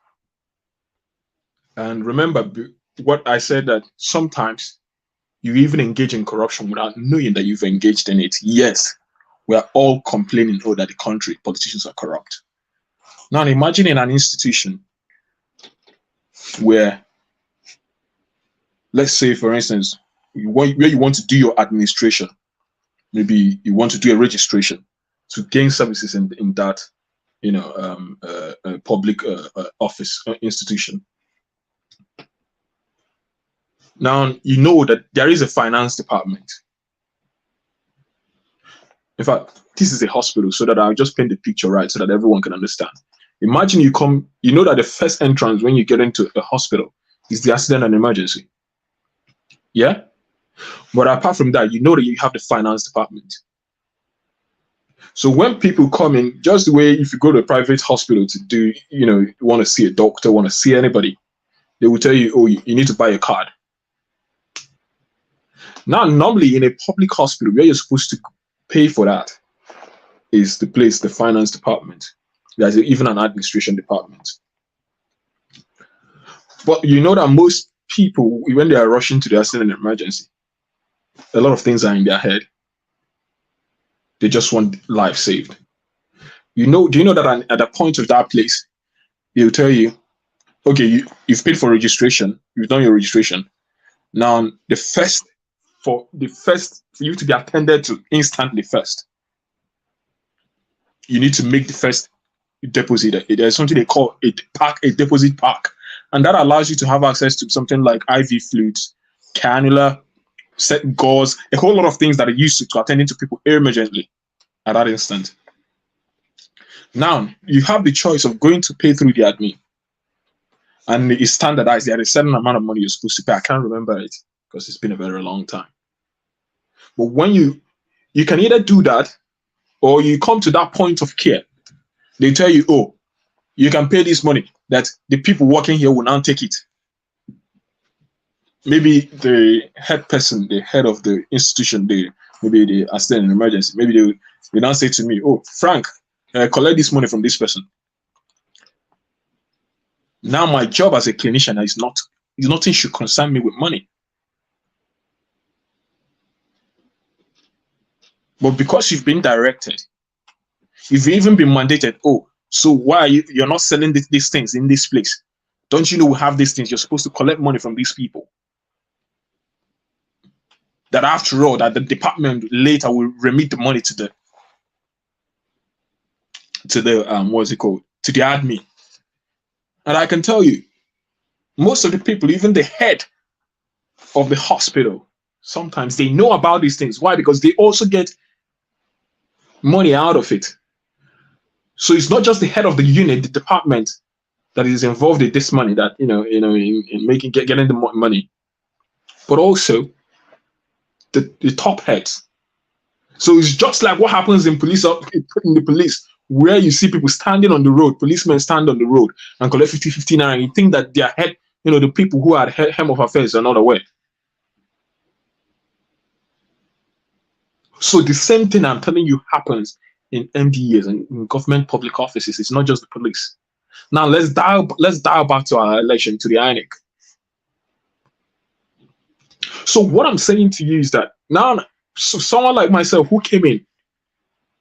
And remember what I said, that sometimes you even engage in corruption without knowing that you've engaged in it. Yes, we are all complaining, that the country, politicians are corrupt. Now imagine in an institution where, let's say, for instance, where you want to do your administration, maybe you want to do a registration to gain services in that, public office institution. Now, that there is a finance department. In fact, this is a hospital, so that I'll just paint the picture right so that everyone can understand. Imagine you come, you know that the first entrance when you get into a hospital is the accident and emergency. Yeah? But apart from that, you know that you have the finance department. So when people come in, just the way if you go to a private hospital to do, you want to see a doctor, want to see anybody, they will tell you, oh, you need to buy a card. Now, normally in a public hospital, where you're supposed to pay for that is the place, the finance department. There's even an administration department. But you know that most people, when they are rushing to the accident and emergency, a lot of things are in their head. They just want life saved. Do you know that at the point of that place, they'll tell you, okay, you've paid for registration, you've done your registration. Now, for you to be attended to instantly first, you need to make the first deposit. There's something they call a deposit pack, and that allows you to have access to something like IV fluids, cannula, set gauze, a whole lot of things that are used to attending to people emergently at that instant. Now, you have the choice of going to pay through the admin, and it's standardized. There is a certain amount of money you're supposed to pay. I can't remember it because it's been a very long time. But when you can either do that, or you come to that point of care, they tell you, oh, you can pay this money, that the people working here will now take it. Maybe the head person, the head of the institution, maybe the assistant in emergency, maybe they now say to me, oh, Frank, collect this money from this person. Now my job as a clinician is nothing should concern me with money. But because you've been directed, you've even been mandated, oh, so why are you're not selling these things in this place? Don't you know we have these things? You're supposed to collect money from these people. That after all, that the department later will remit the money to the what's it called? To the admin. And I can tell you, most of the people, even the head of the hospital, sometimes they know about these things. Why? Because they also get money out of it. So it's not just the head of the unit, the department, that is involved in this money, that in getting the money, but also the top heads. So it's just like what happens in the police, where you see people standing on the road, policemen stand on the road and collect 50 naira, and you think that their head, the people who are hem of affairs are not aware. So the same thing I'm telling you happens in MDAs and in government public offices. It's not just the police. Now let's dial back to our election, to the INEC. So what I'm saying to you is that now, so someone like myself who came in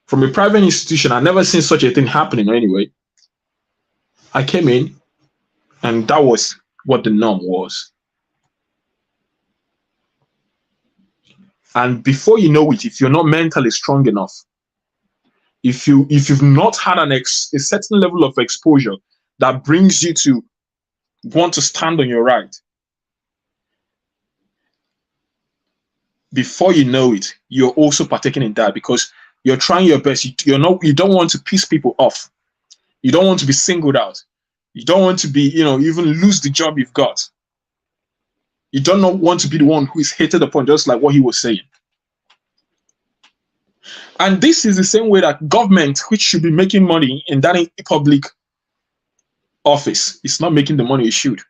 from a private institution, I've never seen such a thing happening anyway. I came in, and that was what the norm was. And before you know it, if you're not mentally strong enough, if you've not had a certain level of exposure that brings you to want to stand on your right, before you know it, you're also partaking in that, because you're trying your best. You don't want to piss people off. You don't want to be singled out. You don't want to be, even lose the job you've got. You don't want to be the one who is hated upon, just like what he was saying. And this is the same way that government, which should be making money in that public office, is not making the money it should.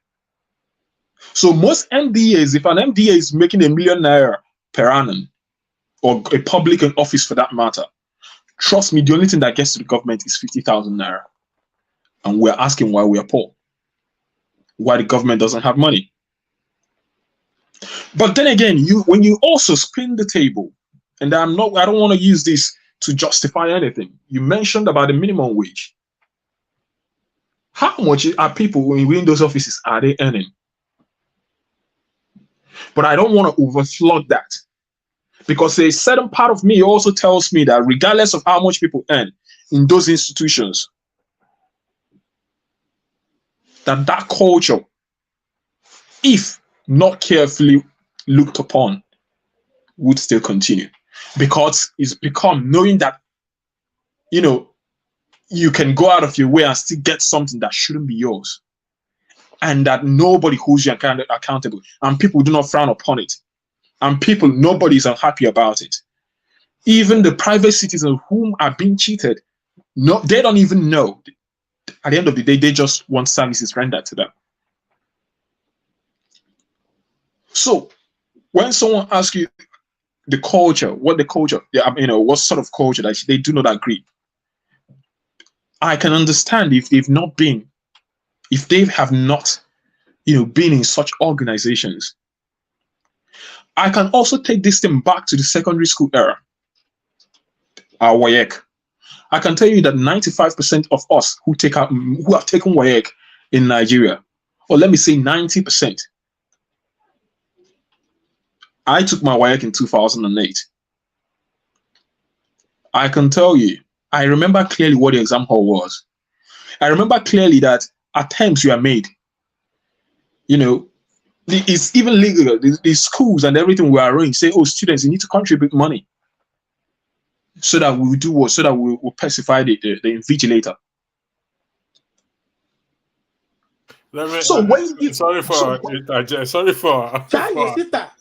So most MDAs, if an MDA is making ₦1 million per annum, or a public office for that matter, trust me, the only thing that gets to the government is 50,000 naira. And we're asking why we are poor, why the government doesn't have money. But then again, when you also spin the table, and I don't want to use this to justify anything. You mentioned about the minimum wage. How much are people in those offices are they earning? But I don't want to overflood that, because a certain part of me also tells me that regardless of how much people earn in those institutions, that culture, if not carefully looked upon, would still continue. Because it's become, knowing that, you can go out of your way and still get something that shouldn't be yours, and that nobody holds you accountable, and people do not frown upon it, and nobody is unhappy about it. Even the private citizens whom are being cheated, no, they don't even know. At the end of the day, they just want services rendered to them. So when someone asks you the culture, what sort of culture that they do not agree, I can understand if they have not, been in such organizations. I can also take this thing back to the secondary school era, our WAEC. I can tell you that 95% of us who have taken WAEC in Nigeria, or let me say 90%. I took my WAEC in 2008. I can tell you, I remember clearly what the exam hall was. I remember clearly that attempts were made. It's even legal. The schools and everything were arranged. Say, oh, students, you need to contribute money, so that we will do what? So that we will pacify the invigilator. Sorry for.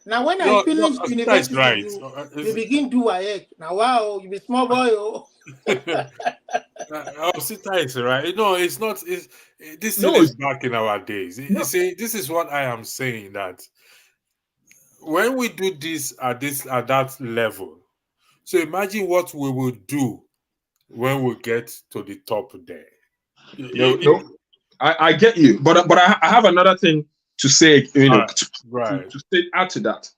Now, when I finish university, right. you begin do WAEC. Now, wow, you be small boy. Oh. Sita is right. No, it's not. This is back in our days. You see, this is what I am saying, that when we do this at that level, so imagine what we will do when we get to the top there. I get you, but I have another thing to say. To add to that.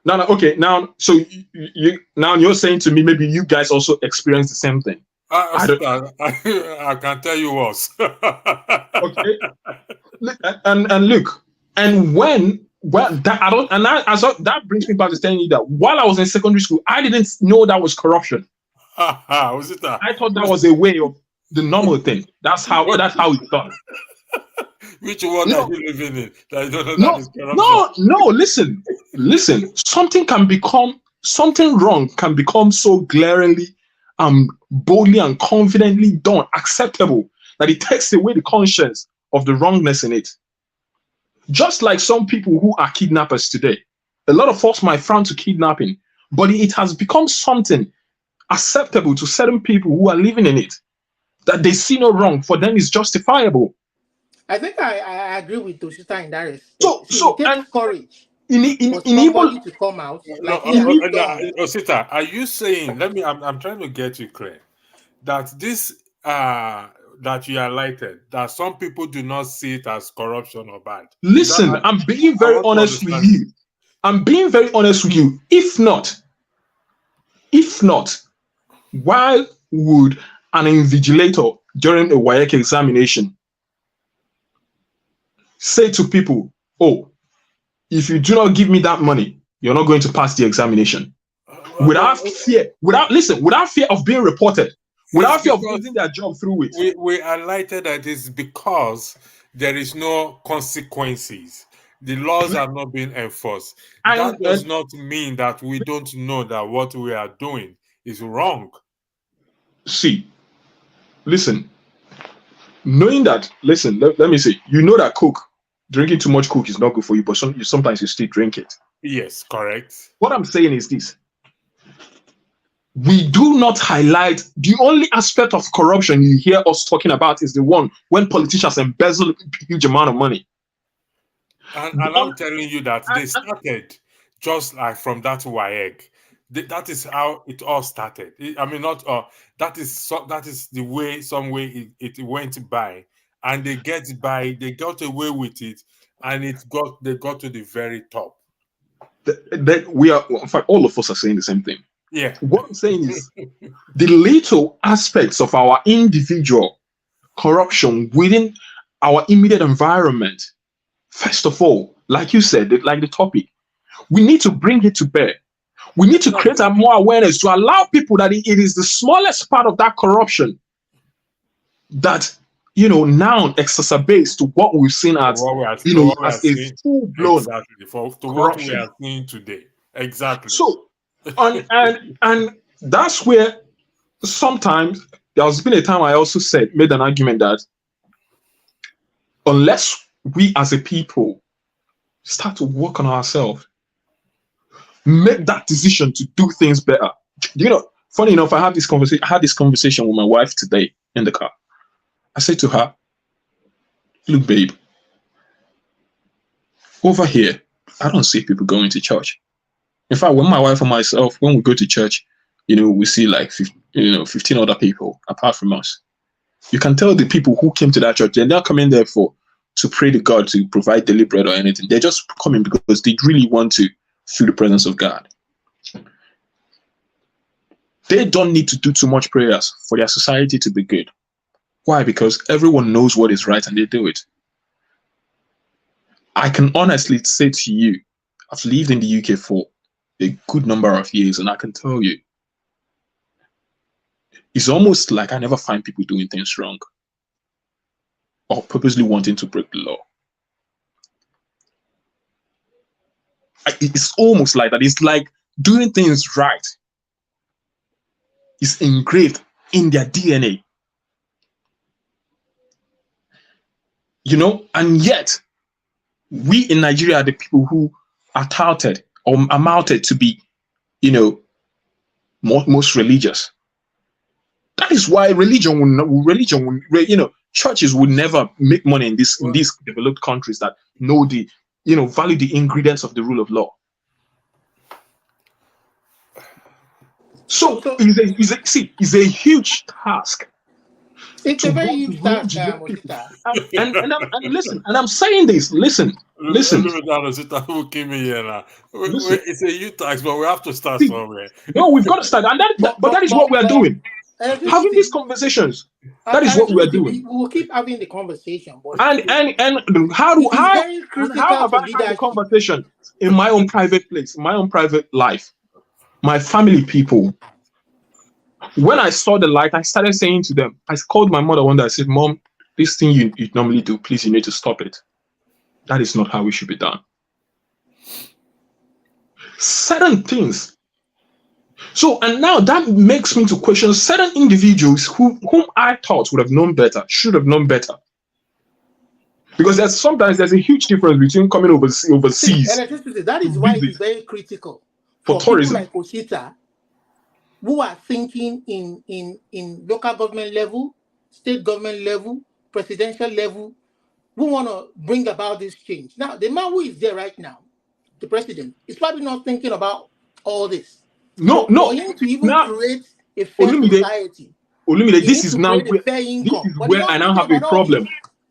Now, okay. Now, so you're saying to me, maybe you guys also experience the same thing. I can tell you what. Okay. And look, and that brings me back to telling you that while I was in secondary school, I didn't know that was corruption. Was it that? I thought that was a way of the normal thing. That's how it's done. Which one are you living in? That is corruption? No. Listen. Something wrong can become so glaringly, boldly and confidently done, acceptable, that it takes away the conscience of the wrongness in it. Just like some people who are kidnappers today, a lot of us might frown to kidnapping, but it has become something acceptable to certain people who are living in it, that they see no wrong. For them, it's justifiable. I think I agree with Toshita in that respect. So it takes courage for somebody to come out. Sita, are you saying? I'm trying to get you clear that this that you highlighted, that some people do not see it as corruption or bad. Listen, I'm being very honest with you. If not, why would an invigilator during a WAEC examination say to people, oh, if you do not give me that money, you're not going to pass the examination? Without fear of being reported, without fear of losing their job through it. We highlighted that it's because there is no consequences. The laws are not being enforced. That does not mean that we don't know that what we are doing is wrong. See, listen, knowing that, let me say, you know that drinking too much Coke is not good for you, but sometimes you still drink it. Yes, correct. What I'm saying is this. We do not highlight the only aspect of corruption you hear us talking about is the one when politicians embezzle a huge amount of money. And I'm telling you that they started just like from that WAEC. That is how it all started. That is the way, some way it went by, and they got away with it, and they got to the very top. We are, in fact, all of us are saying the same thing. Yeah. What I'm saying is the little aspects of our individual corruption within our immediate environment. First of all, like you said, like the topic, we need to bring it to bear. We need to create a more awareness to allow people that it is the smallest part of that corruption that, now exacerbates to what we've seen as, as a full-blown to what we are seeing today. Exactly. So, and that's where sometimes there's been a time I also made an argument that unless we as a people start to work on ourselves, make that decision to do things better. You know, funny enough, I had this conversation with my wife today in the car. I said to her, look, babe, over here, I don't see people going to church. In fact, when my wife and myself, when we go to church, you know, we see like 15 other people apart from us. You can tell the people who came to that church, they're not coming there to pray to God to provide daily bread or anything. They're just coming because they really want to feel the presence of God. They don't need to do too much prayers for their society to be good. Why? Because everyone knows what is right and they do it. I can honestly say to you, I've lived in the UK for a good number of years, and I can tell you, it's almost like I never find people doing things wrong or purposely wanting to break the law. It's almost like that. It's like doing things right is engraved in their DNA. You know, and yet we in Nigeria are the people who are touted or amounted to be, you know, most religious. That is why churches would never make money in these developed countries that know value the ingredients of the rule of law. So it's a huge task. It's a very huge task, and listen, and I'm saying this. Listen. It's a huge task, but we have to start somewhere. No, we've got to start, and that is what we are doing. Having these conversations. That is what we are doing. We will keep having the conversation. But and how have I had the conversation in my own private place, in my own private life, my family people? When I saw the light, I started saying to them, I called my mother one day, I said, Mom, this thing you normally do, please, you need to stop it. That is not how it should be done. Certain things. So, and now that makes me to question certain individuals whom I thought would have known better, should have known better. Because sometimes there's a huge difference between coming overseas. That is why it's very critical for tourism. People like Osita, who are thinking in local government level, state government level, presidential level, who want to bring about this change. Now, the man who is there right now, the president, is probably not thinking about all this. No. For him to even create a fair society. This is where I now have a problem.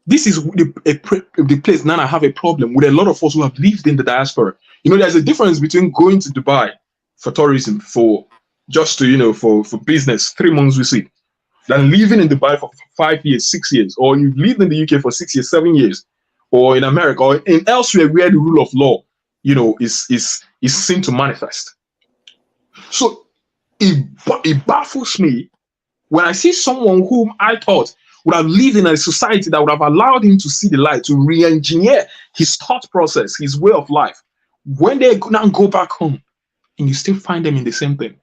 This is the place now I have a problem with a lot of us who have lived in the diaspora. You know, there's a difference between going to Dubai for tourism, for business, 3 months visit, than living in Dubai for 5 years, 6 years, or you lived in the UK for 6 years, 7 years, or in America, or in elsewhere where the rule of law, you know, is seen to manifest. So it baffles me when I see someone whom I thought would have lived in a society that would have allowed him to see the light, to re-engineer his thought process, his way of life. When they now go back home, and you still find them in the same thing.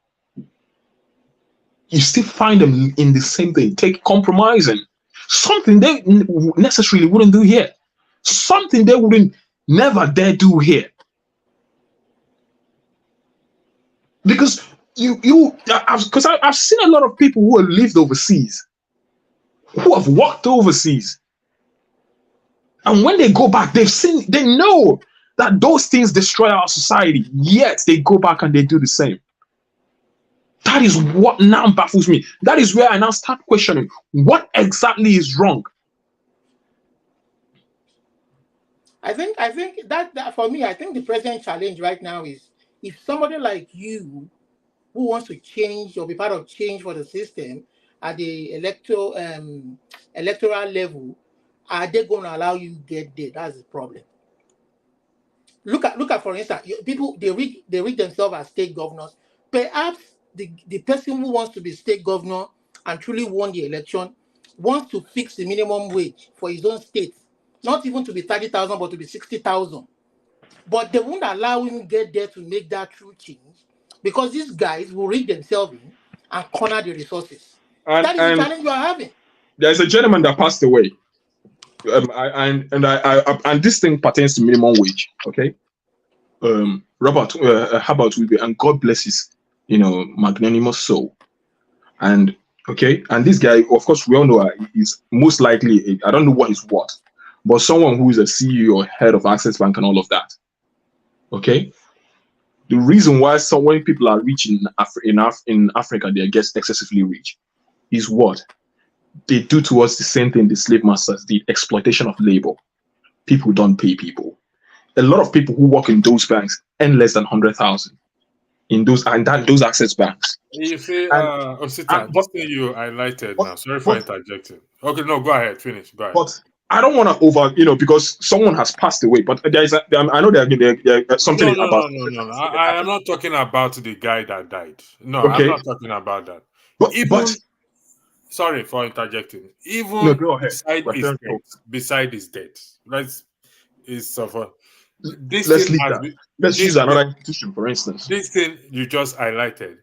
You still find them in the same thing, compromising. Something they necessarily wouldn't do here. Something they wouldn't never dare do here. Because I've seen a lot of people who have lived overseas, who have worked overseas. And when they go back, they know that those things destroy our society, yet they go back and they do the same. That is what now baffles me. That is where I now start questioning what exactly is wrong. I think that for me, I think the present challenge right now is if somebody like you who wants to change or be part of change for the system at the electoral level, are they going to allow you to get there? That's the problem. Look at for instance, people they read themselves as state governors. Perhaps the person who wants to be state governor and truly won the election wants to fix the minimum wage for his own state, not even to be 30,000, but to be 60,000. But they won't allow him to get there to make that true change because these guys will read themselves in and corner the resources. And, That is the challenge you are having. there's a gentleman that passed away. And this thing pertains to minimum wage. Okay. Robert Herbert Wiebe, and God bless his, magnanimous soul. And okay, and this guy, of course, we all know is most likely, I don't know what he's what, but someone who is a CEO or head of Access Bank and all of that. Okay. The reason why so many people are rich in Africa, they get excessively rich, is what they do towards the same thing the slave masters did: exploitation of labor. People don't pay people. A lot of people who work in those banks earn less than 100,000 in those access banks. You see, Osita, this thing you highlighted now. Sorry for interjecting. Okay, no, go ahead, finish. Go ahead. But I don't want to because someone has passed away. But I know there's something about. No. I am not talking about the guy that died. No, okay. I'm not talking about that. But sorry for interjecting. Even beside his death, let's use another institution, for instance. This thing you just highlighted,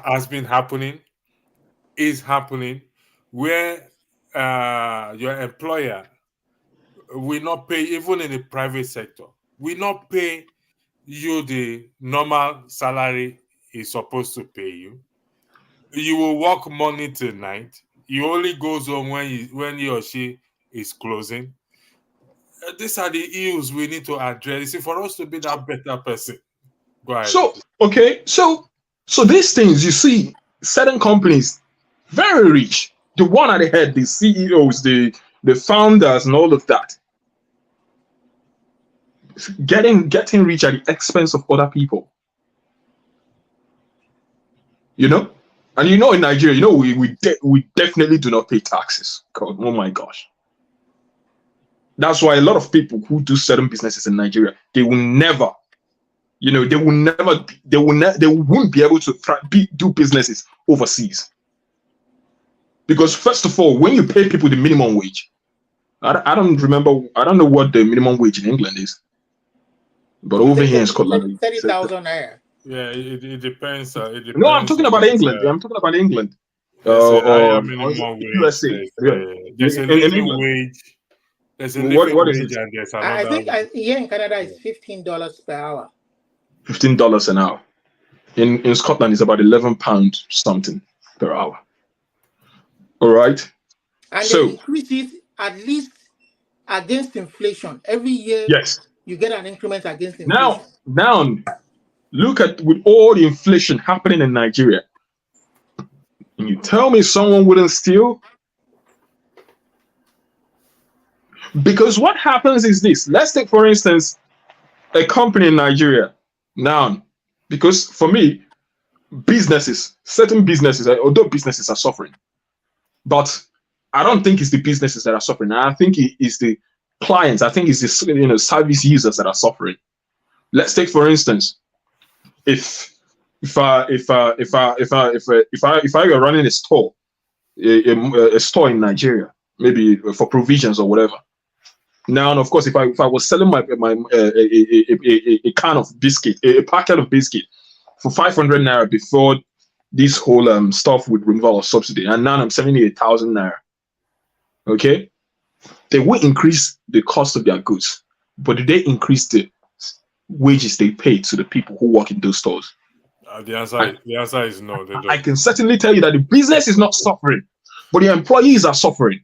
has been happening, is happening, where your employer will not pay, even in the private sector, will not pay you the normal salary is supposed to pay you. You will work morning till night. He only goes home when he or she is closing. These are the issues we need to address for us to be that better person. Go ahead. So these things, you see, certain companies, very rich, the one at the head, the CEOs, the founders, and all of that, getting rich at the expense of other people. And in Nigeria, we definitely do not pay taxes. God, oh my gosh. That's why a lot of people who do certain businesses in Nigeria, they will never, they won't be able to do businesses overseas. Because first of all, when you pay people the minimum wage, I don't know what the minimum wage in England is, but over here in Scotland, 30,000 naira. Yeah, it depends. No, I'm talking about England. I'm talking about England. Minimum wage. USA. There's a living wage. There's a living what wage, is it? and there's another. I think here in Canada it's $15 per hour. $15 an hour. In Scotland, it's about £11 something per hour. All right. And the increase is at least against inflation. Every year, yes, you get an increment against inflation. Now, look at with all the inflation happening in Nigeria. And you tell me someone wouldn't steal? Because what happens is this. Let's take, for instance, a company in Nigeria. Now, because for me, certain businesses, although businesses are suffering, but I don't think it's the businesses that are suffering. I think it's the clients. I think it's the service users that are suffering. Let's take, for instance, if I were running a store, a store in Nigeria, maybe for provisions or whatever. Now, and of course, if I was selling a can of biscuit, a packet of biscuit for 500 naira before this whole stuff with removal of subsidy, and now I'm selling it 1,000 naira. Okay, they will increase the cost of their goods, but do they increase the wages they pay to the people who work in those stores? The answer is no. They don't. I can certainly tell you that the business is not suffering, but the employees are suffering.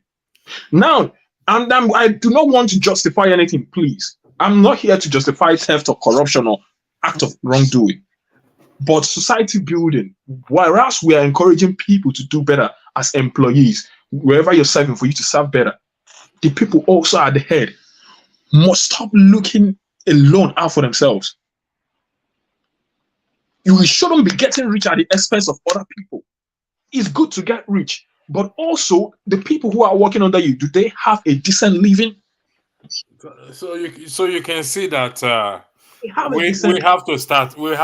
Now, and I do not want to justify anything, please. I'm not here to justify theft or corruption or act of wrongdoing. But society building, whereas we are encouraging people to do better as employees, wherever you're serving, for you to serve better, the people also at the head must stop looking alone out for themselves. You shouldn't be getting rich at the expense of other people. It's good to get rich, but also the people who are working under you, do they have a decent living? So you can see that we have to start with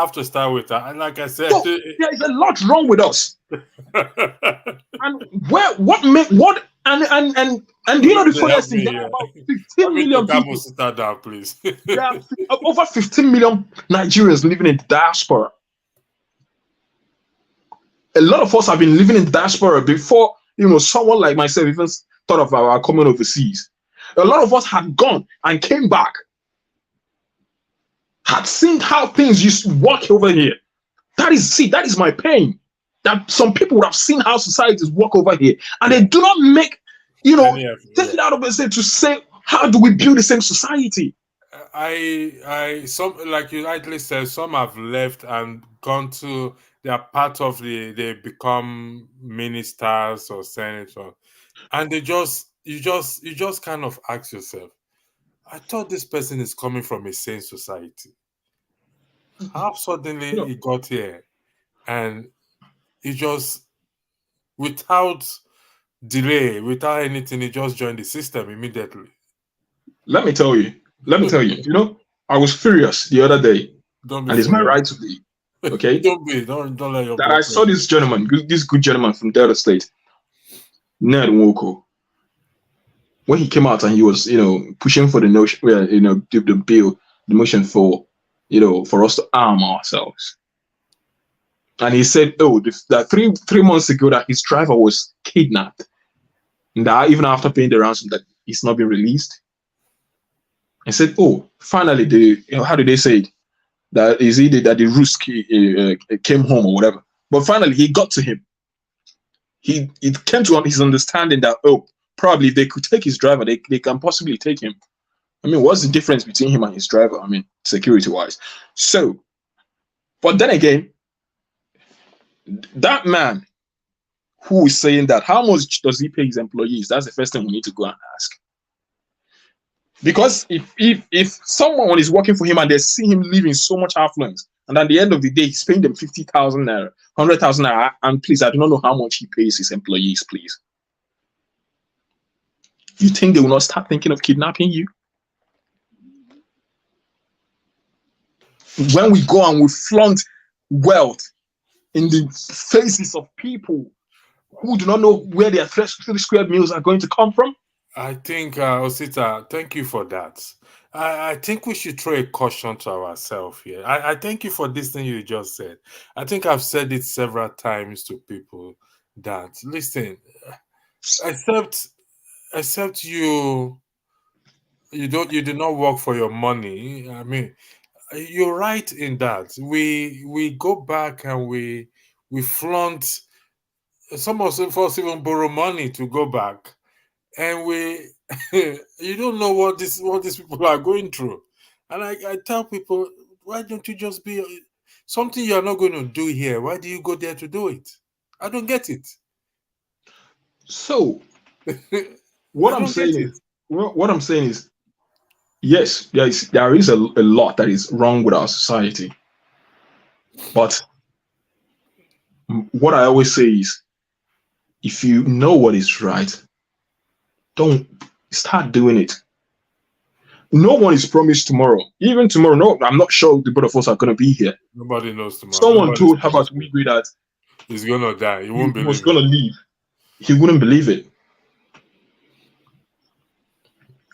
that. And like I said, so, there is a lot wrong with us. And do you know the funniest thing? There are about 15 million people. Sit down, please. There are over 15 million Nigerians living in the diaspora. a lot of us have been living in diaspora before, someone like myself even thought of our coming overseas. A lot of us had gone and came back, had seen how things used to work over here. That is my pain. That some people would have seen how societies work over here, and they do not make, take it out of themselves to say, how do we build the same society? Some, like you rightly said, some have left and gone to, they are part of they become ministers or senators, and you just kind of ask yourself, I thought this person is coming from a sane society. How suddenly he got here, and he just, without delay, without anything, he just joined the system immediately. Let me tell you. I was furious the other day, and it's my right to be. Okay. Don't let your that I saw this gentleman, this good gentleman from Delta State, Ned Nwoko, when he came out and he was, pushing for the notion, the bill, the motion for, for us to arm ourselves. And he said, that three months ago that his driver was kidnapped, and that even after paying the ransom, that he's not been released. I said, finally, how do they say it? That is either that the roost came home or whatever. But finally, he got to him. It came to his understanding that, probably if they could take his driver, they can possibly take him. I mean, what's the difference between him and his driver? I mean, security-wise. So, but then again, that man who is saying that, how much does he pay his employees? That's the first thing we need to go and ask. Because if someone is working for him and they see him living so much affluence, and at the end of the day, he's paying them 50,000 naira, 100,000 naira, and please, I do not know how much he pays his employees, please. You think they will not start thinking of kidnapping you? When we go and we flaunt wealth in the faces of people who do not know where their 3 square meals are going to come from? I think, Osita, thank you for that. I think we should throw a caution to ourselves here. I thank you for this thing you just said. I think I've said it several times to people that, listen, except you do not work for your money. I mean, you're right in that. We go back and we flaunt. Some of us even borrow money to go back. And you don't know what these people are going through. And I tell people, why don't you just be something you're not going to do here? Why do you go there to do it? I don't get it. So what I'm saying is, yes, there is a lot that is wrong with our society. But what I always say is, if you know what is right, don't start doing it. No one is promised tomorrow. Even tomorrow, no, I'm not sure the both of us are going to be here. Nobody knows tomorrow. Someone told Herbert Wigwe that he's going to die. He won't believe it. He was going to leave. He wouldn't believe it.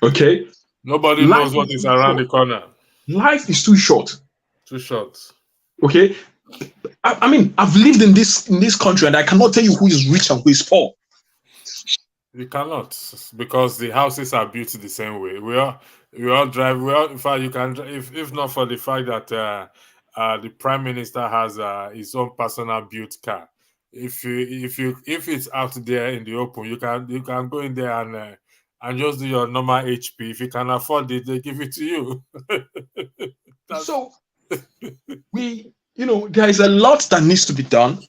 Okay? Nobody knows what is around the corner. Life is too short. Too short. Okay? I mean, I've lived in this country and I cannot tell you who is rich and who is poor. You cannot, because the houses are built the same way. We all drive. In fact, you can, if not for the fact that the Prime Minister has his own personal built car. If it's out there in the open, you can go in there and just do your normal HP. If you can afford it, they give it to you. So there is a lot that needs to be done.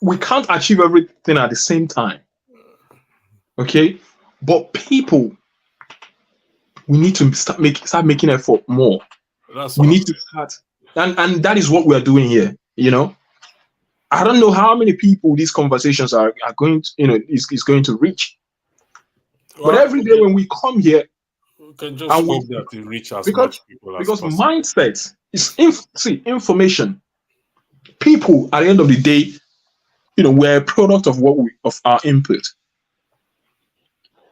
We can't achieve everything at the same time. Okay, but people, we need to start making effort more. We need to start, and that is what we are doing here. I don't know how many people these conversations are going to, is going to reach. Well, but every day when we come here, we can just hope that it reach as much people as possible. Because mindset is information. People at the end of the day, we're a product of of our input.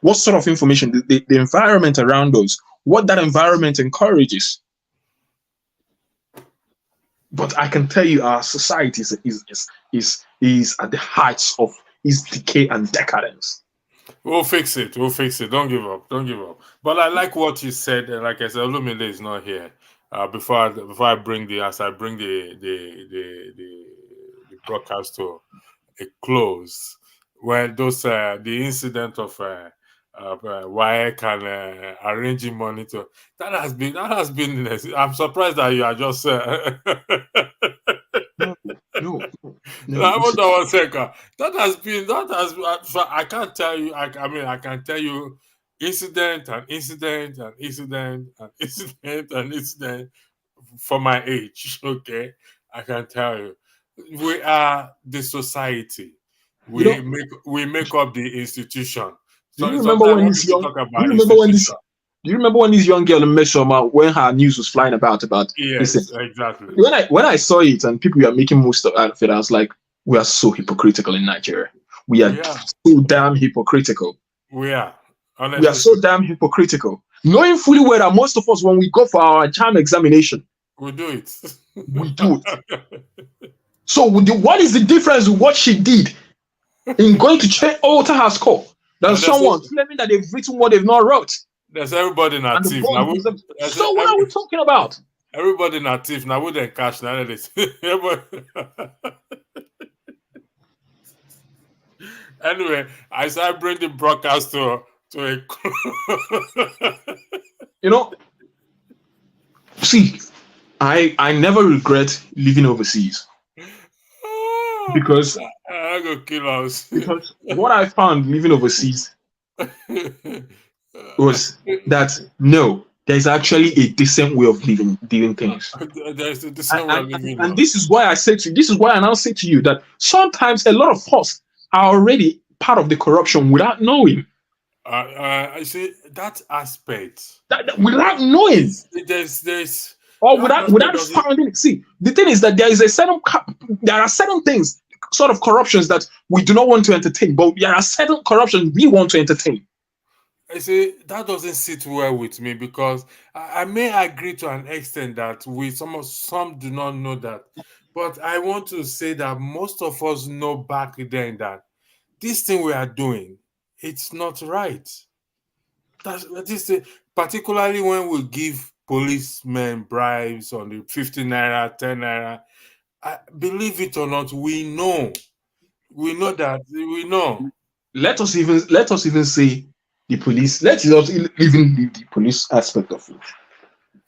What sort of information, the environment around us, what that environment encourages. But I can tell you, our society is at the heights of its decay and decadence. We'll fix it. We'll fix it. Don't give up. Don't give up. But I like what you said. And like I said, Olumide is not here. Before I bring the broadcast to a close, when those the incident of WAEC and arranging money to that has been. I'm surprised that you are just. No. Hold on 1 second. I can't tell you. I mean, I can tell you incident and incident and incident and incident and incident for my age. Okay, I can tell you, we are the society. We make up the institution. Do you remember when this young? Do you remember when this young girl in Meshoma, when her news was flying about? Yes, exactly. When I saw it and people were making most out of it, I was like, we are so hypocritical in Nigeria. We are so damn hypocritical. We are. Honestly. We are so damn hypocritical. Knowing fully well that most of us, when we go for our JAM examination, we do it. We do it. So what is the difference with what she did in going to alter her score than someone claiming that they've written what they've not wrote? There's everybody in our team. So what are we talking about? Everybody in our team now wouldn't catch none of this. Anyway, I started bringing the broadcast to a see, I never regret living overseas. Because I go kill us. Because what I found living overseas was that no, there's actually a decent way of doing things. There's a decent way of living. And this is why I now say to you that sometimes a lot of us are already part of the corruption without knowing. I see that aspect. Without knowing. There's or without finding it. See, the thing is that there are certain things, sort of corruptions that we do not want to entertain, but there are certain corruptions we want to entertain. I say that doesn't sit well with me, because I may agree to an extent that some do not know that, but I want to say that most of us know back then that this thing we are doing, it's not right. Particularly when we give policemen bribes on the 50 naira, 10 naira. Believe it or not, we know that. We know. Let us even say the police. Let's not even leave the police aspect of it.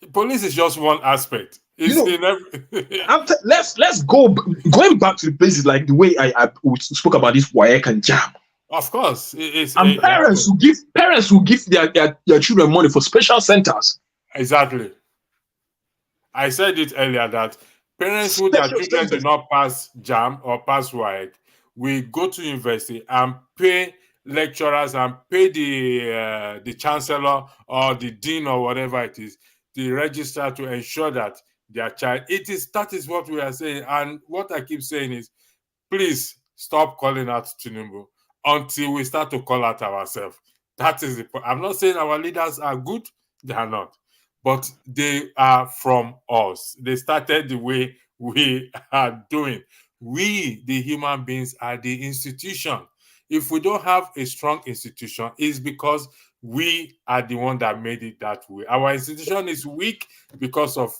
The police is just one aspect. Let's going back to the basics, like the way I spoke about this WAEC and JAM. Of course, parents will give their children money for special centers. Exactly. I said it earlier that parents who their children do not pass JAM or pass WAEC will go to university and pay lecturers and pay the chancellor or the dean or whatever it is, the registrar, to ensure that their child. That is what we are saying. And what I keep saying is, please stop calling out Tinubu until we start to call out ourselves. That is the point. I'm not saying our leaders are good, they are not, but they are from us. They started the way we are doing. We, the human beings, are the institution. If we don't have a strong institution, it's because we are the one that made it that way. Our institution is weak because of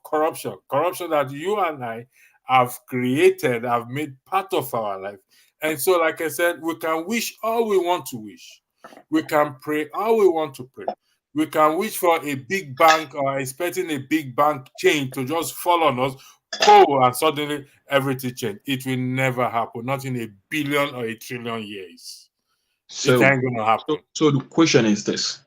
corruption. Corruption that you and I have created, have made part of our life. And so, like I said, we can wish all we want to wish. We can pray all we want to pray. We can wish for a big bank or expecting a big bank chain to just fall on us, and suddenly everything change. It will never happen, not in a billion or a trillion years. So, it ain't gonna happen. So the question is this.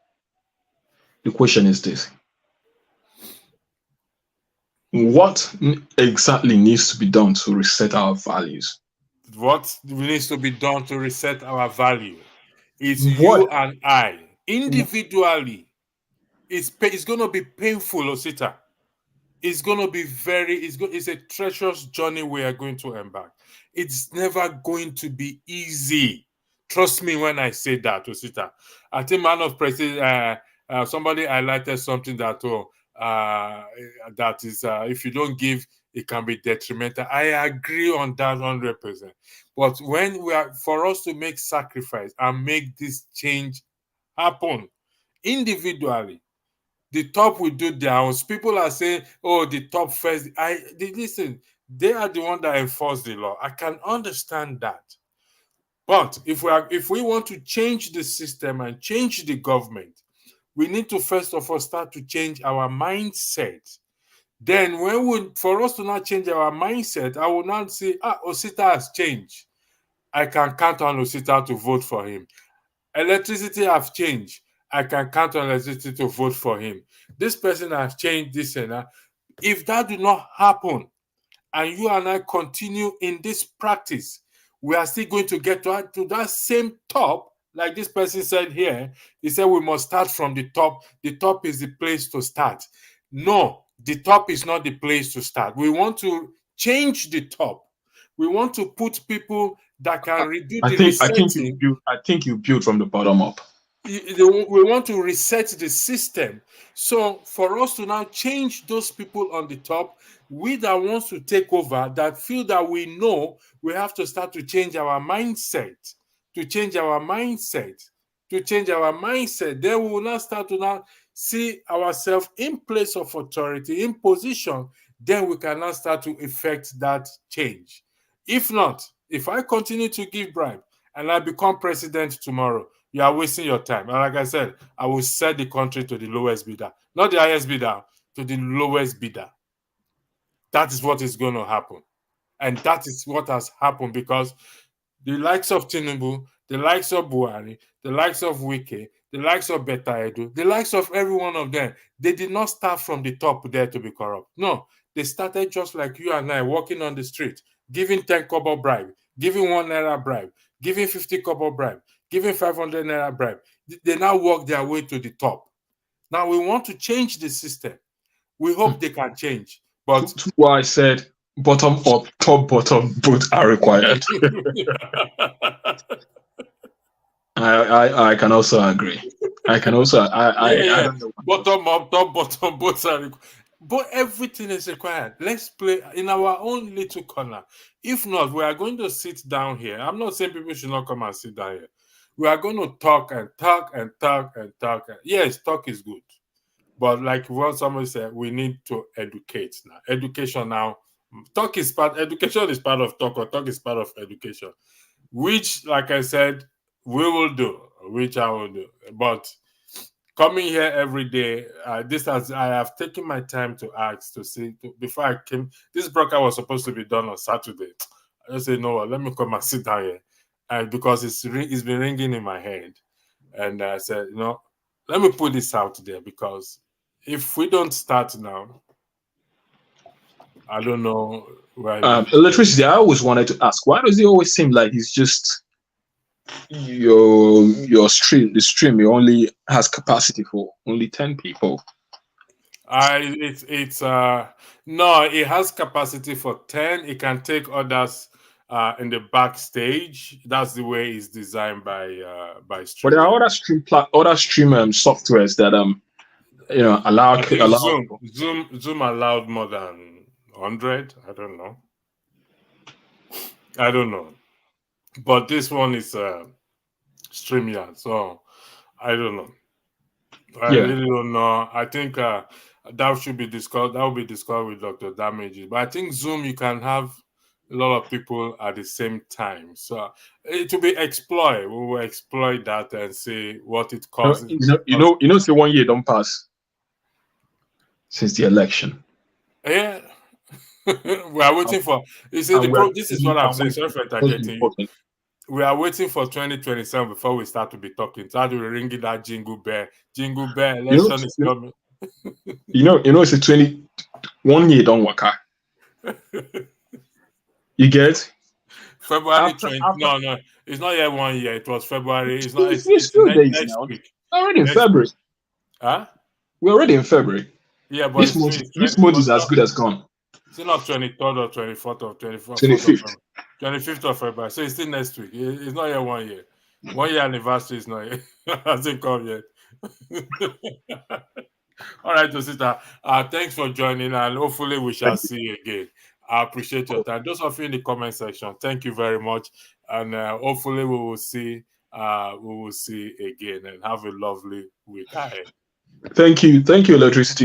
What exactly needs to be done to reset our values? What needs to be done to reset our value? It's you and I individually. It's going to be painful, Osita. It's going to be it's a treacherous journey we are going to embark. It's never going to be easy. Trust me when I say that, Osita. I think Man of Prestige, somebody highlighted something that that is if you don't give it can be detrimental. I agree on that 100%. But when for us to make sacrifice and make this change happen individually, the top will do their own. People are saying, "Oh, the top first." Listen. They are the one that enforce the law. I can understand that. But if we want to change the system and change the government, we need to first of all start to change our mindset. Then for us to not change our mindset, I will not say, Osita has changed. I can count on Osita to vote for him. Electricity has changed. I can count on electricity to vote for him. This person has changed this and that. If that do not happen, and you and I continue in this practice, we are still going to get to that same top. Like this person said here, he said we must start from the top. The top is the place to start. No, the top is not the place to start. We want to change the top. We want to put people that can redo the resetting. I think you build from the bottom up. We want to reset the system. So for us to now change those people on the top, we that wants to take over, that feel that we know, we have to start to change our mindset. To change our mindset. Then we will now start to now see ourselves in place of authority, in position. Then we can now start to effect that change. If not, if I continue to give bribe and I become president tomorrow, you are wasting your time. And like I said, I will sell the country to the lowest bidder. Not the highest bidder, to the lowest bidder. That is what is going to happen. And that is what has happened, because the likes of Tinubu, the likes of Buhari, the likes of Wike, the likes of Beta Edu, the likes of every one of them, they did not start from the top there to be corrupt. No, they started just like you and I, walking on the street, giving 10 kobo bribe, giving 1 naira bribe, giving 50 kobo bribe, giving 500 naira bribe. They now work their way to the top. Now we want to change the system. We hope they can change. But that's why I said bottom up, top bottom, both are required. I can also agree. I don't know. Bottom up, top bottom, both are required. But everything is required. Let's play in our own little corner. If not, we are going to sit down here. I'm not saying people should not come and sit down here. We are going to talk and talk and talk and talk. Yes, talk is good. But like what somebody said, we need to educate now. Education now. Education is part of talk, or talk is part of education. Which, like I said, we will do. Which I will do. But coming here every day, I have taken my time to ask, to see, before I came. This broadcast was supposed to be done on Saturday. I just said, no, let me come and sit down here. Because it's been ringing in my head. And I said, let me put this out there, because if we don't start now, I don't know where. Electricity, I always wanted to ask, why does it always seem like it's just your stream? The stream, it only has capacity for only 10 people. No, it has capacity for 10. It can take others in the backstage. That's the way it's designed by stream. But there are other stream softwares that allow Zoom allowed more than 100. I don't know. But this one is StreamYard, so I don't know. I really don't know. I think that should be discussed. That will be discussed with Dr. Damages. But I think Zoom, you can have a lot of people at the same time. So it will be exploited. We will exploit that and see what it causes. Say 1 year don't pass since the election. Yeah. We are waiting for. You see, this is what I'm saying. Sorry for interjecting you. We are waiting for 2027 before we start to be talking. Start to ringing that jingle bell. Jingle bell. Election is coming. It's a 1 year don't work out. You get February 20. No, it's not yet 1 year. It was February. It's not. It's next week. Already in February. Huh? We're already in February. Yeah, but this month is as good as gone. It's not 23rd or 24th or 24th. 25th. 25th of February. So it's still next week. It's not yet 1 year. 1 year anniversary is not yet. Hasn't come yet. All right, Osita. Thanks for joining, and hopefully we shall see you again. I appreciate your time. Those of you in the comment section, thank you very much, and hopefully we will see. We will see again, and have a lovely week ahead. Thank you, electricity.